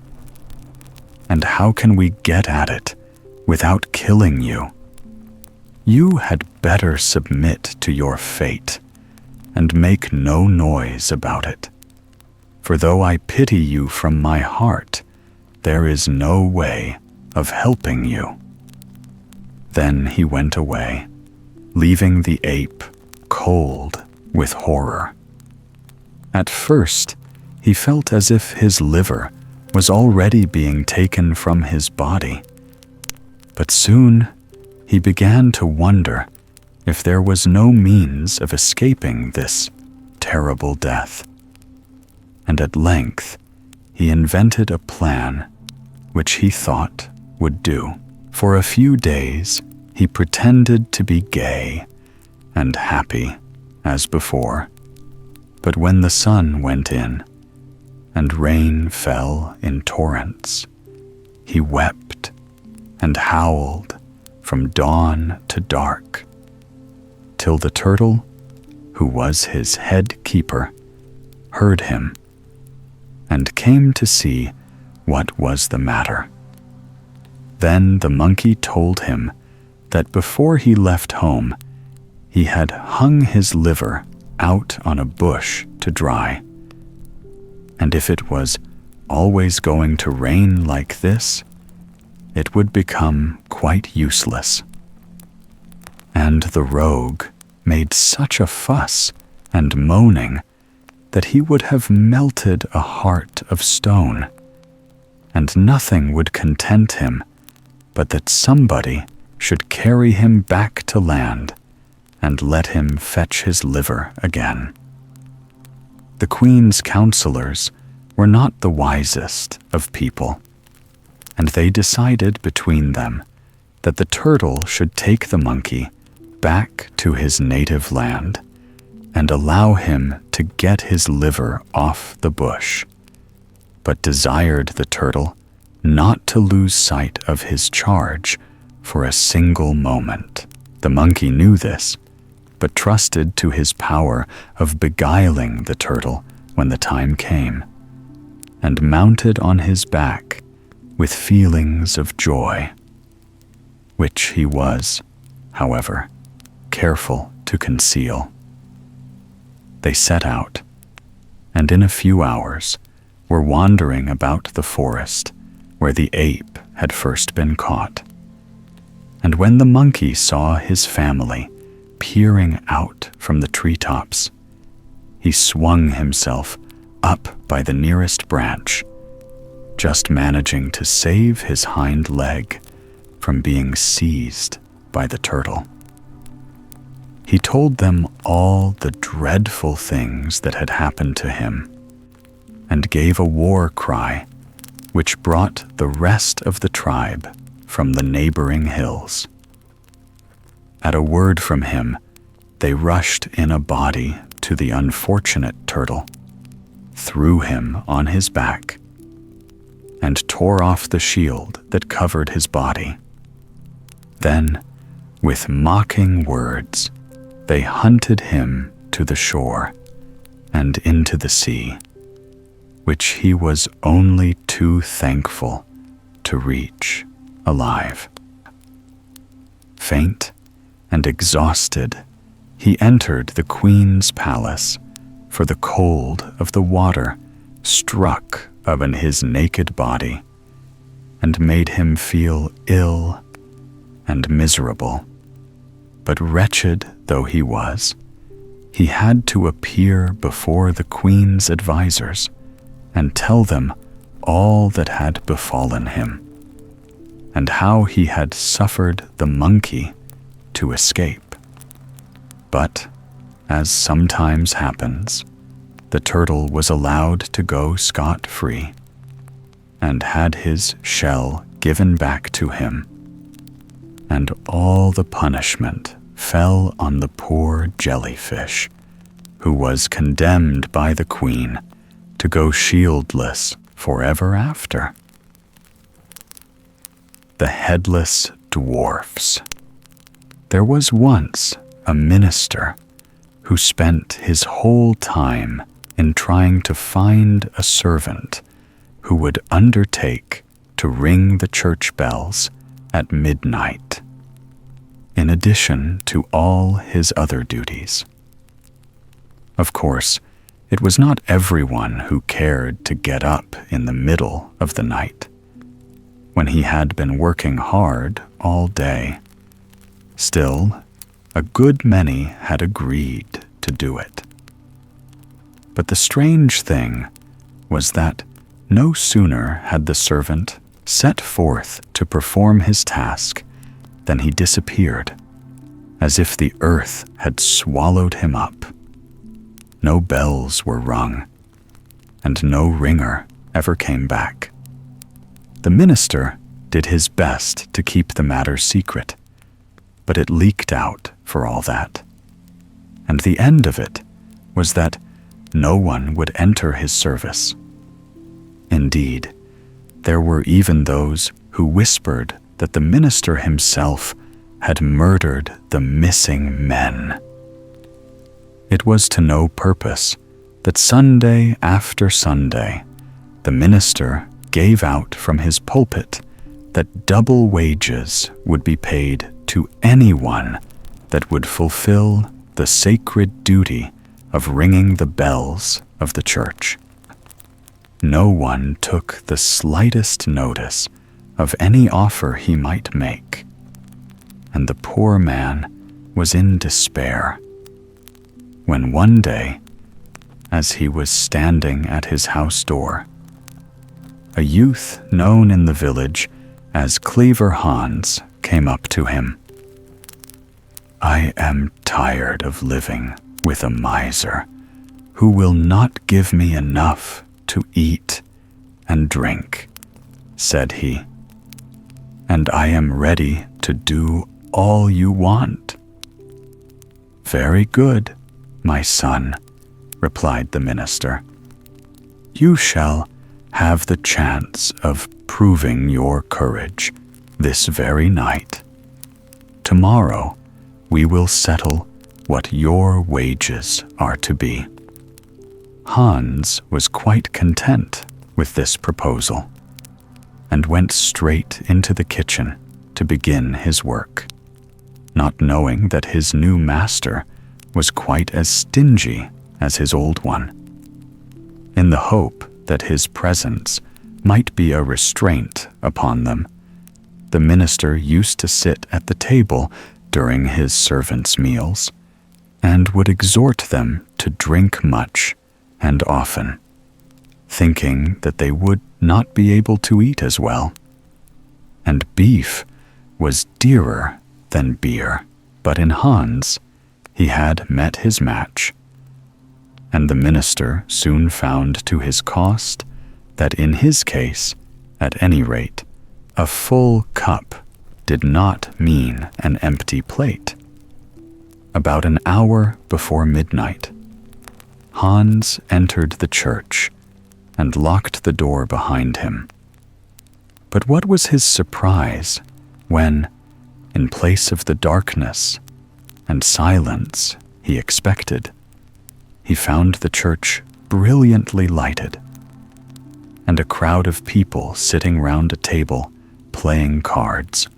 A: And how can we get at it without killing you? You had better submit to your fate and make no noise about it. For though I pity you from my heart, there is no way of helping you." Then he went away, leaving the ape cold with horror. At first, he felt as if his liver was already being taken from his body, but soon he began to wonder if there was no means of escaping this terrible death. And at length, he invented a plan which he thought would do. For a few days, he pretended to be gay and happy as before, but when the sun went in and rain fell in torrents, he wept and howled from dawn to dark, till the turtle, who was his head keeper, heard him and came to see what was the matter. Then the monkey told him that before he left home, he had hung his liver out on a bush to dry, and if it was always going to rain like this, it would become quite useless. And the rogue made such a fuss and moaning that he would have melted a heart of stone, and nothing would content him but that somebody should carry him back to land and let him fetch his liver again. The queen's counselors were not the wisest of people, and they decided between them that the turtle should take the monkey back to his native land and allow him to get his liver off the bush, but desired the turtle not to lose sight of his charge for a single moment. The monkey knew this, but trusted to his power of beguiling the turtle when the time came, and mounted on his back with feelings of joy, which he was, however, careful to conceal. They set out, and in a few hours were wandering about the forest where the ape had first been caught. And when the monkey saw his family peering out from the treetops, he swung himself up by the nearest branch, just managing to save his hind leg from being seized by the turtle. He told them all the dreadful things that had happened to him, and gave a war cry which brought the rest of the tribe from the neighboring hills. At a word from him, they rushed in a body to the unfortunate turtle, threw him on his back, and tore off the shield that covered his body. Then, with mocking words, they hunted him to the shore and into the sea, which he was only too thankful to reach alive. Faint and exhausted, he entered the queen's palace, for the cold of the water struck upon his naked body and made him feel ill and miserable. But wretched though he was, he had to appear before the queen's advisors and tell them all that had befallen him, and how he had suffered the monkey to escape. But, as sometimes happens, the turtle was allowed to go scot-free, and had his shell given back to him, and all the punishment fell on the poor jellyfish, who was condemned by the queen to go shieldless forever after. The Headless Dwarfs. There was once a minister who spent his whole time in trying to find a servant who would undertake to ring the church bells at midnight, in addition to all his other duties. Of course, it was not everyone who cared to get up in the middle of the night, when he had been working hard all day. Still, a good many had agreed to do it. But the strange thing was that no sooner had the servant set forth to perform his task than he disappeared, as if the earth had swallowed him up. No bells were rung, and no ringer ever came back. The minister did his best to keep the matter secret, but it leaked out for all that. And the end of it was that no one would enter his service. Indeed, there were even those who whispered that the minister himself had murdered the missing men. It was to no purpose that Sunday after Sunday, the minister gave out from his pulpit that double wages would be paid to anyone that would fulfill the sacred duty of ringing the bells of the church. No one took the slightest notice of any offer he might make, and the poor man was in despair when one day, as he was standing at his house door, a youth known in the village as Cleaver Hans came up to him. "I am tired of living with a miser who will not give me enough to eat and drink," said he, "and I am ready to do all you want." "Very good, my son," replied the minister. "You shall have the chance of proving your courage this very night. Tomorrow we will settle what your wages are to be." Hans was quite content with this proposal, and went straight into the kitchen to begin his work, not knowing that his new master was quite as stingy as his old one. In the hope that his presence might be a restraint upon them, the minister used to sit at the table during his servants' meals, and would exhort them to drink much and often, thinking that they would not be able to eat as well. And beef was dearer than beer, but in Hans he had met his match, and the minister soon found to his cost that in his case, at any rate, a full cup did not mean an empty plate. About an hour before midnight, Hans entered the church and locked the door behind him. But what was his surprise when, in place of the darkness and silence he expected, he found the church brilliantly lighted, and a crowd of people sitting round a table playing cards.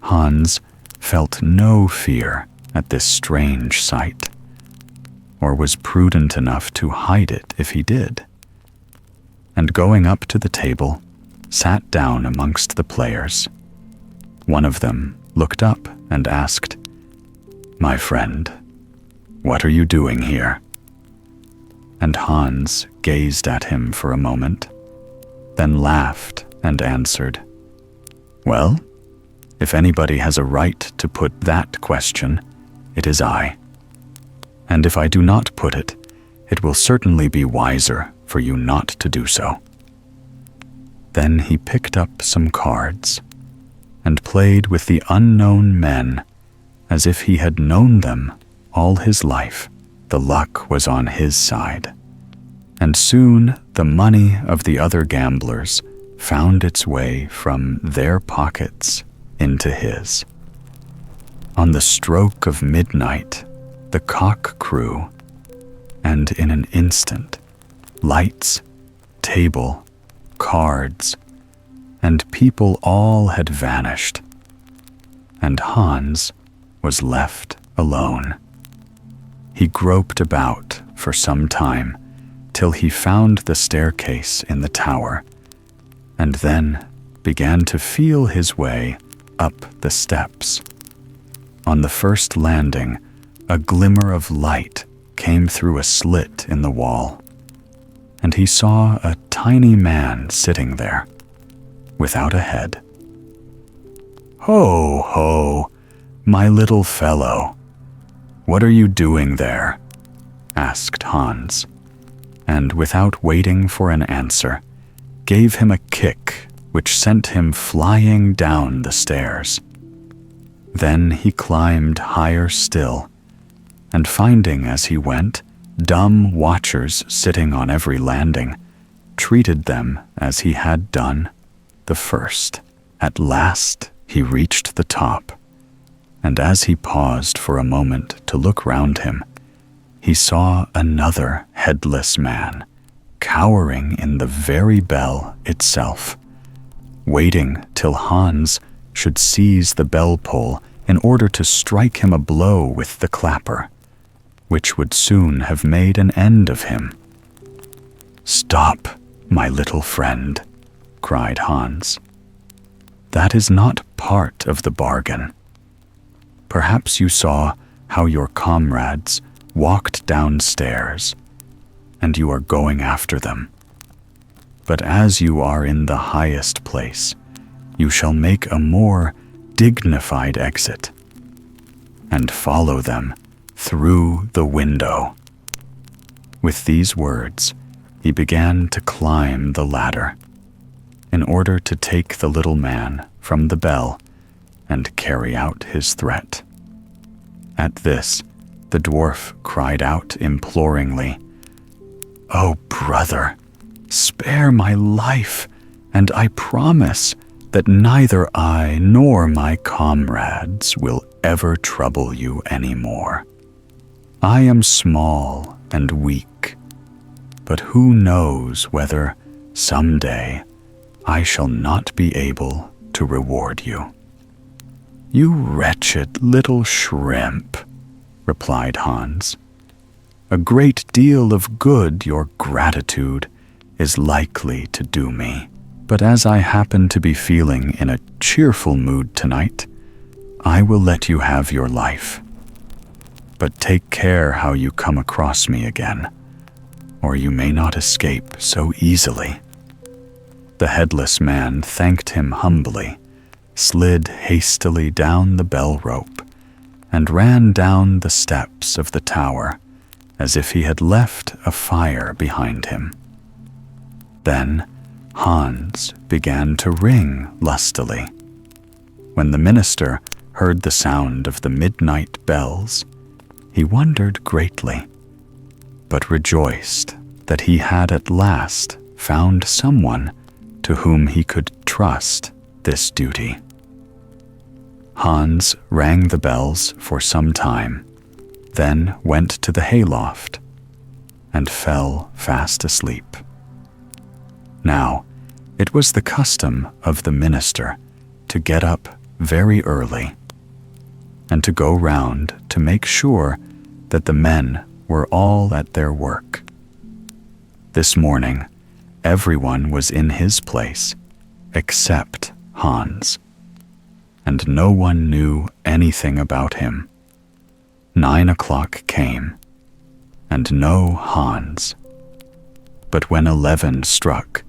A: Hans felt no fear at this strange sight, or was prudent enough to hide it if he did, and going up to the table, sat down amongst the players. One of them looked up and asked, "My friend, what are you doing here?" And Hans gazed at him for a moment, then laughed and answered, "Well, if anybody has a right to put that question, it is I. And if I do not put it, it will certainly be wiser for you not to do so." Then he picked up some cards and played with the unknown men as if he had known them all his life. The luck was on his side, and soon the money of the other gamblers found its way from their pockets into his. On the stroke of midnight, the cock crew, and in an instant, lights, table, cards, and people all had vanished, and Hans was left alone. He groped about for some time till he found the staircase in the tower, and then began to feel his way up the steps. On the first landing, a glimmer of light came through a slit in the wall, and he saw a tiny man sitting there, without a head. "Ho, ho, my little fellow, what are you doing there?" asked Hans, and without waiting for an answer, gave him a kick which sent him flying down the stairs. Then he climbed higher still, and finding as he went dumb watchers sitting on every landing, treated them as he had done the first. At last he reached the top, and as he paused for a moment to look round him, he saw another headless man, cowering in the very bell itself, waiting till Hans should seize the bell pull in order to strike him a blow with the clapper, which would soon have made an end of him. "Stop, my little friend," cried Hans. "That is not part of the bargain. Perhaps you saw how your comrades walked downstairs, and you are going after them. But as you are in the highest place, you shall make a more dignified exit, and follow them through the window." With these words, he began to climb the ladder, in order to take the little man from the bell and carry out his threat. At this, the dwarf cried out imploringly, "Oh, brother, spare my life, and I promise that neither I nor my comrades will ever trouble you any more. I am small and weak, but who knows whether someday I shall not be able to reward you." "You wretched little shrimp," replied Hans. "A great deal of good your gratitude is likely to do me. But as I happen to be feeling in a cheerful mood tonight, I will let you have your life. But take care how you come across me again, or you may not escape so easily." The headless man thanked him humbly, slid hastily down the bell rope, and ran down the steps of the tower as if he had left a fire behind him. Then Hans began to ring lustily. When the minister heard the sound of the midnight bells, he wondered greatly, but rejoiced that he had at last found someone to whom he could trust this duty. Hans rang the bells for some time, then went to the hayloft and fell fast asleep. Now, it was the custom of the minister to get up very early and to go round to make sure that the men were all at their work. This morning, everyone was in his place except Hans, and no one knew anything about him. 9 o'clock came, and no Hans. But when 11 struck,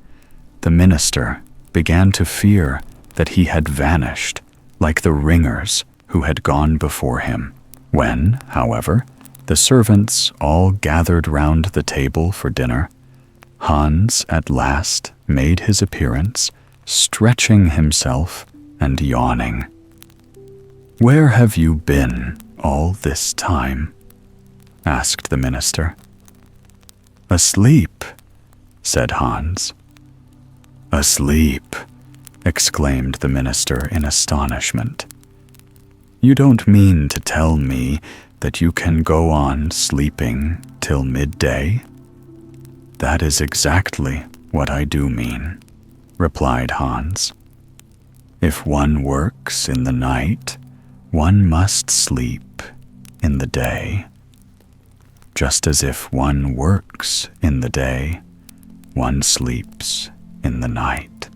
A: the minister began to fear that he had vanished like the ringers who had gone before him. When, however, the servants all gathered round the table for dinner, Hans at last made his appearance, stretching himself and yawning. "Where have you been all this time?" asked the minister. "Asleep," said Hans. "Asleep," exclaimed the minister in astonishment. "You don't mean to tell me that you can go on sleeping till midday?" "That is exactly what I do mean," replied Hans. "If one works in the night, one must sleep in the day. Just as if one works in the day, one sleeps in the night.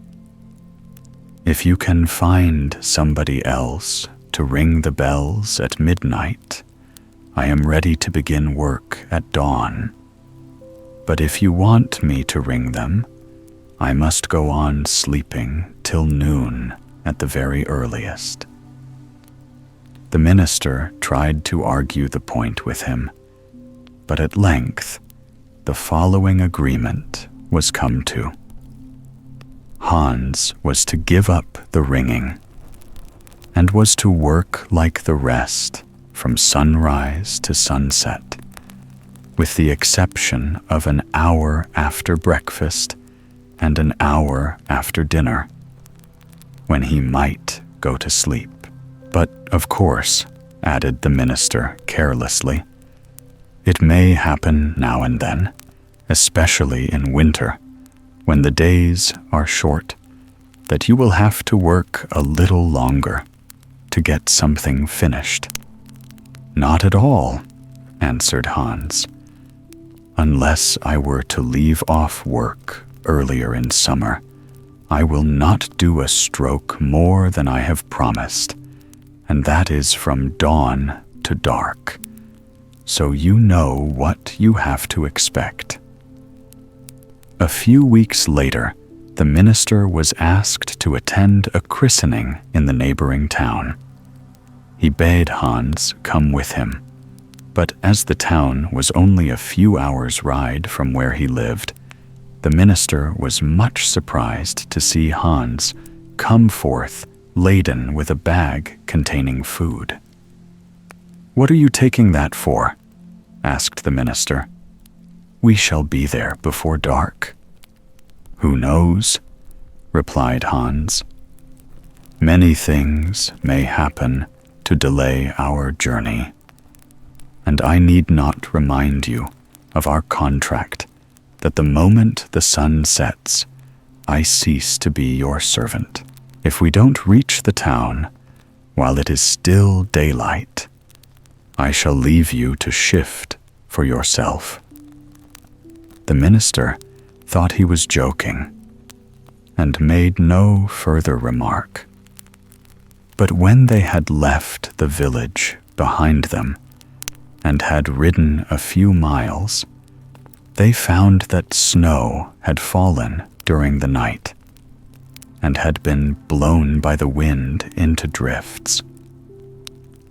A: If you can find somebody else to ring the bells at midnight, I am ready to begin work at dawn. But if you want me to ring them, I must go on sleeping till noon at the very earliest." The minister tried to argue the point with him, but at length the following agreement was come to. Hans was to give up the ringing and was to work like the rest from sunrise to sunset, with the exception of an hour after breakfast and an hour after dinner, when he might go to sleep. "But, of course," added the minister carelessly, "it may happen now and then, especially in winter, when the days are short, that you will have to work a little longer to get something finished." "Not at all," answered Hans. "Unless I were to leave off work earlier in summer, I will not do a stroke more than I have promised, and that is from dawn to dark. So you know what you have to expect." A few weeks later, the minister was asked to attend a christening in the neighboring town. He bade Hans come with him, but as the town was only a few hours' ride from where he lived, the minister was much surprised to see Hans come forth laden with a bag containing food. "What are you taking that for?" asked the minister. "We shall be there before dark." "Who knows?" replied Hans. "Many things may happen to delay our journey, and I need not remind you of our contract that the moment the sun sets, I cease to be your servant. If we don't reach the town while it is still daylight, I shall leave you to shift for yourself." The minister thought he was joking and made no further remark. But when they had left the village behind them and had ridden a few miles, they found that snow had fallen during the night and had been blown by the wind into drifts.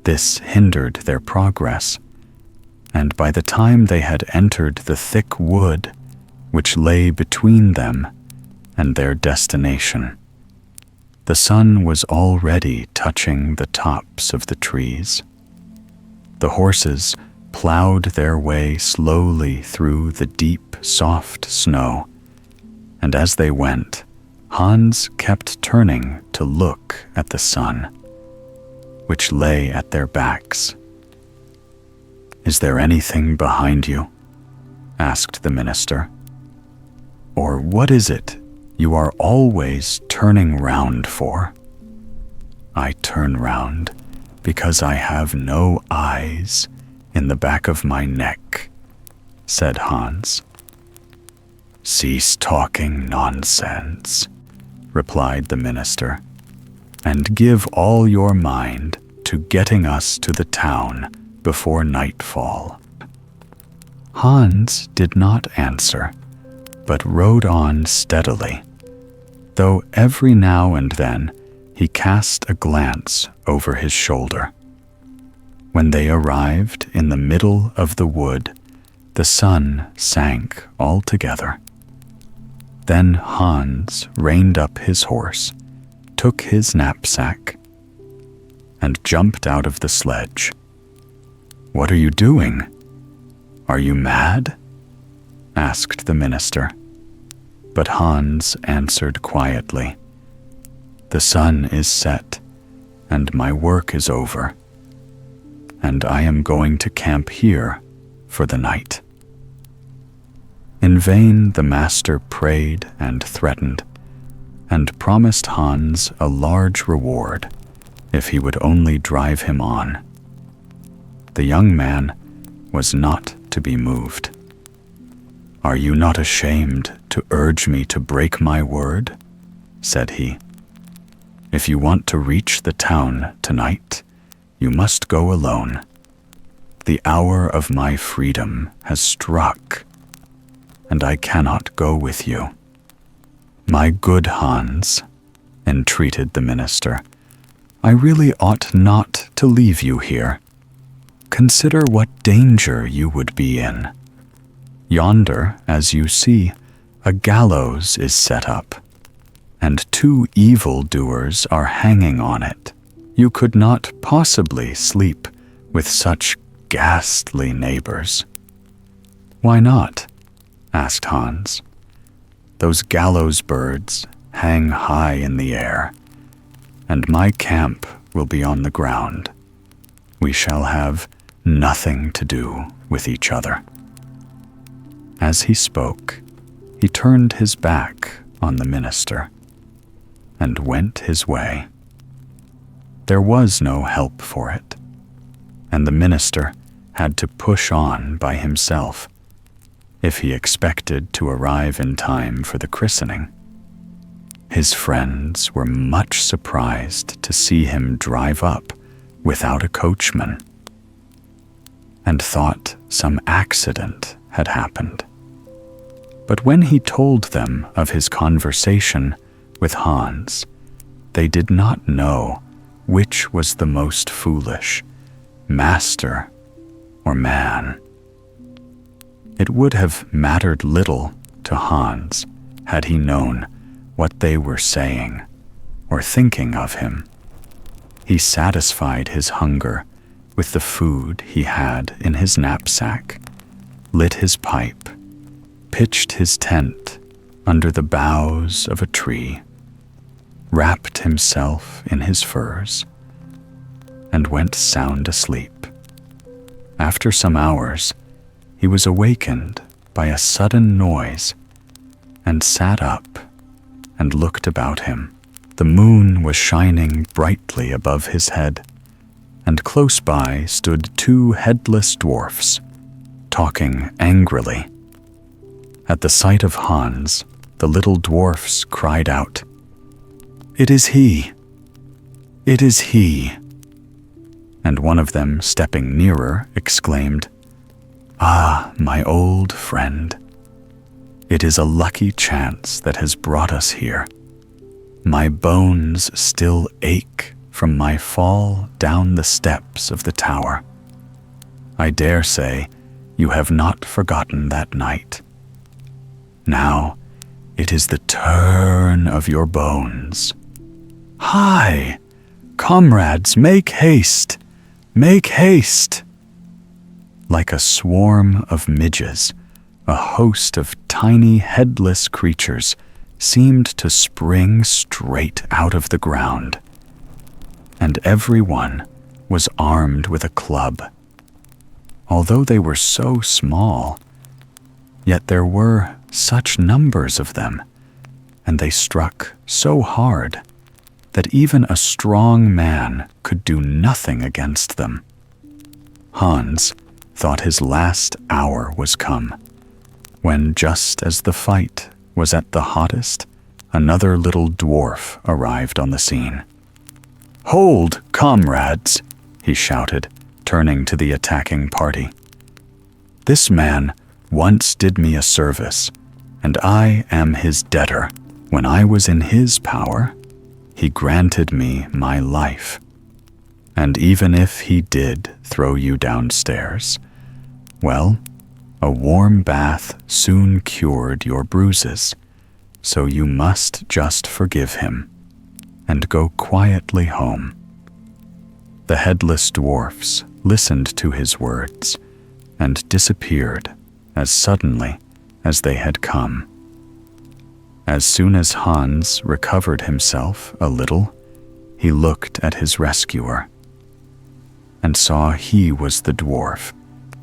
A: This hindered their progress, and by the time they had entered the thick wood which lay between them and their destination, The sun was already touching the tops of the trees. The horses plowed their way slowly through the deep, soft snow, and as they went, Hans kept turning to look at the sun, which lay at their backs. "Is there anything behind you?" asked the minister. "Or what is it you are always turning round for?" "I turn round because I have no eyes in the back of my neck," said Hans. "Cease talking nonsense," replied the minister, "and give all your mind to getting us to the town before nightfall." Hans did not answer, but rode on steadily, though every now and then he cast a glance over his shoulder. When they arrived in the middle of the wood, the sun sank altogether. Then Hans reined up his horse, took his knapsack, and jumped out of the sledge. "What are you doing? Are you mad?" asked the minister. But Hans answered quietly, "The sun is set, and my work is over, and I am going to camp here for the night." In vain the master prayed and threatened, and promised Hans a large reward if he would only drive him on. The young man was not to be moved. "Are you not ashamed to urge me to break my word?" said he. "If you want to reach the town tonight, you must go alone. The hour of my freedom has struck, and I cannot go with you." "My good Hans," entreated the minister, "I really ought not to leave you here. Consider what danger you would be in. Yonder, as you see, a gallows is set up, and 2 evildoers are hanging on it. You could not possibly sleep with such ghastly neighbors." "Why not?" asked Hans. "Those gallows birds hang high in the air, and my camp will be on the ground. We shall have nothing to do with each other." As he spoke, he turned his back on the minister and went his way. There was no help for it, and the minister had to push on by himself if he expected to arrive in time for the christening. His friends were much surprised to see him drive up without a coachman, and thought some accident had happened. But when he told them of his conversation with Hans, they did not know which was the most foolish, master or man. It would have mattered little to Hans had he known what they were saying or thinking of him. He satisfied his hunger with the food he had in his knapsack, lit his pipe, pitched his tent under the boughs of a tree, wrapped himself in his furs, and went sound asleep. After some hours, he was awakened by a sudden noise, and sat up and looked about him. The moon was shining brightly above his head, and close by stood 2 headless dwarfs, talking angrily. At the sight of Hans, the little dwarfs cried out, "It is he! It is he!" And one of them, stepping nearer, exclaimed, "Ah, my old friend! It is a lucky chance that has brought us here. My bones still ache from my fall down the steps of the tower. I dare say you have not forgotten that night. Now it is the turn of your bones. "Hi! Comrades, make haste! Make haste!" Like a swarm of midges, a host of tiny headless creatures seemed to spring straight out of the ground. And every one was armed with a club. Although they were so small, yet there were such numbers of them, and they struck so hard that even a strong man could do nothing against them. Hans thought his last hour was come, when just as the fight was at the hottest, another little dwarf arrived on the scene. "Hold, comrades!" he shouted, turning to the attacking party. "This man once did me a service, and I am his debtor. When I was in his power, he granted me my life. And even if he did throw you downstairs, well, a warm bath soon cured your bruises, so you must just forgive him and go quietly home." The Headless Dwarfs listened to his words and disappeared as suddenly as they had come. As soon as Hans recovered himself a little, he looked at his rescuer and saw he was the dwarf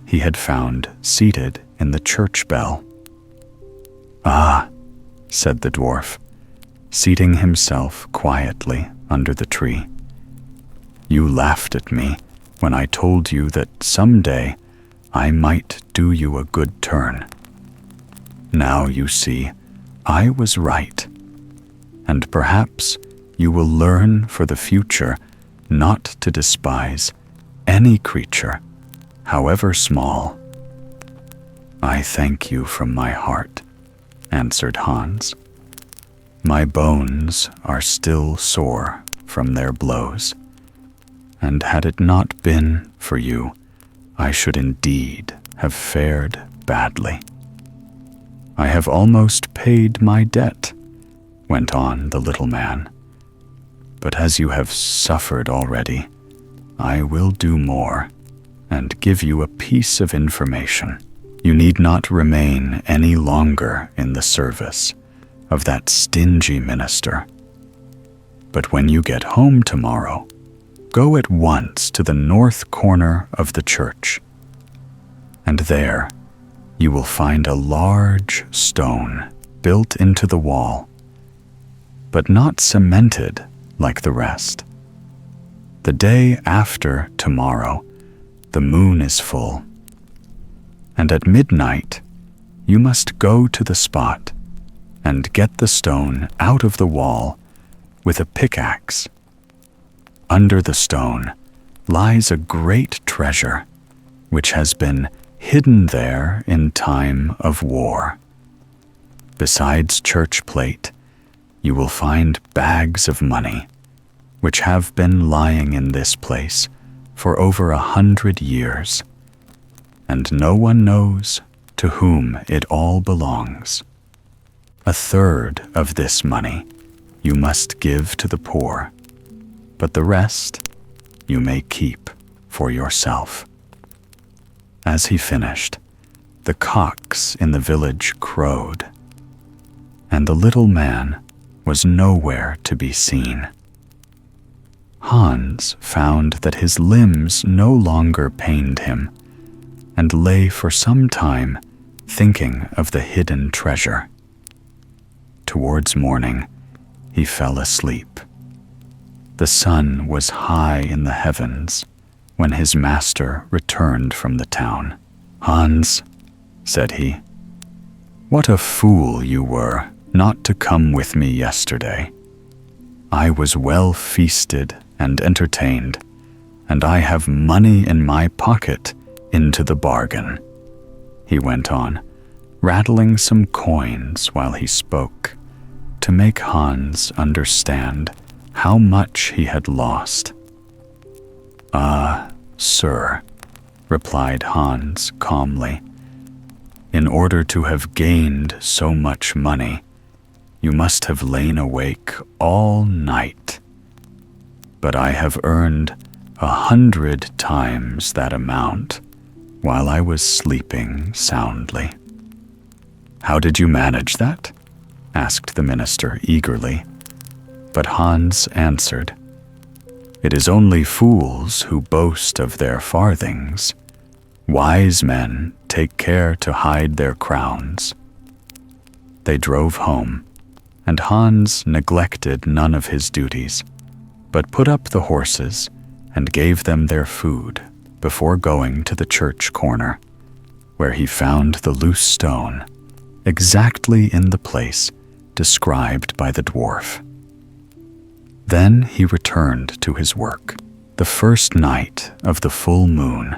A: he had found seated in the church bell. "Ah," said the dwarf, seating himself quietly under the tree. "You laughed at me when I told you that someday I might do you a good turn. Now you see, I was right, and perhaps you will learn for the future not to despise any creature, however small." "I thank you from my heart," answered Hans. "My bones are still sore from their blows, and had it not been for you, I should indeed have fared badly. I have almost paid my debt," went on the little man. "But as you have suffered already, I will do more and give you a piece of information. You need not remain any longer in the service of that stingy minister. But when you get home tomorrow, go at once to the north corner of the church, and there you will find a large stone built into the wall, but not cemented like the rest. The day after tomorrow, the moon is full, and at midnight you must go to the spot and get the stone out of the wall with a pickaxe. Under the stone lies a great treasure, which has been hidden there in time of war. Besides church plate, you will find bags of money, which have been lying in this place for over 100 years, and no one knows to whom it all belongs. A third of this money you must give to the poor, but the rest you may keep for yourself." As he finished, the cocks in the village crowed, and the little man was nowhere to be seen. Hans found that his limbs no longer pained him, and lay for some time thinking of the hidden treasure. Towards morning, he fell asleep. The sun was high in the heavens when his master returned from the town. "Hans," said he, "what a fool you were not to come with me yesterday. I was well feasted and entertained, and I have money in my pocket into the bargain," he went on, rattling some coins while he spoke, to make Hans understand how much he had lost. "Ah, sir," replied Hans calmly, "in order to have gained so much money, you must have lain awake all night but I have earned 100 times that amount while I was sleeping soundly." "How did you manage that?" asked the minister eagerly. But Hans answered, "It is only fools who boast of their farthings. Wise men take care to hide their crowns." They drove home, and Hans neglected none of his duties, but put up the horses and gave them their food before going to the church corner, where he found the loose stone exactly in the place described by the dwarf. Then he returned to his work the first night of the full moon,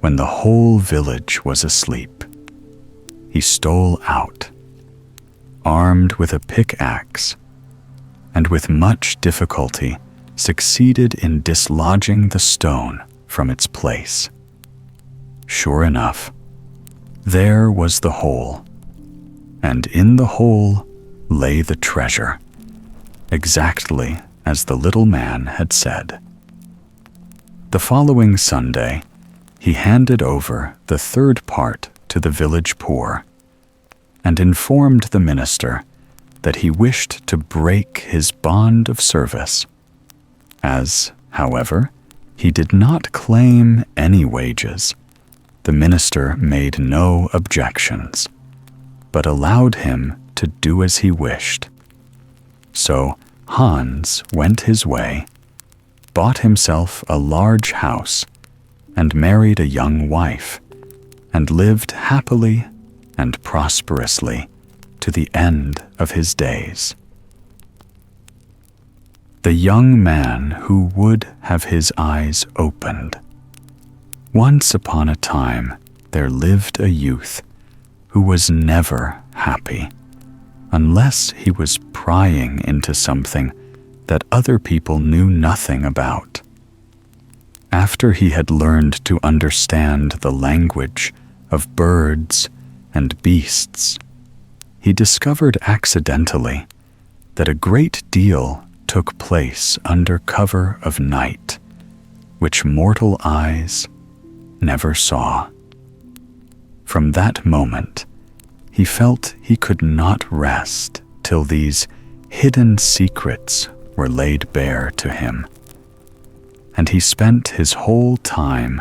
A: when the whole village was asleep. He stole out, armed with a pickaxe, and with much difficulty succeeded in dislodging the stone from its place. Sure enough, there was the hole, and in the hole lay the treasure, exactly as the little man had said. The following Sunday, he handed over the third part to the village poor, and informed the minister that he wished to break his bond of service. As, however, he did not claim any wages, the minister made no objections, but allowed him to do as he wished. So Hans went his way, bought himself a large house, and married a young wife, and lived happily and prosperously to the end of his days. The young man who would have his eyes opened. Once upon a time there lived a youth who was never happy, unless he was prying into something that other people knew nothing about. After he had learned to understand the language of birds and beasts, he discovered accidentally that a great deal took place under cover of night, which mortal eyes never saw. From that moment, he felt he could not rest till these hidden secrets were laid bare to him, and he spent his whole time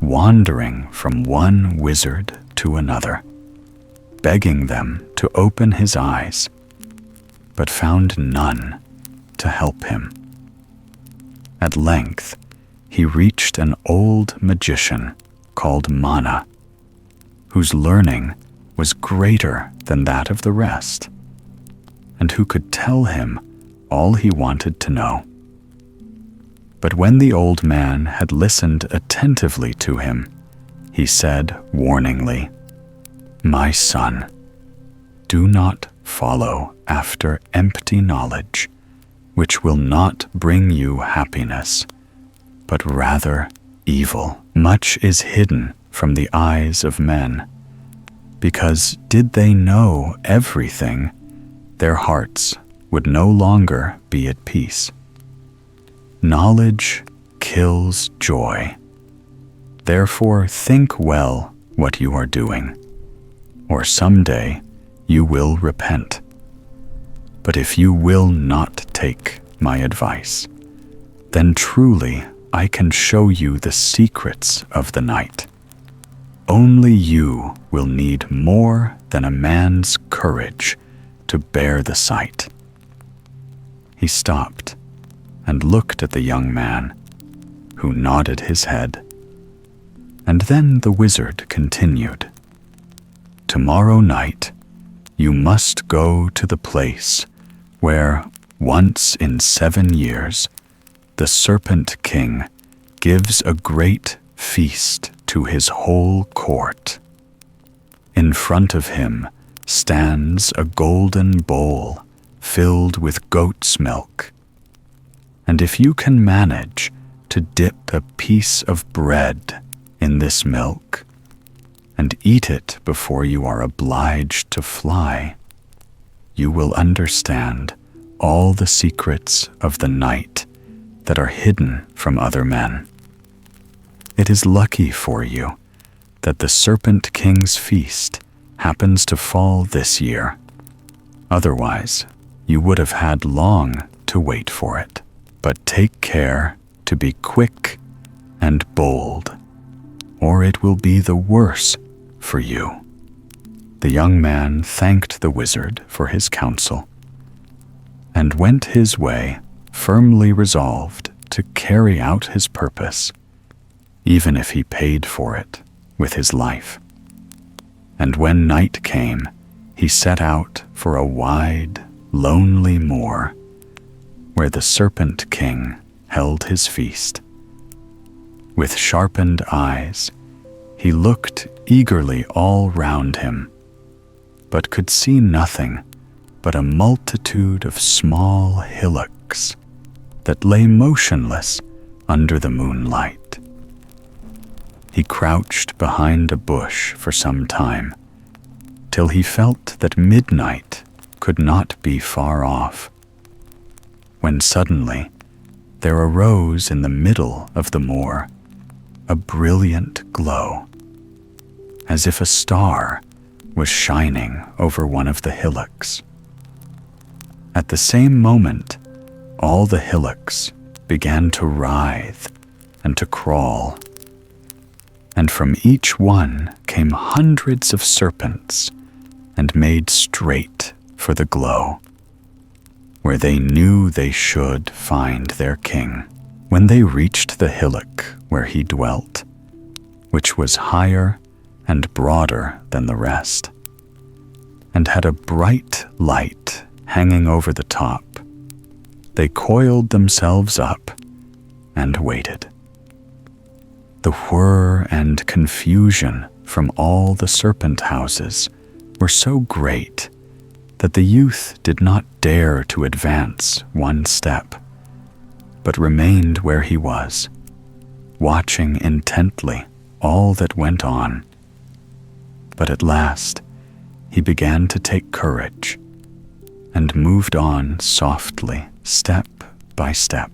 A: wandering from one wizard to another, begging them to open his eyes, but found none to help him. At length, he reached an old magician called Mana, whose learning was greater than that of the rest, and who could tell him all he wanted to know. But when the old man had listened attentively to him, he said warningly, "My son, do not follow after empty knowledge, which will not bring you happiness, but rather evil. Much is hidden from the eyes of men, because did they know everything, their hearts would no longer be at peace. Knowledge kills joy. Therefore think well what you are doing, or someday you will repent. But if you will not take my advice, then truly I can show you the secrets of the night. Only you will need more than a man's courage to bear the sight." He stopped and looked at the young man, who nodded his head. And then the wizard continued, "Tomorrow night you must go to the place where, once in 7 years, the Serpent King gives a great feast to his whole court. In front of him stands a golden bowl filled with goat's milk, and if you can manage to dip a piece of bread in this milk and eat it before you are obliged to fly, you will understand all the secrets of the night that are hidden from other men. It is lucky for you that the Serpent King's feast happens to fall this year. Otherwise, you would have had long to wait for it. But take care to be quick and bold, or it will be the worse for you." The young man thanked the wizard for his counsel and went his way, firmly resolved to carry out his purpose, even if he paid for it with his life. And when night came, he set out for a wide, lonely moor where the Serpent King held his feast. With sharpened eyes, he looked eagerly all round him, but could see nothing but a multitude of small hillocks that lay motionless under the moonlight. He crouched behind a bush for some time, till he felt that midnight could not be far off, when suddenly there arose in the middle of the moor a brilliant glow, as if a star was shining over one of the hillocks. At the same moment, all the hillocks began to writhe and to crawl, and from each one came hundreds of serpents and made straight for the glow, where they knew they should find their king. When they reached the hillock where he dwelt, which was higher and broader than the rest, and had a bright light hanging over the top, they coiled themselves up and waited. The whir and confusion from all the serpent houses were so great that the youth did not dare to advance one step, but remained where he was, watching intently all that went on. But at last he began to take courage and moved on softly, step by step.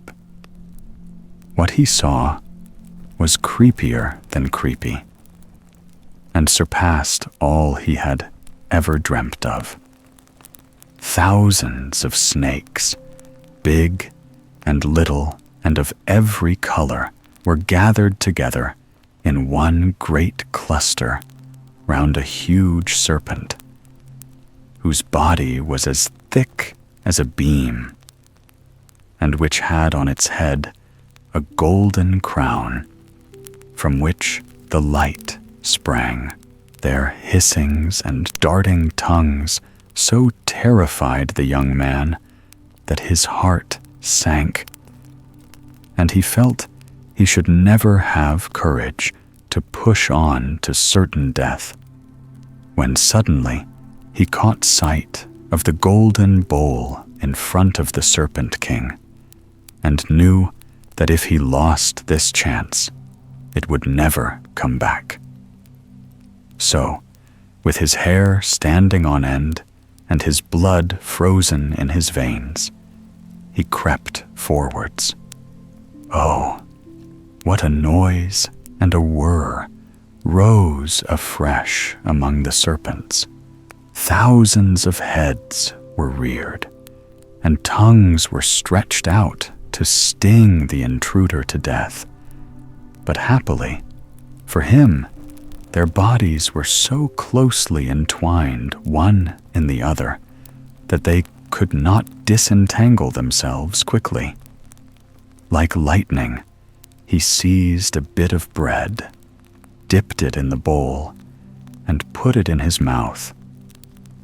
A: What he saw was creepier than creepy, and surpassed all he had ever dreamt of. Thousands of snakes, big and little and of every color, were gathered together in one great cluster round a huge serpent, whose body was as thick as a beam, and which had on its head a golden crown, from which the light sprang. Their hissings and darting tongues so terrified the young man that his heart sank, and he felt he should never have courage to push on to certain death, when suddenly he caught sight of the golden bowl in front of the Serpent King, and knew that if he lost this chance, it would never come back. So, with his hair standing on end and his blood frozen in his veins, he crept forwards. Oh, what a noise and a whir rose afresh among the serpents. Thousands of heads were reared, and tongues were stretched out to sting the intruder to death. But happily, for him, their bodies were so closely entwined one in the other that they could not disentangle themselves quickly. Like lightning, he seized a bit of bread, dipped it in the bowl, and put it in his mouth,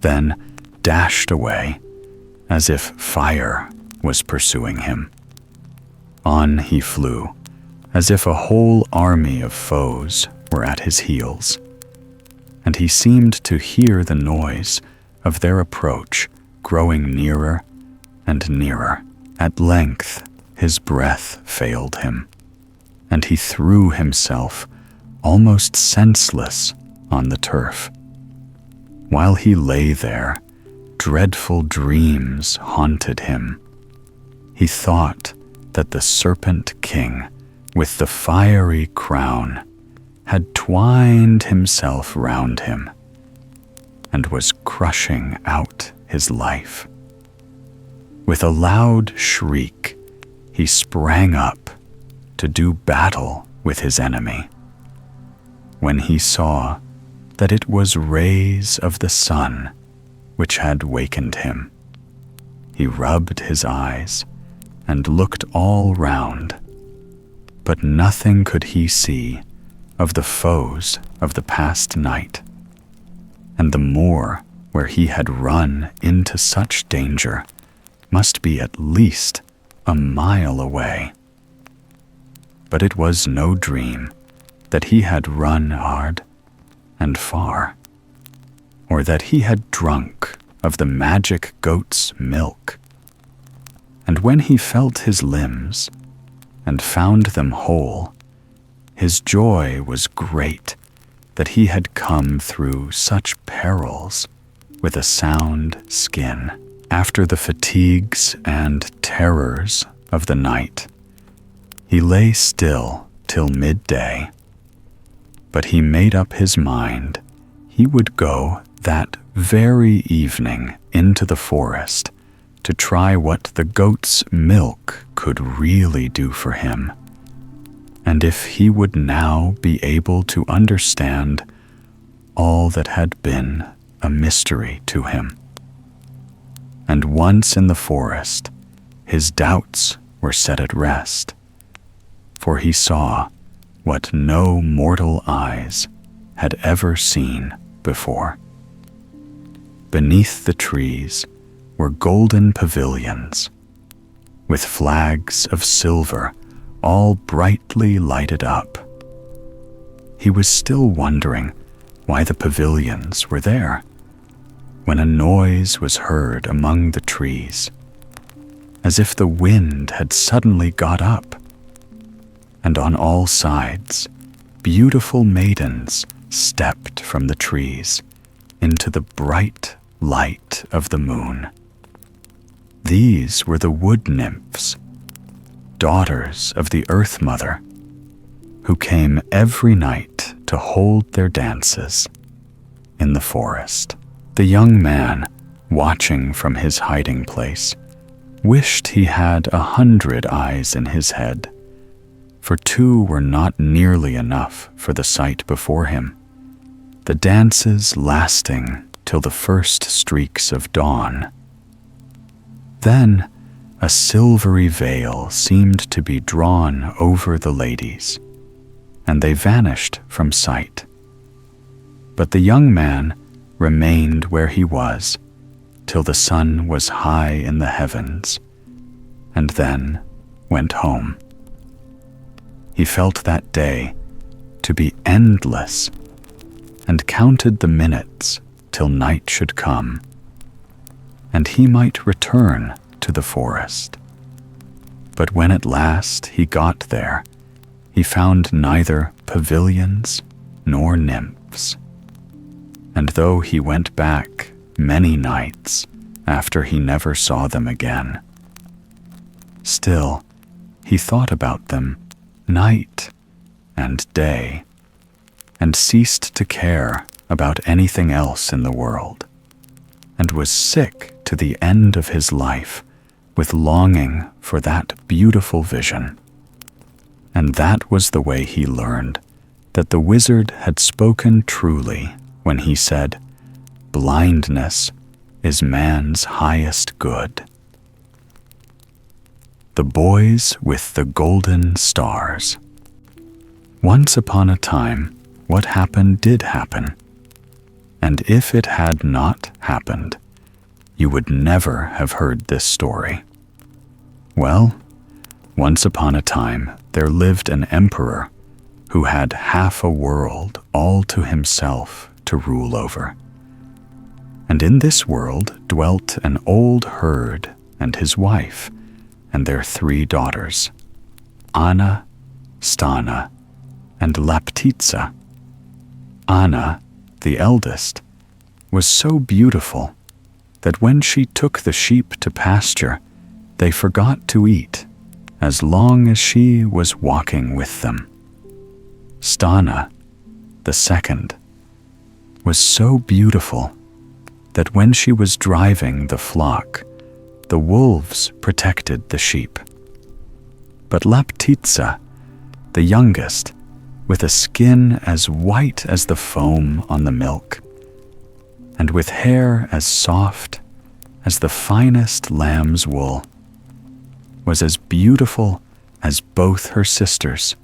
A: then dashed away as if fire was pursuing him. On he flew, as if a whole army of foes were at his heels, and he seemed to hear the noise of their approach growing nearer and nearer. At length his breath failed him, and he threw himself almost senseless on the turf. While he lay there, dreadful dreams haunted him. He thought that the Serpent King, with the fiery crown, had twined himself round him and was crushing out his life. With a loud shriek, he sprang up to do battle with his enemy. When he saw that it was rays of the sun which had wakened him, he rubbed his eyes and looked all round, but nothing could he see of the foes of the past night, and the moor where he had run into such danger must be at least a mile away. But it was no dream that he had run hard and far, or that he had drunk of the magic goat's milk. And when he felt his limbs and found them whole, his joy was great that he had come through such perils with a sound skin. After the fatigues and terrors of the night, he lay still till midday, but he made up his mind he would go that very evening into the forest to try what the goat's milk could really do for him, and if he would now be able to understand all that had been a mystery to him. And once in the forest, his doubts were set at rest, for he saw what no mortal eyes had ever seen before. Beneath the trees were golden pavilions, with flags of silver all brightly lighted up. He was still wondering why the pavilions were there, when a noise was heard among the trees, as if the wind had suddenly got up, and on all sides beautiful maidens stepped from the trees into the bright light of the moon. These were the wood nymphs, daughters of the Earth Mother, who came every night to hold their dances in the forest. The young man, watching from his hiding place, wished he had 100 eyes in his head, for 2 were not nearly enough for the sight before him, the dances lasting till the first streaks of dawn. Then a silvery veil seemed to be drawn over the ladies, and they vanished from sight. But the young man remained where he was till the sun was high in the heavens, and then went home. He felt that day to be endless, and counted the minutes till night should come, and he might return to the forest. But when at last he got there, he found neither pavilions nor nymphs. And though he went back many nights after he never saw them again, still he thought about them night and day, and ceased to care about anything else in the world, and was sick to the end of his life with longing for that beautiful vision. And that was the way he learned that the wizard had spoken truly when he said, "Blindness is man's highest good." The Boys with the Golden Stars. Once upon a time, what happened did happen, and if it had not happened, you would never have heard this story. Well, once upon a time there lived an emperor who had half a world all to himself to rule over. And in this world dwelt an old herd and his wife and their 3 daughters, Anna, Stana, and Laptitsa. Anna, the eldest, was so beautiful that when she took the sheep to pasture, they forgot to eat as long as she was walking with them. Stana, the second, was so beautiful that when she was driving the flock, the wolves protected the sheep. But Laptitsa, the youngest, with a skin as white as the foam on the milk, and with hair as soft as the finest lamb's wool, was as beautiful as both her sisters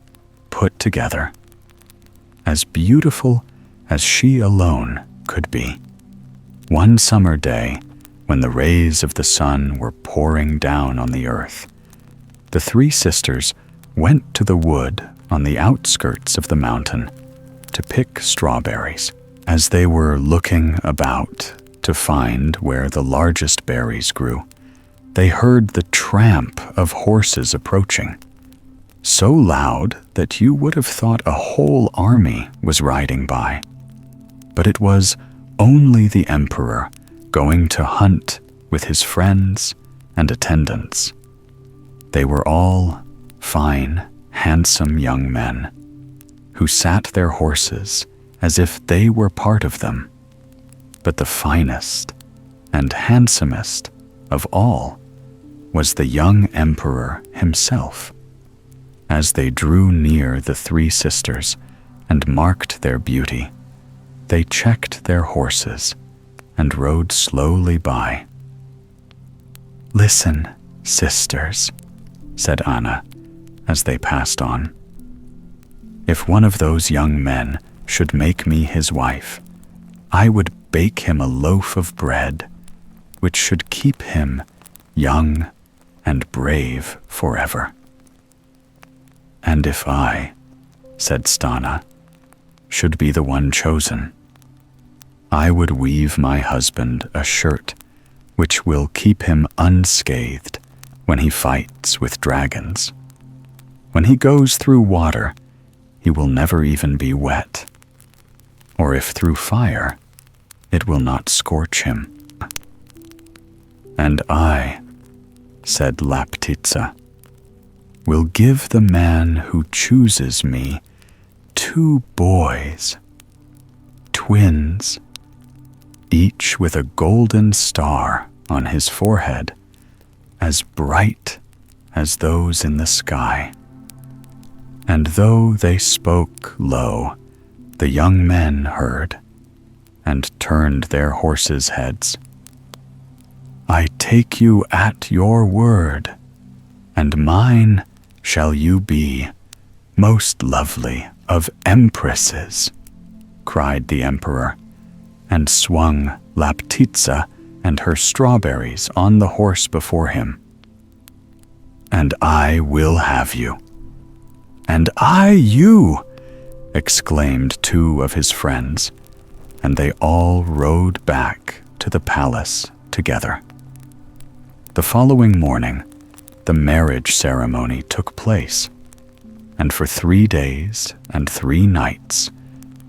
A: put together, as beautiful as she alone could be. One summer day, when the rays of the sun were pouring down on the earth, the three sisters went to the wood on the outskirts of the mountain to pick strawberries. As they were looking about to find where the largest berries grew, they heard the tramp of horses approaching, so loud that you would have thought a whole army was riding by. But it was only the emperor going to hunt with his friends and attendants. They were all fine, handsome young men who sat their horses as if they were part of them. But the finest and handsomest of all was the young emperor himself. As they drew near the three sisters and marked their beauty, they checked their horses and rode slowly by. "Listen, sisters," said Anna as they passed on. "If one of those young men should make me his wife, I would bake him a loaf of bread which should keep him young and brave forever." "And if I," said Stana, "should be the one chosen, I would weave my husband a shirt which will keep him unscathed when he fights with dragons. When he goes through water, he will never even be wet. Or if through fire, it will not scorch him." "And I," said Laptitsa, "will give the man who chooses me 2 boys, twins, each with a golden star on his forehead, as bright as those in the sky." And though they spoke low, the young men heard and turned their horses' heads. "I take you at your word, and mine shall you be, most lovely of empresses," cried the emperor, and swung Laptitsa and her strawberries on the horse before him. "And I will have you." "And I you," exclaimed 2 of his friends, and they all rode back to the palace together. The following morning, the marriage ceremony took place, and for 3 days and 3 nights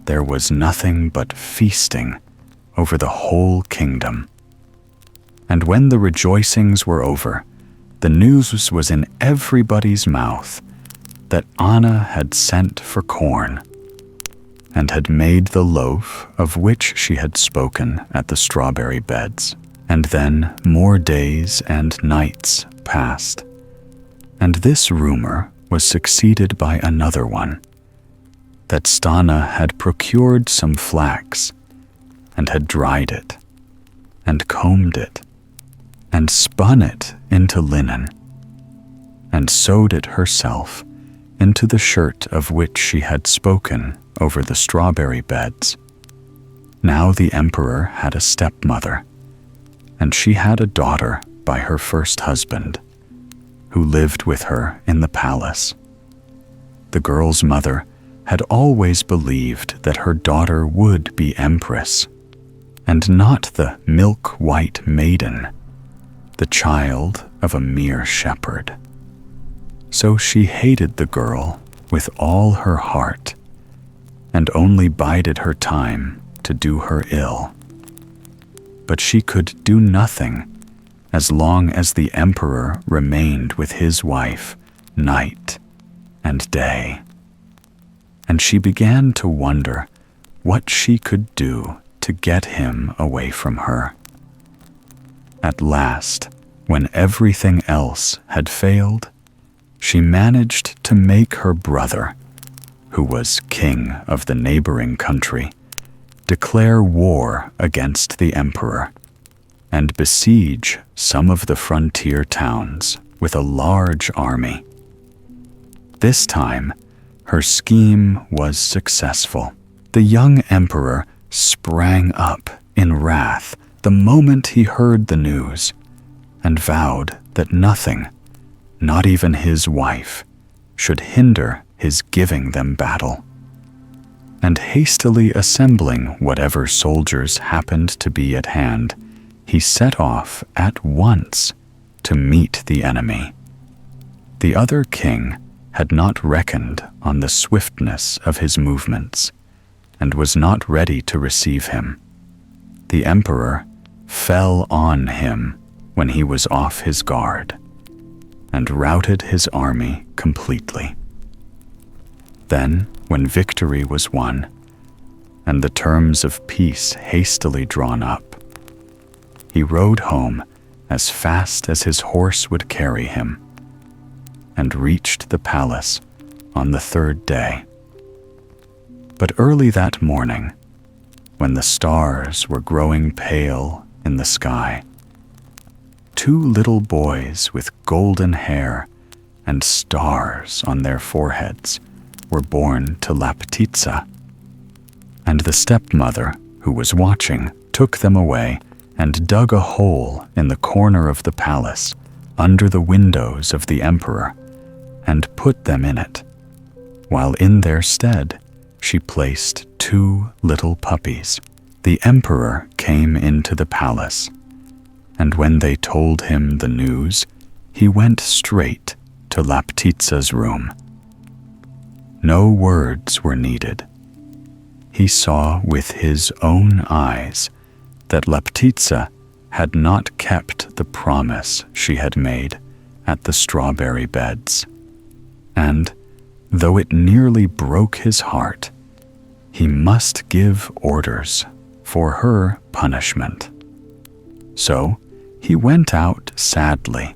A: there was nothing but feasting over the whole kingdom. And when the rejoicings were over, the news was in everybody's mouth that Anna had sent for corn and had made the loaf of which she had spoken at the strawberry beds. And then more days and nights passed, and this rumor was succeeded by another one, that Stana had procured some flax and had dried it and combed it and spun it into linen and sewed it herself into the shirt of which she had spoken over the strawberry beds. Now the emperor had a stepmother, and she had a daughter by her first husband, who lived with her in the palace. The girl's mother had always believed that her daughter would be empress, and not the milk-white maiden, the child of a mere shepherd. So she hated the girl with all her heart, and only bided her time to do her ill. But she could do nothing as long as the emperor remained with his wife night and day. And she began to wonder what she could do to get him away from her. At last, when everything else had failed, she managed to make her brother, who was king of the neighboring country, declare war against the emperor and besiege some of the frontier towns with a large army. This time, her scheme was successful. The young emperor sprang up in wrath the moment he heard the news and vowed that nothing, not even his wife, should hinder his giving them battle. And hastily assembling whatever soldiers happened to be at hand, he set off at once to meet the enemy. The other king had not reckoned on the swiftness of his movements and was not ready to receive him. The emperor fell on him when he was off his guard and routed his army completely. Then, when victory was won and the terms of peace hastily drawn up, he rode home as fast as his horse would carry him and reached the palace on the third day. But early that morning, when the stars were growing pale in the sky, two little boys with golden hair and stars on their foreheads were born to Laptitsa, and the stepmother, who was watching, took them away and dug a hole in the corner of the palace under the windows of the emperor and put them in it, while in their stead she placed two little puppies. The emperor came into the palace, and when they told him the news, he went straight to Laptitsa's room. No words were needed. He saw with his own eyes that Laptitsa had not kept the promise she had made at the strawberry beds, and, though it nearly broke his heart, he must give orders for her punishment. So he went out sadly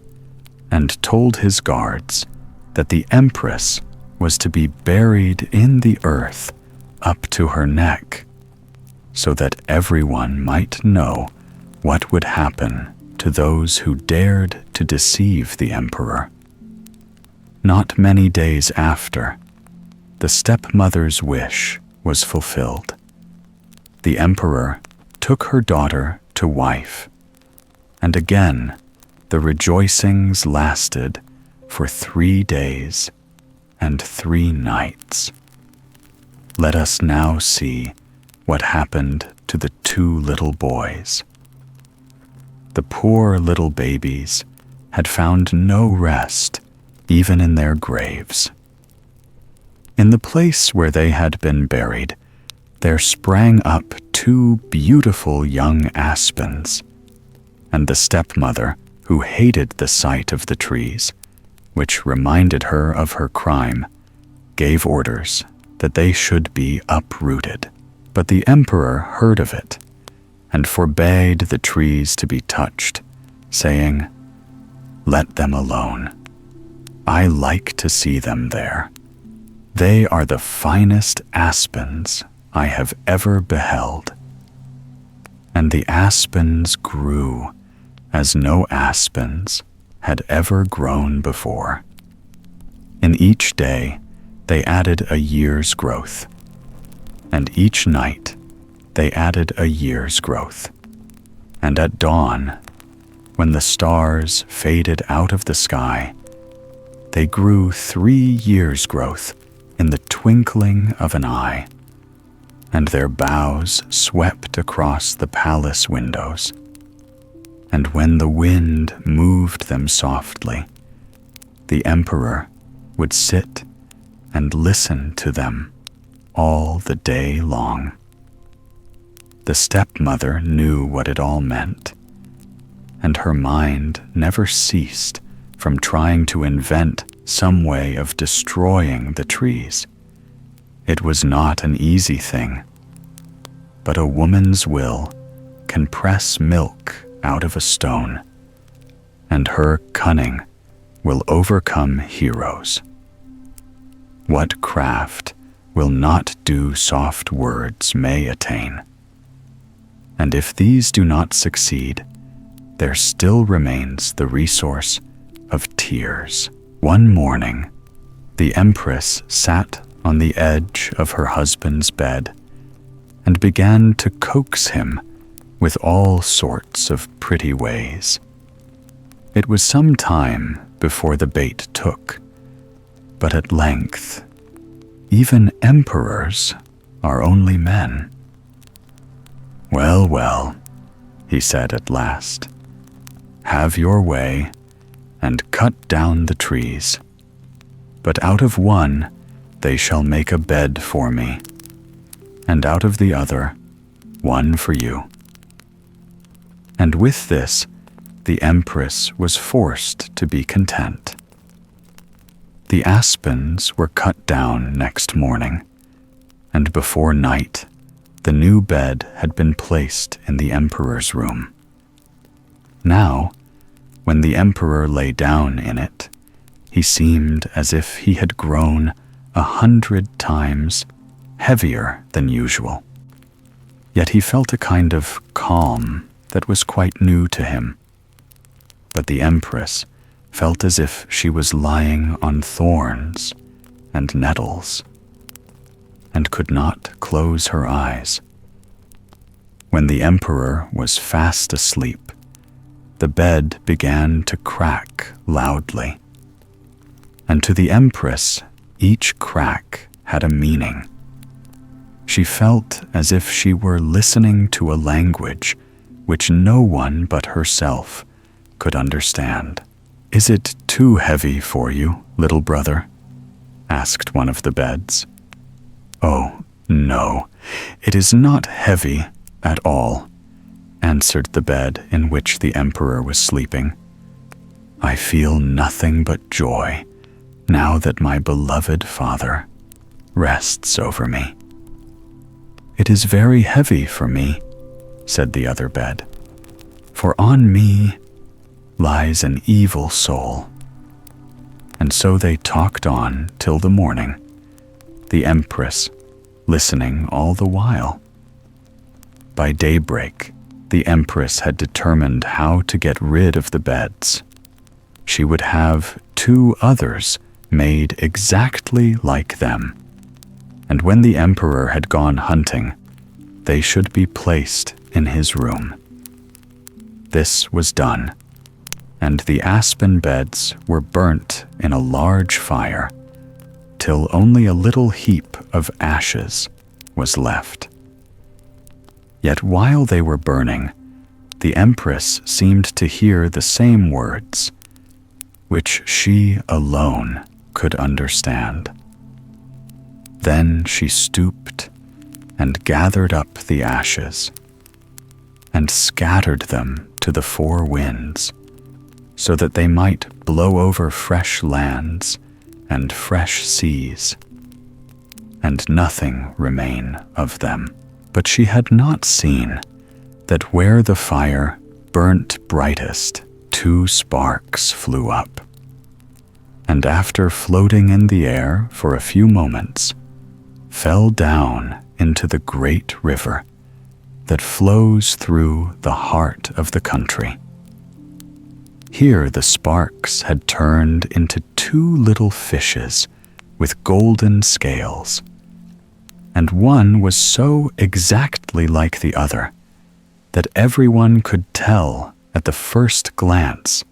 A: and told his guards that the empress was to be buried in the earth up to her neck, so that everyone might know what would happen to those who dared to deceive the emperor. Not many days after, the stepmother's wish was fulfilled. The emperor took her daughter to wife, and again the rejoicings lasted for 3 days and 3 nights. Let us now see what happened to the two little boys. The poor little babies had found no rest even in their graves. In the place where they had been buried, there sprang up 2 beautiful young aspens, and the stepmother, who hated the sight of the trees, which reminded her of her crime, gave orders that they should be uprooted. But the emperor heard of it and forbade the trees to be touched, saying, "Let them alone. I like to see them there. They are the finest aspens I have ever beheld." And the aspens grew as no aspens had ever grown before. In each day they added a year's growth, and each night they added a year's growth. And at dawn, when the stars faded out of the sky, they grew 3 years' growth in the twinkling of an eye, and their boughs swept across the palace windows. And when the wind moved them softly, the emperor would sit and listen to them all the day long. The stepmother knew what it all meant, and her mind never ceased from trying to invent some way of destroying the trees. It was not an easy thing, but a woman's will can press milk out of a stone, and her cunning will overcome heroes. What craft will not do soft words may attain. And if these do not succeed, there still remains the resource of tears. One morning, the Empress sat on the edge of her husband's bed and began to coax him with all sorts of pretty ways. It was some time before the bait took, but at length, even emperors are only men. "Well, well," he said at last, "have your way and cut down the trees, but out of one they shall make a bed for me, and out of the other one for you." And with this, the Empress was forced to be content. The aspens were cut down next morning, and before night, the new bed had been placed in the Emperor's room. Now, when the Emperor lay down in it, he seemed as if he had grown 100 times heavier than usual. Yet he felt a kind of calm that was quite new to him. But the Empress felt as if she was lying on thorns and nettles, and could not close her eyes. When the Emperor was fast asleep, the bed began to crack loudly, and to the Empress each crack had a meaning. She felt as if she were listening to a language which no one but herself could understand. "Is it too heavy for you, little brother?" asked one of the beds. "Oh, no, it is not heavy at all," answered the bed in which the Emperor was sleeping. "I feel nothing but joy now that my beloved father rests over me." "It is very heavy for me," said the other bed, "for on me lies an evil soul." And so they talked on till the morning, the Empress listening all the while. By daybreak, the Empress had determined how to get rid of the beds. She would have 2 others made exactly like them, and when the Emperor had gone hunting, they should be placed in his room. This was done, and the aspen beds were burnt in a large fire, till only a little heap of ashes was left. Yet while they were burning, the Empress seemed to hear the same words, which she alone could understand. Then she stooped and gathered up the ashes, and scattered them to the 4 winds, so that they might blow over fresh lands and fresh seas, and nothing remain of them. But she had not seen that where the fire burnt brightest, 2 sparks flew up, and after floating in the air for a few moments, fell down into the great river that flows through the heart of the country. Here the sparks had turned into 2 little fishes with golden scales, and one was so exactly like the other that everyone could tell at the first glance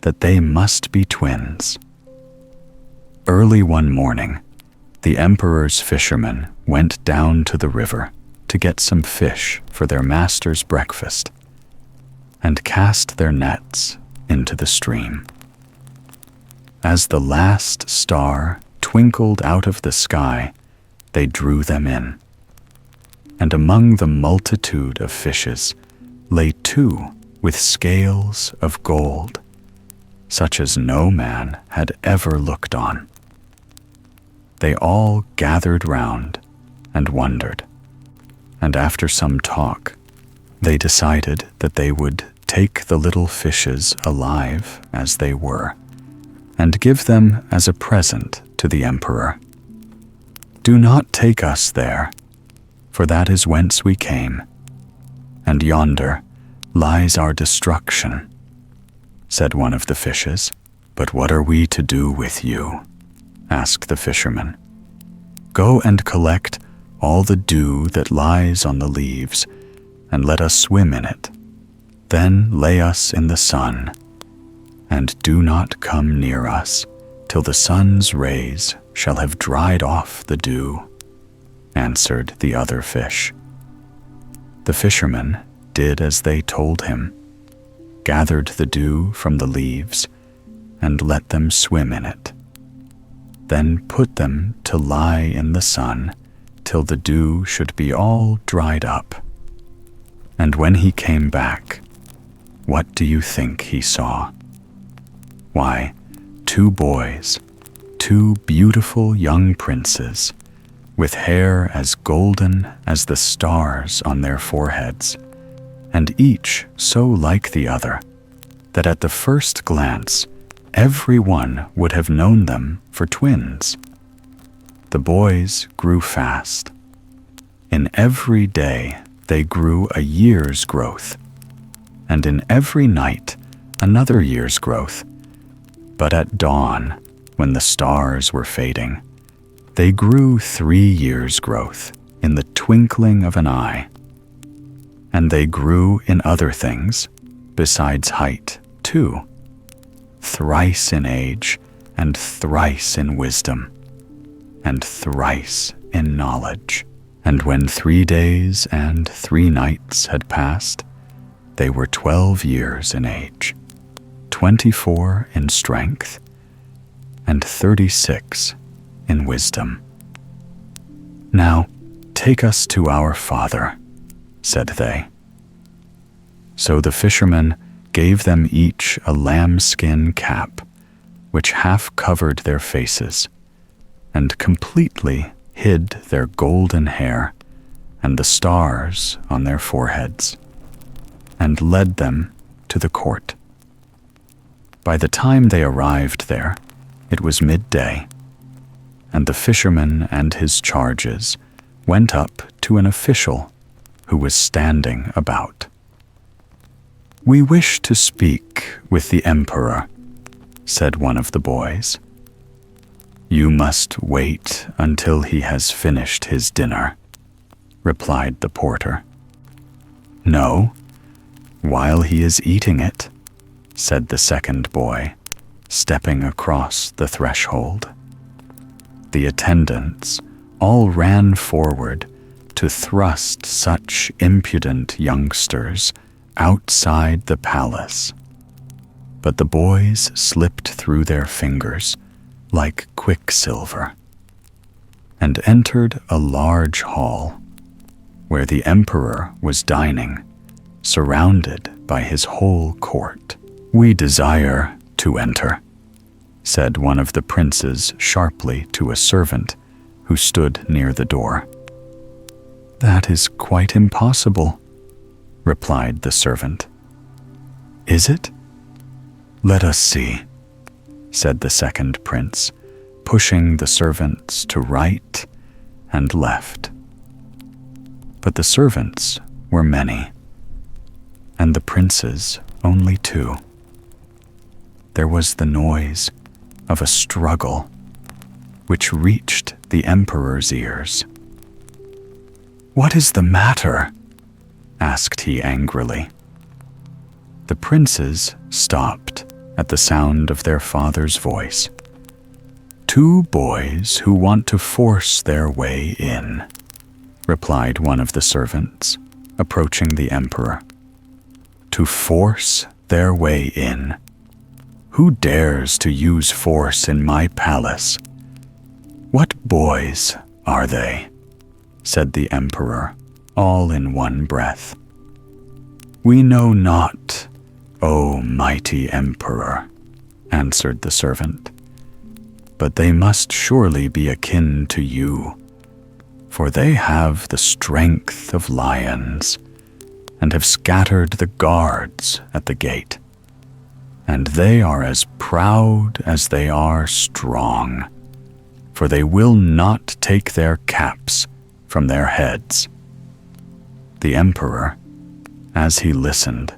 A: that they must be twins. Early one morning, the Emperor's fishermen went down to the river to get some fish for their master's breakfast, and cast their nets into the stream. As the last star twinkled out of the sky, they drew them in, and among the multitude of fishes lay 2 with scales of gold, such as no man had ever looked on. They all gathered round and wondered, and after some talk, they decided that they would take the little fishes alive as they were, and give them as a present to the emperor. "Do not take us there, for that is whence we came, and yonder lies our destruction," said one of the fishes. "But what are we to do with you?" asked the fisherman. "Go and collect all the dew that lies on the leaves, and let us swim in it. Then lay us in the sun, and do not come near us till the sun's rays shall have dried off the dew," answered the other fish. The fisherman did as they told him, gathered the dew from the leaves, and let them swim in it. Then put them to lie in the sun till the dew should be all dried up. And when he came back, what do you think he saw? Why, 2 boys, 2 beautiful young princes, with hair as golden as the stars on their foreheads, and each so like the other, that at the first glance every one would have known them for twins. The boys grew fast. In every day they grew a year's growth, and in every night another year's growth. But at dawn, when the stars were fading, they grew 3 years' growth in the twinkling of an eye. And they grew in other things, besides height, too, thrice in age, and thrice in wisdom, and thrice in knowledge. And when 3 days and 3 nights had passed, they were 12 years in age, 24 in strength, and 36 in wisdom. "Now take us to our father," said they. So the fisherman gave them each a lambskin cap, which half covered their faces, and completely hid their golden hair and the stars on their foreheads, and led them to the court. By the time they arrived there, it was midday, and the fisherman and his charges went up to an official who was standing about. "We wish to speak with the emperor," said one of the boys. "You must wait until he has finished his dinner," replied the porter. "No, while he is eating it," said the second boy, stepping across the threshold. The attendants all ran forward to thrust such impudent youngsters outside the palace. But the boys slipped through their fingers like quicksilver, and entered a large hall, where the emperor was dining, surrounded by his whole court. "We desire to enter," said one of the princes sharply to a servant who stood near the door. "That is quite impossible," replied the servant. "Is it? Let us see," said the second prince, pushing the servants to right and left. But the servants were many, and the princes only 2. There was the noise of a struggle which reached the emperor's ears. "What is the matter?" asked he angrily. The princes stopped at the sound of their father's voice. "2 boys who want to force their way in," replied one of the servants, approaching the emperor. "To force their way in? Who dares to use force in my palace?" "What boys are they?" said the emperor, all in one breath. "We know not, O mighty emperor," answered the servant, "but they must surely be akin to you, for they have the strength of lions and have scattered the guards at the gate, and they are as proud as they are strong, for they will not take their caps from their heads." The emperor, as he listened,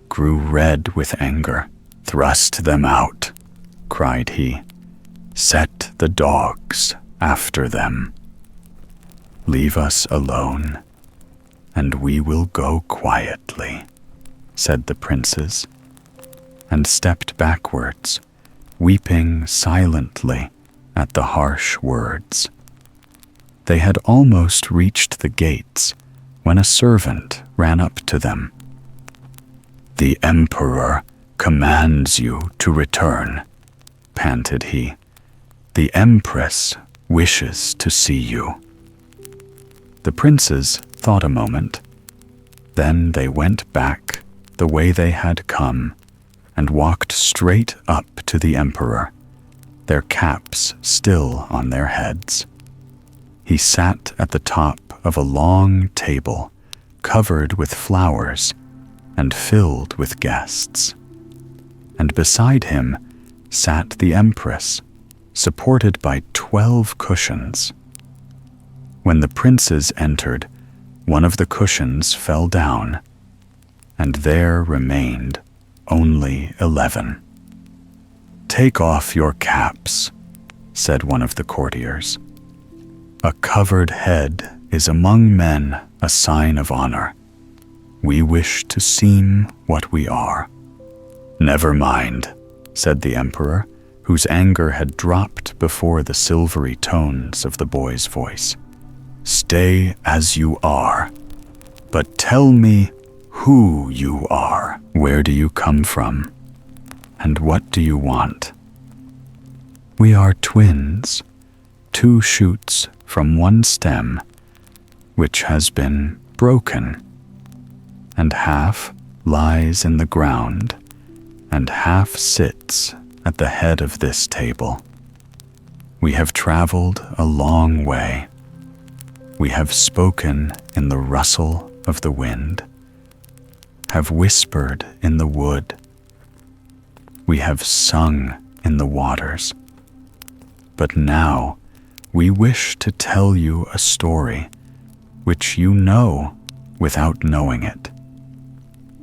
A: grew red with anger. "Thrust them out," cried he. "Set the dogs after them. Leave us alone, and we will go quietly," said the princes, and stepped backwards, weeping silently at the harsh words. They had almost reached the gates when a servant ran up to them. "The emperor commands you to return," panted he. "The empress wishes to see you." The princes thought a moment. Then they went back the way they had come and walked straight up to the emperor, their caps still on their heads. He sat at the top of a long table covered with flowers and filled with guests. And beside him sat the empress, supported by 12 cushions. When the princes entered, one of the cushions fell down, and there remained only 11. "Take off your caps," said one of the courtiers. "A covered head is among men a sign of honor. We wish to seem what we are." "Never mind," said the emperor, whose anger had dropped before the silvery tones of the boy's voice. "Stay as you are, but tell me who you are. Where do you come from, and what do you want?" "We are twins, 2 shoots from one stem, which has been broken, and half lies in the ground, and half sits at the head of this table. We have traveled a long way. We have spoken in the rustle of the wind, have whispered in the wood. We have sung in the waters. But now we wish to tell you a story which you know without knowing it,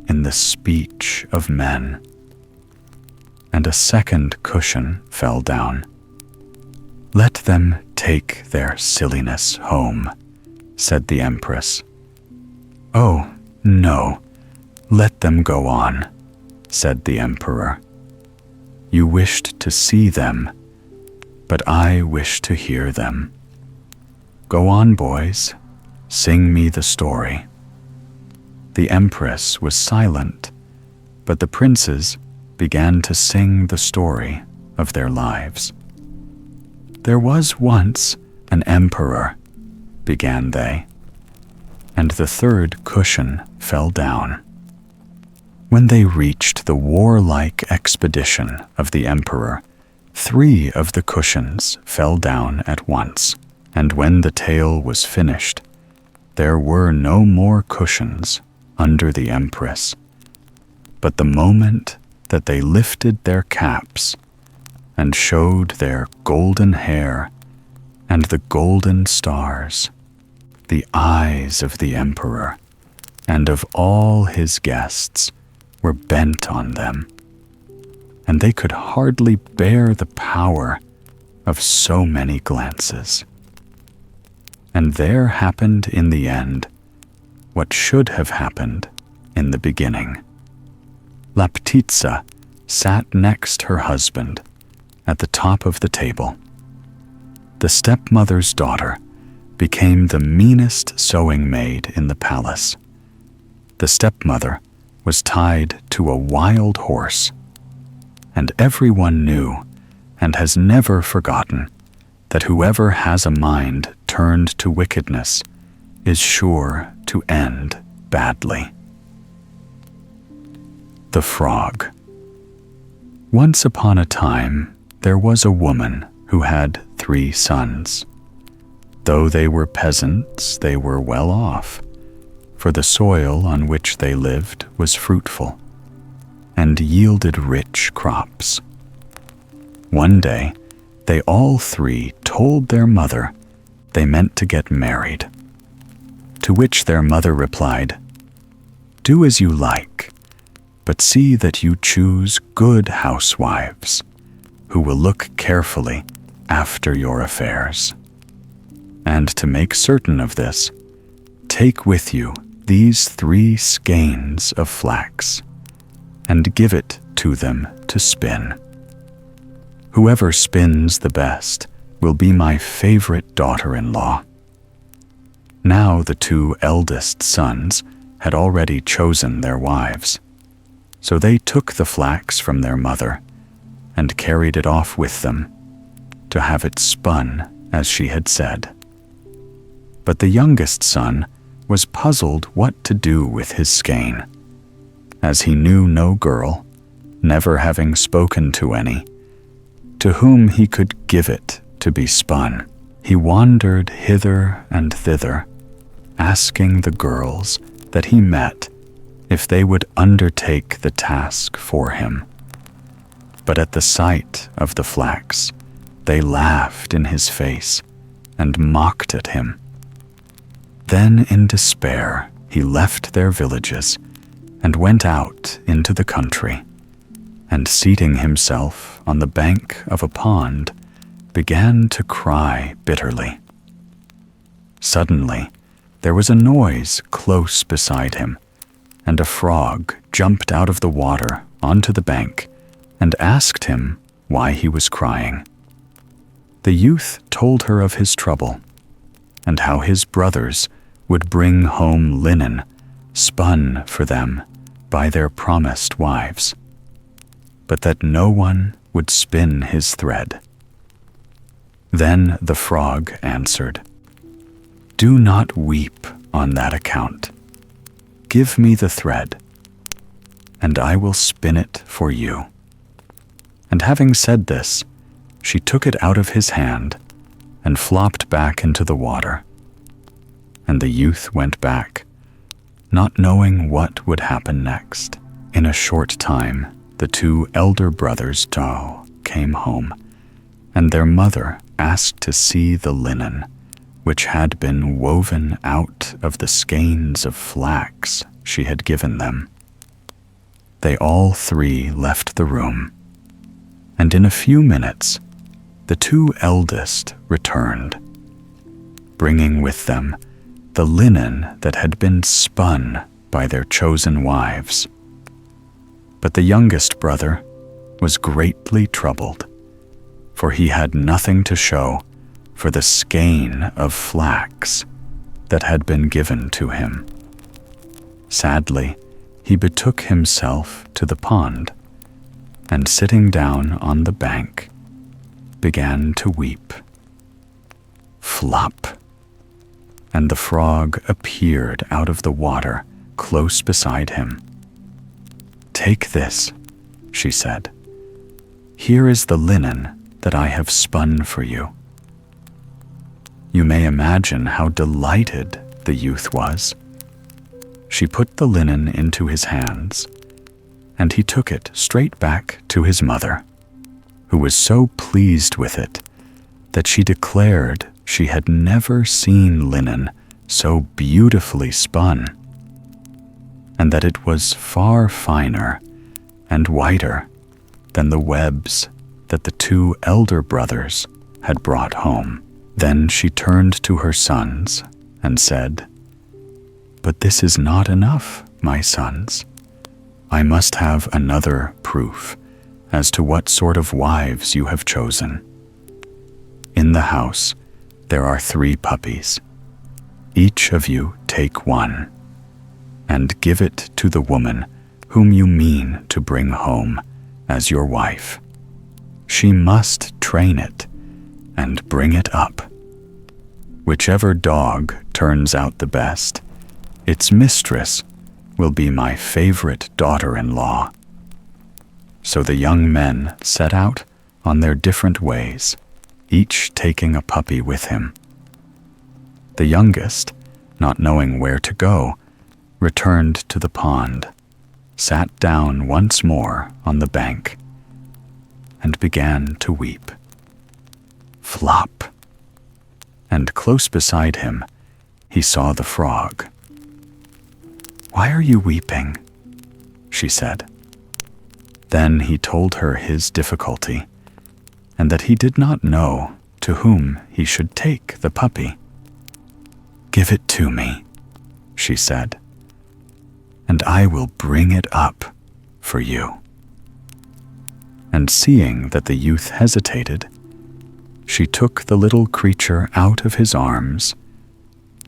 A: in the speech of men." And a second cushion fell down. "Let them take their silliness home," said the empress. "Oh, no, let them go on," said the emperor. "You wished to see them, but I wish to hear them. Go on, boys, sing me the story." The empress was silent, but the princes began to sing the story of their lives. "There was once an emperor," began they, and the third cushion fell down. When they reached the warlike expedition of the emperor, 3 of the cushions fell down at once, and when the tale was finished, there were no more cushions under the empress. But the moment that they lifted their caps and showed their golden hair and the golden stars, the eyes of the emperor and of all his guests were bent on them, and they could hardly bear the power of so many glances. And there happened in the end what should have happened in the beginning. Laptitsa sat next her husband at the top of the table. The stepmother's daughter became the meanest sewing maid in the palace. The stepmother was tied to a wild horse, and everyone knew and has never forgotten that whoever has a mind turned to wickedness is sure to end badly. The Frog. Once upon a time, there was a woman who had 3 sons. Though they were peasants, they were well off, for the soil on which they lived was fruitful and yielded rich crops. One day, they all 3 told their mother they meant to get married, to which their mother replied, "Do as you like, but see that you choose good housewives who will look carefully after your affairs. And to make certain of this, take with you these 3 skeins of flax and give it to them to spin. Whoever spins the best will be my favorite daughter-in-law." Now the 2 eldest sons had already chosen their wives, so they took the flax from their mother and carried it off with them to have it spun as she had said. But the youngest son was puzzled what to do with his skein, as he knew no girl, never having spoken to any, to whom he could give it to be spun. He wandered hither and thither, asking the girls that he met if they would undertake the task for him. But at the sight of the flax, they laughed in his face and mocked at him. Then in despair, he left their villages and went out into the country, and seating himself on the bank of a pond, began to cry bitterly. Suddenly, there was a noise close beside him, and a frog jumped out of the water onto the bank and asked him why he was crying. The youth told her of his trouble, and how his brothers would bring home linen spun for them by their promised wives, but that no one would spin his thread. Then the frog answered, "Do not weep on that account. Give me the thread, and I will spin it for you." And having said this, she took it out of his hand and flopped back into the water. And the youth went back, not knowing what would happen next. In a short time, the 2 elder brothers came home, and their mother asked to see the linen, which had been woven out of the skeins of flax she had given them. They all 3 left the room, and in a few minutes, the 2 eldest returned, bringing with them the linen that had been spun by their chosen wives. But the youngest brother was greatly troubled, for he had nothing to show for the skein of flax that had been given to him. Sadly, he betook himself to the pond, and sitting down on the bank, began to weep. Flop! And the frog appeared out of the water close beside him. "Take this," she said. "Here is the linen that I have spun for you." You may imagine how delighted the youth was. She put the linen into his hands, and he took it straight back to his mother, who was so pleased with it that she declared she had never seen linen so beautifully spun, and that it was far finer and whiter than the webs that the 2 elder brothers had brought home. Then she turned to her sons and said, "But this is not enough, my sons. I must have another proof as to what sort of wives you have chosen. In the house, there are 3 puppies. Each of you take one, and give it to the woman whom you mean to bring home as your wife. She must train it and bring it up. Whichever dog turns out the best, its mistress will be my favorite daughter-in-law. So the young men set out on their different ways, each taking a puppy with him. The youngest, not knowing where to go, returned to the pond, sat down once more on the bank, and began to weep. Flop! And close beside him, he saw the frog. "Why are you weeping?" she said. Then he told her his difficulty, and that he did not know to whom he should take the puppy. "Give it to me," she said, "and I will bring it up for you." And seeing that the youth hesitated, she took the little creature out of his arms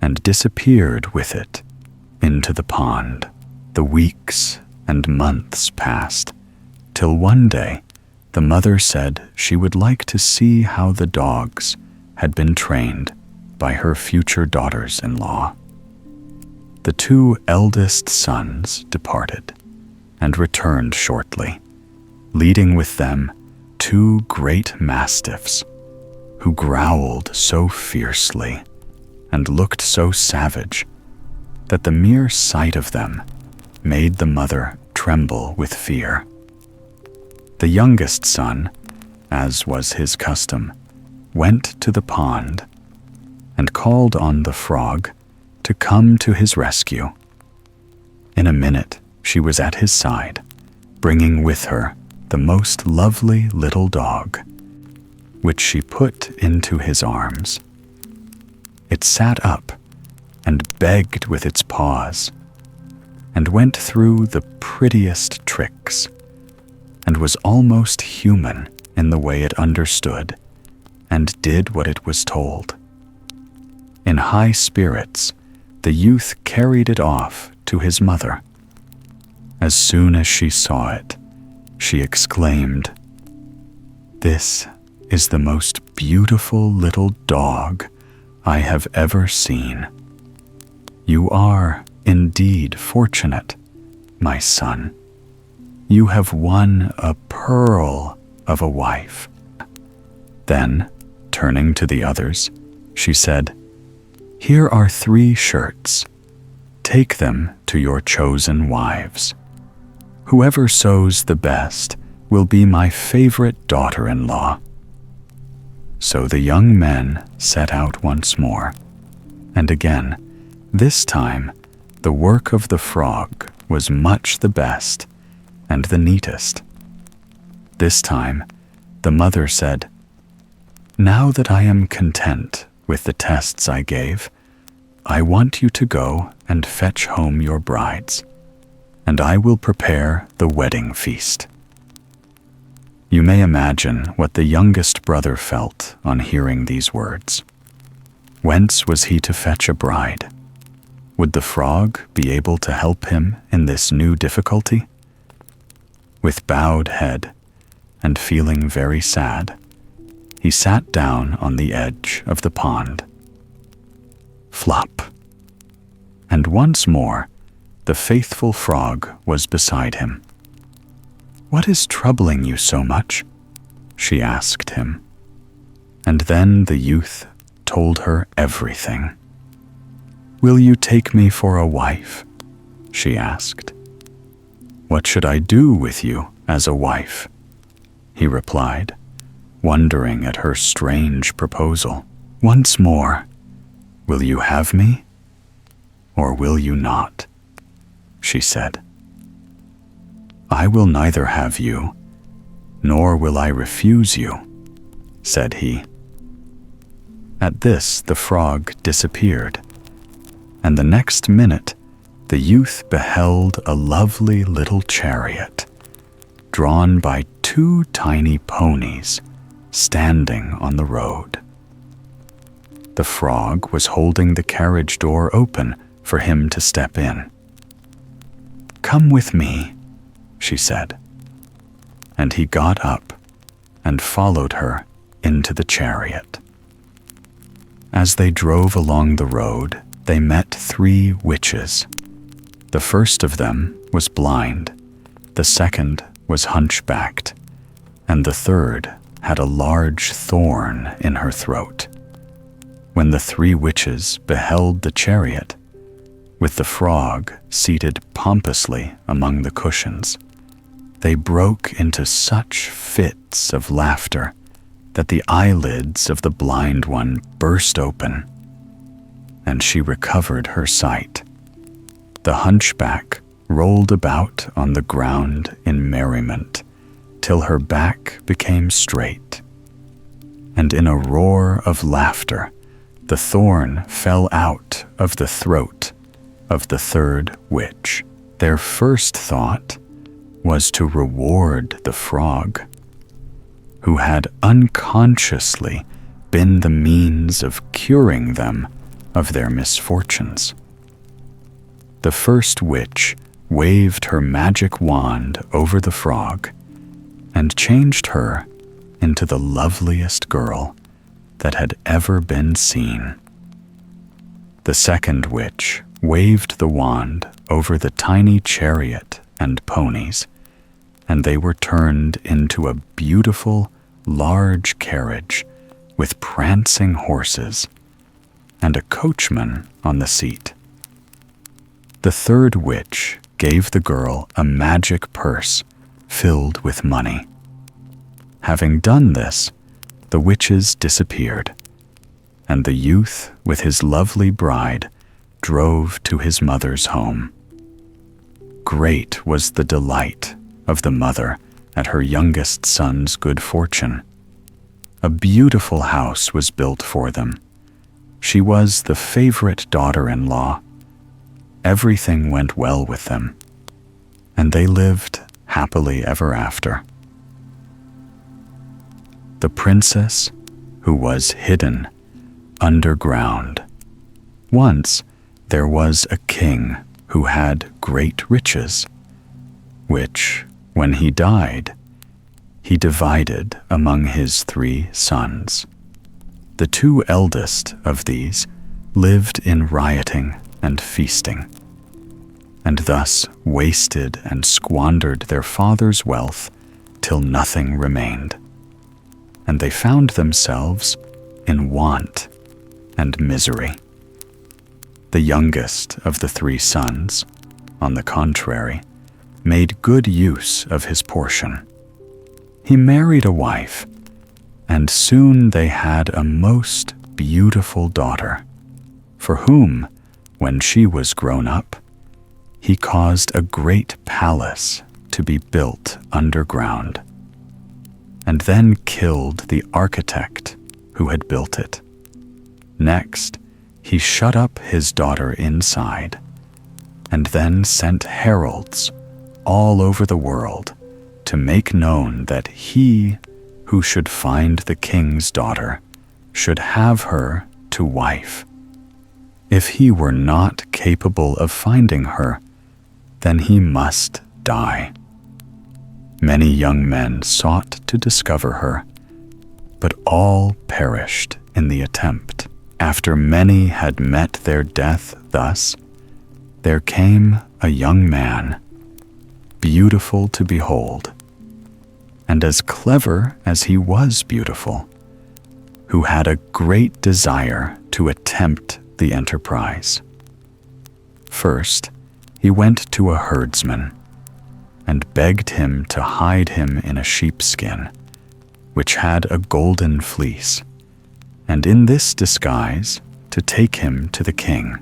A: and disappeared with it into the pond. The weeks and months passed, till one day the mother said she would like to see how the dogs had been trained by her future daughters-in-law. The two eldest sons departed and returned shortly, leading with them two great mastiffs who growled so fiercely and looked so savage that the mere sight of them made the mother tremble with fear. The youngest son, as was his custom, went to the pond and called on the frog to come to his rescue. In a minute, she was at his side, bringing with her the most lovely little dog, which she put into his arms. It sat up and begged with its paws, and went through the prettiest tricks, and was almost human in the way it understood, and did what it was told. In high spirits, the youth carried it off to his mother. As soon as she saw it, she exclaimed, "This is the most beautiful little dog I have ever seen. You are indeed fortunate, my son. You have won a pearl of a wife." Then, turning to the others, she said, "Here are 3 shirts. Take them to your chosen wives. Whoever sews the best will be my favorite daughter-in-law." So the young men set out once more, and again, this time, the work of the frog was much the best and the neatest. This time, the mother said, "Now that I am content with the tests I gave, I want you to go and fetch home your brides, and I will prepare the wedding feast." You may imagine what the youngest brother felt on hearing these words. Whence was he to fetch a bride? Would the frog be able to help him in this new difficulty? With bowed head and feeling very sad, he sat down on the edge of the pond. Flop! And once more, the faithful frog was beside him. "What is troubling you so much?" she asked him. And then the youth told her everything. "Will you take me for a wife?" she asked. "What should I do with you as a wife?" he replied, wondering at her strange proposal. "Once more, will you have me, or will you not?" she said. "I will neither have you, nor will I refuse you," said he. At this the frog disappeared, and the next minute the youth beheld a lovely little chariot, drawn by 2 tiny ponies, standing on the road. The frog was holding the carriage door open for him to step in. "Come with me," she said, and he got up and followed her into the chariot. As they drove along the road, they met 3 witches. The first of them was blind, the second was hunchbacked, and the third had a large thorn in her throat. When the three witches beheld the chariot, with the frog seated pompously among the cushions, they broke into such fits of laughter that the eyelids of the blind one burst open, and she recovered her sight. The hunchback rolled about on the ground in merriment till her back became straight, and in a roar of laughter the thorn fell out of the throat of the third witch. Their first thought was to reward the frog, who had unconsciously been the means of curing them of their misfortunes. The first witch waved her magic wand over the frog and changed her into the loveliest girl that had ever been seen. The second witch waved the wand over the tiny chariot and ponies, and they were turned into a beautiful, large carriage with prancing horses and a coachman on the seat. The third witch gave the girl a magic purse filled with money. Having done this, the witches disappeared, and the youth with his lovely bride drove to his mother's home. Great was the delight of the mother at her youngest son's good fortune. A beautiful house was built for them. She was the favorite daughter-in-law. Everything went well with them, and they lived happily ever after. The princess who was hidden underground. Once there was a king who had great riches, which, when he died, he divided among his 3 sons. The 2 eldest of these lived in rioting and feasting, and thus wasted and squandered their father's wealth till nothing remained, and they found themselves in want and misery. The youngest of the 3 sons, on the contrary, made good use of his portion. He married a wife, and soon they had a most beautiful daughter, for whom, when she was grown up, he caused a great palace to be built underground, and then killed the architect who had built it. Next, he shut up his daughter inside, and then sent heralds all over the world to make known that he who should find the king's daughter should have her to wife. If he were not capable of finding her, then he must die. Many young men sought to discover her, but all perished in the attempt. After many had met their death thus, there came a young man, beautiful to behold, and as clever as he was beautiful, who had a great desire to attempt the enterprise. First, he went to a herdsman and begged him to hide him in a sheepskin, which had a golden fleece, and in this disguise to take him to the king.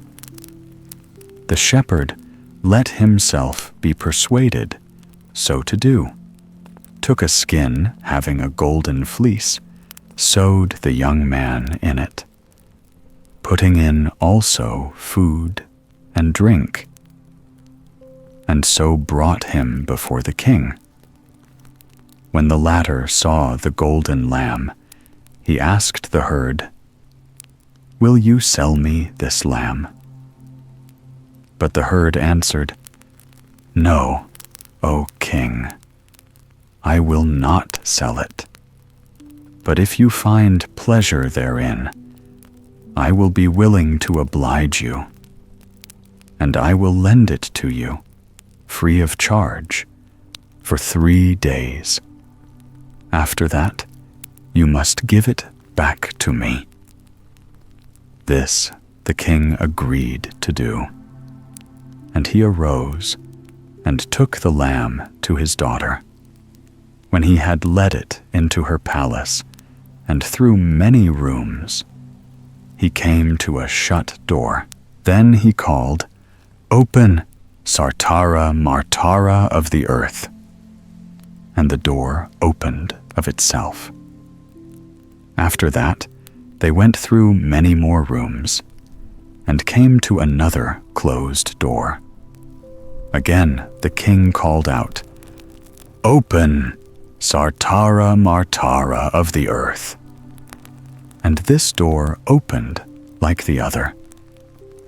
A: The shepherd let himself be persuaded so to do, took a skin having a golden fleece, sewed the young man in it, putting in also food and drink, and so brought him before the king. When the latter saw the golden lamb, he asked the herd, "Will you sell me this lamb?" But the herd answered, "No, O king, I will not sell it. But if you find pleasure therein, I will be willing to oblige you, and I will lend it to you, free of charge, for 3 days. After that, you must give it back to me." This the king agreed to do, and he arose and took the lamb to his daughter. When he had led it into her palace and through many rooms, he came to a shut door. Then he called, "Open, Sartara Martara of the earth," and the door opened of itself. After that, they went through many more rooms and came to another closed door. Again the king called out, "Open, Sartara Martara of the earth." And this door opened like the other,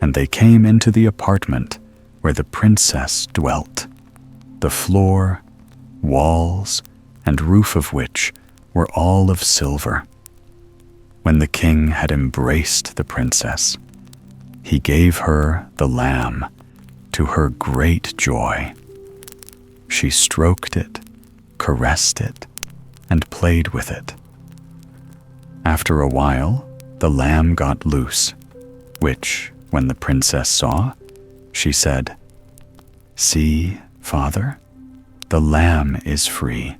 A: and they came into the apartment where the princess dwelt, the floor, walls, and roof of which were all of silver. When the king had embraced the princess, he gave her the lamb to her great joy. She stroked it, caressed it, and played with it. After a while, the lamb got loose, which, when the princess saw, she said, "See, father, the lamb is free."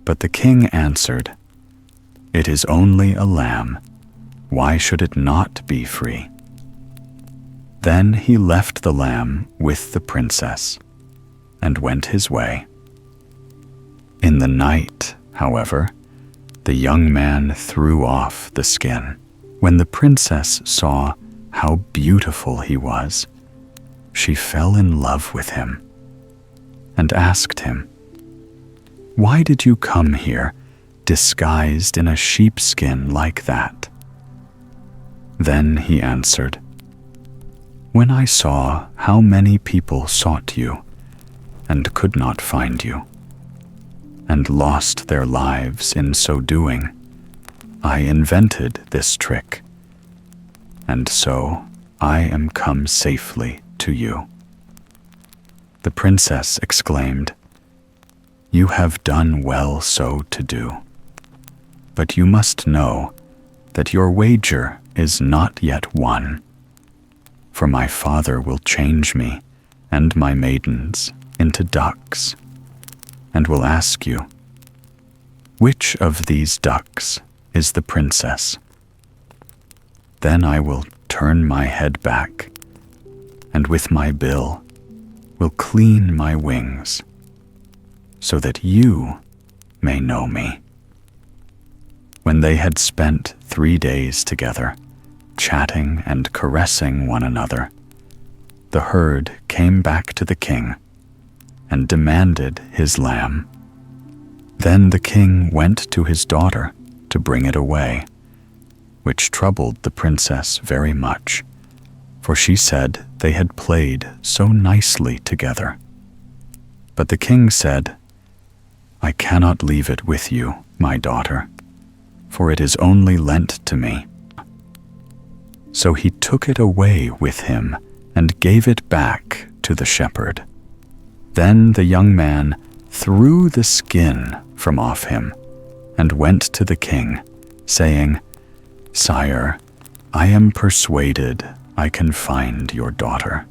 A: But the king answered, "It is only a lamb. Why should it not be free?" Then he left the lamb with the princess and went his way. In the night, however, the young man threw off the skin. When the princess saw how beautiful he was, she fell in love with him and asked him, "Why did you come here disguised in a sheepskin like that?" Then he answered, "When I saw how many people sought you and could not find you, and lost their lives in so doing, I invented this trick, and so I am come safely to you." The princess exclaimed, "You have done well so to do, but you must know that your wager is not yet won, for my father will change me and my maidens into ducks, and will ask you, 'Which of these ducks is the princess?' Then I will turn my head back, and with my bill will clean my wings, so that you may know me." When they had spent 3 days together, chatting and caressing one another, the herd came back to the king and demanded his lamb. Then the king went to his daughter to bring it away, which troubled the princess very much, for she said they had played so nicely together. But the king said, "I cannot leave it with you, my daughter, for it is only lent to me." So he took it away with him and gave it back to the shepherd. Then the young man threw the skin from off him and went to the king, saying, "Sire, I am persuaded I can find your daughter."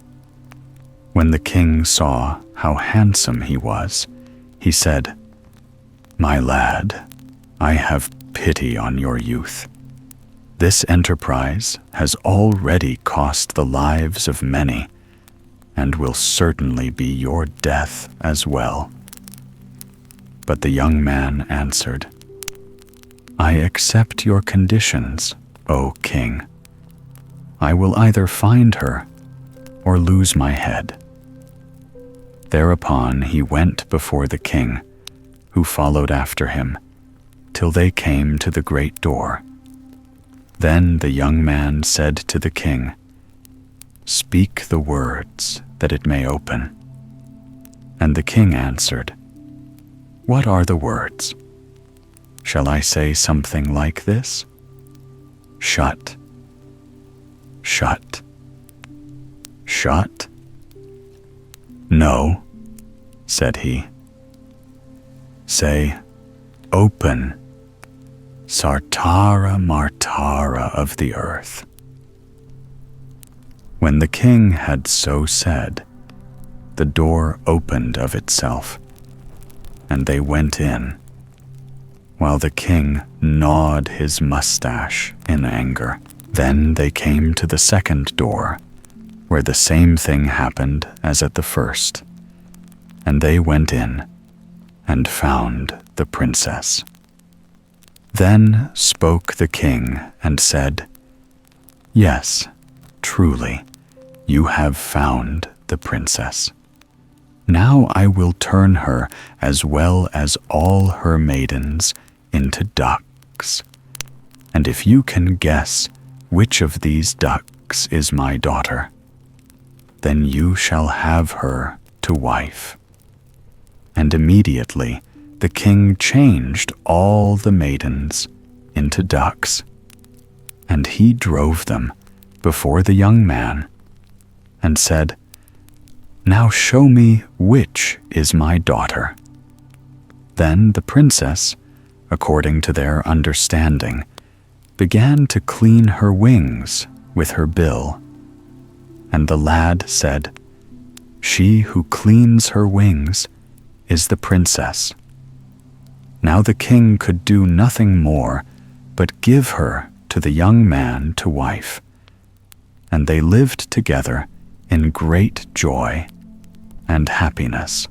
A: When the king saw how handsome he was, he said, "My lad, I have pity on your youth. This enterprise has already cost the lives of many, and will certainly be your death as well." But the young man answered, "I accept your conditions, O king. I will either find her or lose my head." Thereupon he went before the king, who followed after him, till they came to the great door. Then the young man said to the king, "Speak the words that it may open." And the king answered, "What are the words? Shall I say something like this? Shut, shut, shut?" "No," said he, say, "Open, Sartara Martara of the earth." When the king had so said, the door opened of itself, and they went in, while the king gnawed his mustache in anger. Then they came to the second door, where the same thing happened as at the first, and they went in and found the princess. Then spoke the king and said, "Yes, truly, you have found the princess. Now I will turn her, as well as all her maidens, into ducks. And if you can guess which of these ducks is my daughter, then you shall have her to wife." And immediately the king changed all the maidens into ducks, and he drove them before the young man, and said, "Now show me which is my daughter." Then the princess, according to their understanding, began to clean her wings with her bill. And the lad said, "She who cleans her wings is the princess." Now the king could do nothing more but give her to the young man to wife, and they lived together in great joy and happiness.